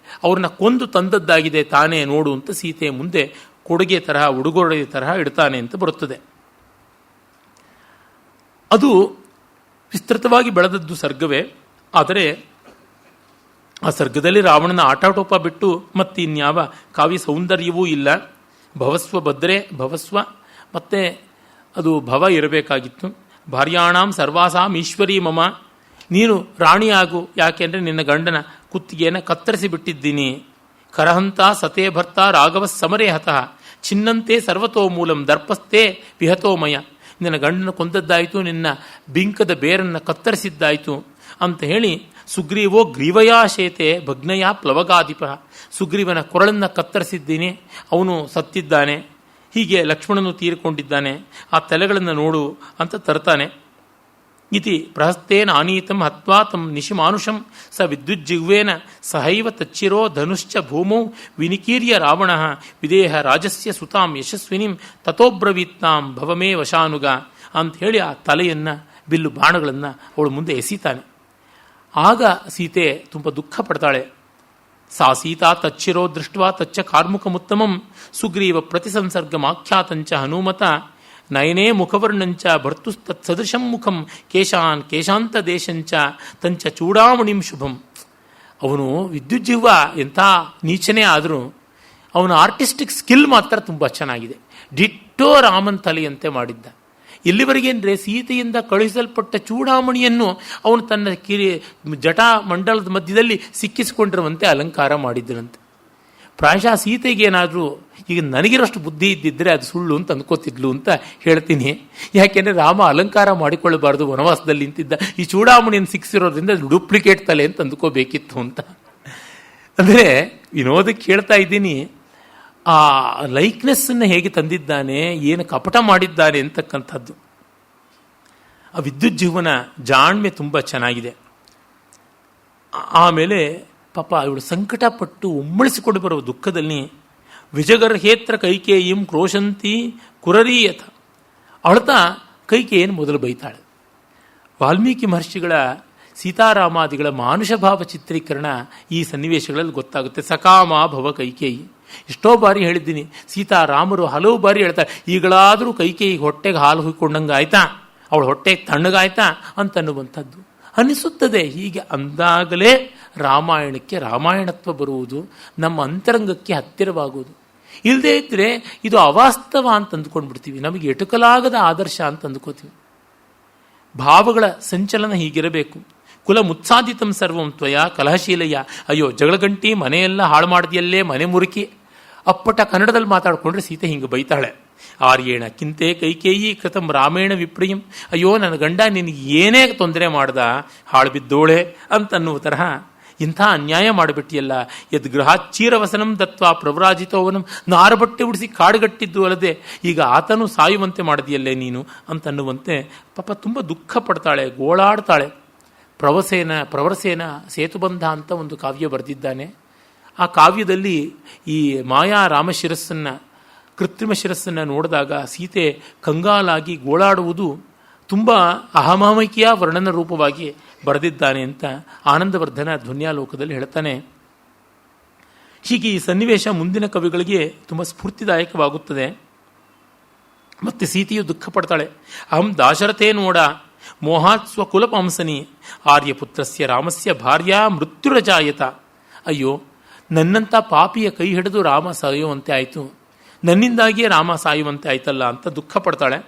ಅವ್ರನ್ನ ಕೊಂದು ತಂದದ್ದಾಗಿದೆ ತಾನೇ ನೋಡು ಅಂತ ಸೀತೆಯ ಮುಂದೆ ಕೊಡುಗೆ ತರಹ, ಉಡುಗೊರೆ ತರಹ ಇಡ್ತಾನೆ ಅಂತ ಬರುತ್ತದೆ. ಅದು ವಿಸ್ತೃತವಾಗಿ ಬೆಳೆದದ್ದು ಸರ್ಗವೇ. ಆದರೆ ಆ ಸರ್ಗದಲ್ಲಿ ರಾವಣನ ಆಟಾಟೋಪ ಬಿಟ್ಟು ಮತ್ತೆ ಇನ್ಯಾವ ಕಾವ್ಯ ಸೌಂದರ್ಯವೂ ಇಲ್ಲ. ಭವಸ್ವ ಭದ್ರೆ ಭವಸ್ವ, ಮತ್ತೆ ಅದು ಭವ ಇರಬೇಕಾಗಿತ್ತು. ಭಾರ್ಯಾಣಾಂ ಸರ್ವಾಸಾಂ ಈಶ್ವರೀ ಮಮ, ನೀನು ರಾಣಿಯಾಗು, ಯಾಕೆಂದರೆ ನಿನ್ನ ಗಂಡನ ಕುತ್ತಿಗೆಯನ್ನು ಕತ್ತರಿಸಿ ಬಿಟ್ಟಿದ್ದೀನಿ. ಕರಹಂತ ಸತೇ ಭರ್ತ ರಾಘವ ಸಮರೇ ಹತಃ ಚಿನ್ನಂತೆ ಸರ್ವತೋ ಮೂಲಂ ದರ್ಪಸ್ಥೆ ವಿಹತೋಮಯ. ನಿನ್ನ ಗಂಡನ ಕೊಂದದ್ದಾಯಿತು, ನಿನ್ನ ಬಿಂಕದ ಬೇರನ್ನು ಕತ್ತರಿಸಿದ್ದಾಯಿತು ಅಂತ ಹೇಳಿ ಸುಗ್ರೀವೋ ಗ್ರೀವಯಾಶೇತೆ ಭಗ್ನಯ ಪ್ಲವಗಾಧಿಪ, ಸುಗ್ರೀವನ ಕೊರಳನ್ನು ಕತ್ತರಿಸಿದ್ದೀನಿ, ಅವನು ಸತ್ತಿದ್ದಾನೆ, ಹೀಗೆ ಲಕ್ಷ್ಮಣನು ತೀರಿಕೊಂಡಿದ್ದಾನೆ, ಆ ತಲೆಗಳನ್ನು ನೋಡು ಅಂತ ತರ್ತಾನೆ. ಇತಿ ಪ್ರಹಸ್ತೇನ ಆನೀತಂ ಹತ್ವಾ ತಂ ನಿಶಿಮಾನುಷಂ ಸ ವಿದ್ಯುಜ್ಜಿಹ್ವೇನ ಸಹೈವ ತಚ್ಚಿರೋ ಧನುಶ್ಚ ಭೂಮೌ ವಿನಿಕೀರ್ಯ ರಾವಣ ವಿದೇಹ ರಾಜಸ್ಯ ಸುತಾಂ ಯಶಸ್ವಿನಿಂ ತಥೋಬ್ರವೀತ್ತಾಂ ಭವಮೇ ವಶಾನುಗ ಅಂತ ಹೇಳಿ ಆ ತಲೆಯನ್ನು, ಬಿಲ್ಲು ಬಾಣಗಳನ್ನು ಅವಳು ಮುಂದೆ ಎಸಿತಾನೆ. ಆಗ ಸೀತೆ ತುಂಬ ದುಃಖ ಪಡ್ತಾಳೆ. ಸಾ ಸೀತಾ ತಚ್ಚಿರೋ ದೃಷ್ಟ್ವಾ ತಚ್ಚ ಕಾರ್ಮುಕಮುತ್ತಮಂ ಸುಗ್ರೀವ ಪ್ರತಿಸಂಸರ್ಗಮಾಖ್ಯಾತಂಚ ಹನುಮತ ನಯನೇ ಮುಖವರ್ಣಂಚ ಭರ್ತುಸ್ತತ್ಸದೃಶಂ ಮುಖಂ ಕೇಶಾನ್ ಕೇಶಾಂತ ದೇಶಂಚ ತಂಚ ಚೂಡಾಮಣಿಂ ಶುಭಂ. ಅವನು ವಿದ್ಯುಜ್ಜಿಹ್ವ ಎಂಥ ನೀಚನೇ ಆದರೂ ಅವನ ಆರ್ಟಿಸ್ಟಿಕ್ ಸ್ಕಿಲ್ ಮಾತ್ರ ತುಂಬ ಚೆನ್ನಾಗಿದೆ. ಡಿಟ್ಟೋ ರಾಮನ್ ತಲೆಯಂತೆ ಮಾಡಿದ್ದ. ಎಲ್ಲಿವರೆಗೇಂದರೆ ಸೀತೆಯಿಂದ ಕಳುಹಿಸಲ್ಪಟ್ಟ ಚೂಡಾಮಣಿಯನ್ನು ಅವನು ತನ್ನ ಜಟಾ ಮಂಡಲದ ಮಧ್ಯದಲ್ಲಿ ಸಿಕ್ಕಿಸಿಕೊಂಡಿರುವಂತೆ ಅಲಂಕಾರ ಮಾಡಿದ್ದನಂತೆ. ಪ್ರಾಯಶಃ ಸೀತೆಗೇನಾದರೂ ಈಗ ನನಗಿರೋಷ್ಟು ಬುದ್ಧಿ ಇದ್ದಿದ್ದರೆ ಅದು ಸುಳ್ಳು ಅಂತ ಅಂದ್ಕೋತಿದ್ಲು ಅಂತ ಹೇಳ್ತೀನಿ. ಯಾಕೆಂದರೆ ರಾಮ ಅಲಂಕಾರ ಮಾಡಿಕೊಳ್ಳಬಾರ್ದು, ವನವಾಸದಲ್ಲಿ ನಿಂತಿದ್ದ, ಈ ಚೂಡಾಮಣಿಯನ್ನು ಸಿಕ್ಕಿಸಿರೋದ್ರಿಂದ ಡೂಪ್ಲಿಕೇಟ್ ತಲೆ ಅಂತ ಅಂದ್ಕೋಬೇಕಿತ್ತು ಅಂತ. ಅಂದರೆ ವಿನೋದಕ್ಕೆ ಹೇಳ್ತಾ ಇದ್ದೀನಿ, ಆ ಲೈಕ್ನೆಸ್ಸನ್ನು ಹೇಗೆ ತಂದಿದ್ದಾನೆ, ಏನು ಕಪಟ ಮಾಡಿದ್ದಾನೆ ಅಂತಕ್ಕಂಥದ್ದು. ಆ ವಿದ್ಯುಜ್ಜಿಹ್ವನ ಜಾಣ್ಮೆ ತುಂಬ ಚೆನ್ನಾಗಿದೆ. ಆಮೇಲೆ ಪಾಪ ಇವಳು ಸಂಕಟಪಟ್ಟು ಉಮ್ಮಳಿಸಿಕೊಂಡು ಬರುವ ದುಃಖದಲ್ಲಿ ವಿಜಗರ್ಹೇತ್ರ ಕೈಕೇಯಿಂ ಕ್ರೋಶಂತಿ ಕುರರೀಯಥ, ಅಳ್ತಾ ಕೈಕೇಯನ್ನು ಮೊದಲು ಬೈತಾಳೆ. ವಾಲ್ಮೀಕಿ ಮಹರ್ಷಿಗಳ ಸೀತಾರಾಮಾದಿಗಳ ಮಾನುಷ ಭಾವ ಚಿತ್ರೀಕರಣ ಈ ಸನ್ನಿವೇಶಗಳಲ್ಲಿ ಗೊತ್ತಾಗುತ್ತೆ. ಸಕಾಮ ಭವ ಕೈಕೇಯಿ. ಎಷ್ಟೋ ಬಾರಿ ಹೇಳಿದ್ದೀನಿ, ಸೀತಾರಾಮರು ಹಲವು ಬಾರಿ ಹೇಳ್ತಾರೆ, ಈಗಳಾದರೂ ಕೈಕೇಯಿಗೆ ಹೊಟ್ಟೆಗೆ ಹಾಲು ಹುಯ್ಕೊಂಡಂಗೆ ಆಯ್ತಾ, ಅವಳ ಹೊಟ್ಟೆಗೆ ತಣ್ಣಗಾಯ್ತಾ ಅಂತನ್ನುವಂಥದ್ದು ಅನಿಸುತ್ತದೆ. ಹೀಗೆ ಅಂದಾಗಲೇ ರಾಮಾಯಣಕ್ಕೆ ರಾಮಾಯಣತ್ವ ಬರುವುದು, ನಮ್ಮ ಅಂತರಂಗಕ್ಕೆ ಹತ್ತಿರವಾಗುವುದು. ಇಲ್ಲದೇ ಇದ್ದರೆ ಇದು ಅವಾಸ್ತವ ಅಂತ ಅಂದ್ಕೊಂಡು ಬಿಡ್ತೀವಿ, ನಮಗೆ ಎಟುಕಲಾಗದ ಆದರ್ಶ ಅಂತ ಅಂದ್ಕೋತೀವಿ. ಭಾವಗಳ ಸಂಚಲನ ಹೀಗಿರಬೇಕು. ಕುಲ ಮುತ್ಸಾದಿತಂ ಸರ್ವಂ ತ್ವಯ ಕಲಹಶೀಲಯ್ಯ. ಅಯ್ಯೋ ಜಗಳಗಂಟಿ ಮನೆಯೆಲ್ಲ ಹಾಳು ಮಾಡಿದೆಯಲ್ಲೇ ಮನೆ ಮುರುಕಿ. ಅಪ್ಪಟ ಕನ್ನಡದಲ್ಲಿ ಮಾತಾಡಿಕೊಂಡ್ರೆ ಸೀತೆ ಹಿಂಗೆ ಬೈತಾಳೆ. ಆರ್ಯೇಣ ಕಿಂತೆ ಕೈಕೇಯಿ ಕೃತಂ ರಾಮೇಣ ವಿಪ್ರಿಯಂ. ಅಯ್ಯೋ ನನ್ನ ಗಂಡ ನಿನಗೆ ಏನೇ ತೊಂದರೆ ಮಾಡ್ದ, ಹಾಳು ಬಿದ್ದೋಳೆ ಅಂತನ್ನುವ ತರಹ ಇಂಥ ಅನ್ಯಾಯ ಮಾಡಿಬಿಟ್ಟಿಯಲ್ಲ, ಯದ್ ಗೃಹಾಚೀರವಸನಂ ದತ್ವಾ ಪ್ರವ್ರಾಜಿತೋವನಂ, ನಾರಬಟ್ಟೆ ಉಡಿಸಿ ಕಾಡುಗಟ್ಟಿದ್ದು ಅಲ್ಲದೆ ಈಗ ಆತನು ಸಾಯುವಂತೆ ಮಾಡಿದೆಯಲ್ಲೇ ನೀನು ಅಂತನ್ನುವಂತೆ ಪಾಪ ತುಂಬ ದುಃಖ ಪಡ್ತಾಳೆ, ಗೋಳಾಡ್ತಾಳೆ. ಪ್ರವರಸೇನ ಸೇತುಬಂಧ ಅಂತ ಒಂದು ಕಾವ್ಯ ಬರೆದಿದ್ದಾನೆ. ಆ ಕಾವ್ಯದಲ್ಲಿ ಈ ಮಾಯಾ ರಾಮಶಿರಸ್ಸನ್ನು, ಕೃತ್ರಿಮ ಶಿರಸ್ಸನ್ನು ನೋಡಿದಾಗ ಸೀತೆ ಕಂಗಾಲಾಗಿ ಗೋಳಾಡುವುದು ತುಂಬ ಅಹಮಾಮಿಕೆಯ ವರ್ಣನ ರೂಪವಾಗಿ ಬರೆದಿದ್ದಾನೆ ಅಂತ ಆನಂದವರ್ಧನ ಧ್ವನ್ಯಾಲೋಕದಲ್ಲಿ ಹೇಳ್ತಾನೆ. ಹೀಗೆ ಈ ಸನ್ನಿವೇಶ ಮುಂದಿನ ಕವಿಗಳಿಗೆ ತುಂಬ ಸ್ಫೂರ್ತಿದಾಯಕವಾಗುತ್ತದೆ. ಮತ್ತೆ ಸೀತೆಯು ದುಃಖ ಪಡ್ತಾಳೆ. ಅಹಂ ದಾಶರಥೇ ನೋಡ ಮೋಹಾತ್ ಸ್ವಕುಲಪಂಸನಿ ಆರ್ಯಪುತ್ರಸ್ಯ ರಾಮಸ್ಯ ಭಾರ್ಯಾ ಮೃತ್ಯುರಜಾಯತ. ಅಯ್ಯೋ, ನನ್ನಂಥ ಪಾಪಿಯ ಕೈ ಹಿಡಿದು ರಾಮ ಸಾಯುವಂತೆ ಆಯಿತು, ನನ್ನಿಂದಾಗಿಯೇ ರಾಮ ಸಾಯುವಂತೆ ಆಯ್ತಲ್ಲ ಅಂತ ದುಃಖ ಪಡ್ತಾಳೆ.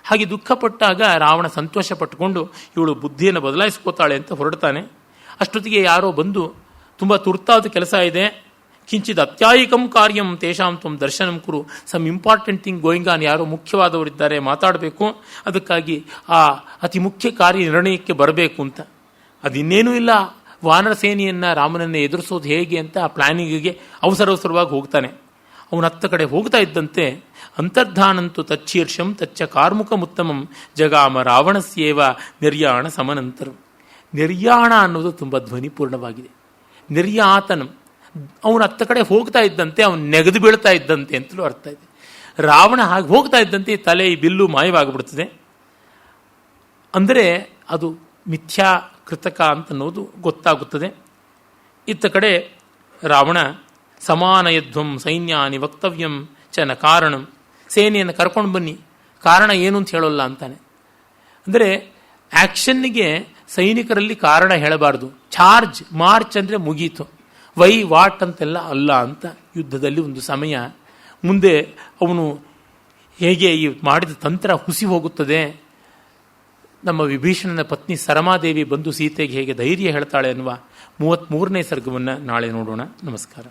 ಹಾಗೆ ದುಃಖಪಟ್ಟಾಗ ರಾವಣ ಸಂತೋಷ ಪಟ್ಟುಕೊಂಡು ಇವಳು ಬುದ್ಧಿಯನ್ನು ಬದಲಾಯಿಸ್ಕೋತಾಳೆ ಅಂತ ಹೊರಡ್ತಾನೆ. ಅಷ್ಟೊತ್ತಿಗೆ ಯಾರೋ ಬಂದು ತುಂಬ ತುರ್ತಾದ ಕೆಲಸ ಇದೆ, ಕಿಂಚಿತ್ ಅತ್ಯಾಯಿಕಂ ಕಾರ್ಯಂ ತೇಷಾಂ ತ್ವಂ ದರ್ಶನಂ ಕುರು, some important thing going on, ಯಾರೋ ಮುಖ್ಯವಾದವರಿದ್ದಾರೆ, ಮಾತಾಡಬೇಕು, ಅದಕ್ಕಾಗಿ ಆ ಅತಿ ಮುಖ್ಯ ಕಾರ್ಯ ನಿರ್ಣಯಕ್ಕೆ ಬರಬೇಕು ಅಂತ. ಅದಿನ್ನೇನೂ ಇಲ್ಲ, ವಾನರ ಸೇನೆಯನ್ನು ರಾಮನನ್ನು ಎದುರಿಸೋದು ಹೇಗೆ ಅಂತ ಆ ಪ್ಲಾನಿಂಗಿಗೆ ಅವಸರವಾಗಿ ಹೋಗ್ತಾನೆ. ಅವನ ಹತ್ತ ಕಡೆ ಹೋಗ್ತಾ ಇದ್ದಂತೆ ಅಂತರ್ಧಾನಂತು ತಚ್ಚೀರ್ಷಂ ತಚ್ಚ ಕಾರ್ಮುಕಮುತ್ತಮಂ ಜಗಾಮ ರಾವಣಸ್ಯೇವ ನಿರ್ಯಾಣ ಸಮನಂತರಂ. ನಿರ್ಯಾಣ ಅನ್ನೋದು ತುಂಬ ಧ್ವನಿಪೂರ್ಣವಾಗಿದೆ. ನಿರ್ಯಾತನಂ, ಅವನ ಹತ್ತ ಕಡೆ ಹೋಗ್ತಾ ಇದ್ದಂತೆ ಅವನು ನೆಗೆದು ಬೀಳ್ತಾ ಇದ್ದಂತೆ ಅಂತಲೂ ಅರ್ಥ ಇದೆ. ರಾವಣ ಹಾಗೆ ಹೋಗ್ತಾ ಇದ್ದಂತೆ ತಲೆ ಈ ಬಿಲ್ಲು ಮಾಯವಾಗಿಬಿಡ್ತದೆ. ಅಂದರೆ ಅದು ಮಿಥ್ಯಾ ಕೃತಕ ಅಂತನ್ನೋದು ಗೊತ್ತಾಗುತ್ತದೆ. ಇತ್ತ ಕಡೆ ರಾವಣ ಸಮಾನಯಧ್ವಂ ಸೈನ್ಯಾನಿ ವಕ್ತವ್ಯಂ ಚ ನ ಕಾರಣಂ, ಸೇನೆಯನ್ನು ಕರ್ಕೊಂಡು ಬನ್ನಿ, ಕಾರಣ ಏನು ಅಂತ ಹೇಳೋಲ್ಲ ಅಂತಾನೆ. ಅಂದರೆ ಆ್ಯಕ್ಷನ್ನಿಗೆ ಸೈನಿಕರಲ್ಲಿ ಕಾರಣ ಹೇಳಬಾರ್ದು. ಚಾರ್ಜ್, ಮಾರ್ಚ್ ಅಂದರೆ ಮುಗೀತು, ವೈ ವಾಟ್ ಅಂತೆಲ್ಲ ಅಲ್ಲ ಅಂತ. ಯುದ್ಧದಲ್ಲಿ ಒಂದು ಸಮಯ, ಮುಂದೆ ಅವನು ಹೇಗೆ ಈ ಮಾಡಿದ ತಂತ್ರ ಹುಸಿ ಹೋಗುತ್ತದೆ, ನಮ್ಮ ವಿಭೀಷಣನ ಪತ್ನಿ ಸರಮಾದೇವಿ ಬಂದು ಸೀತೆಗೆ ಹೇಗೆ ಧೈರ್ಯ ಹೇಳ್ತಾಳೆ ಅನ್ನುವ 33ನೇ ಸರ್ಗವನ್ನು ನಾಳೆ ನೋಡೋಣ. ನಮಸ್ಕಾರ.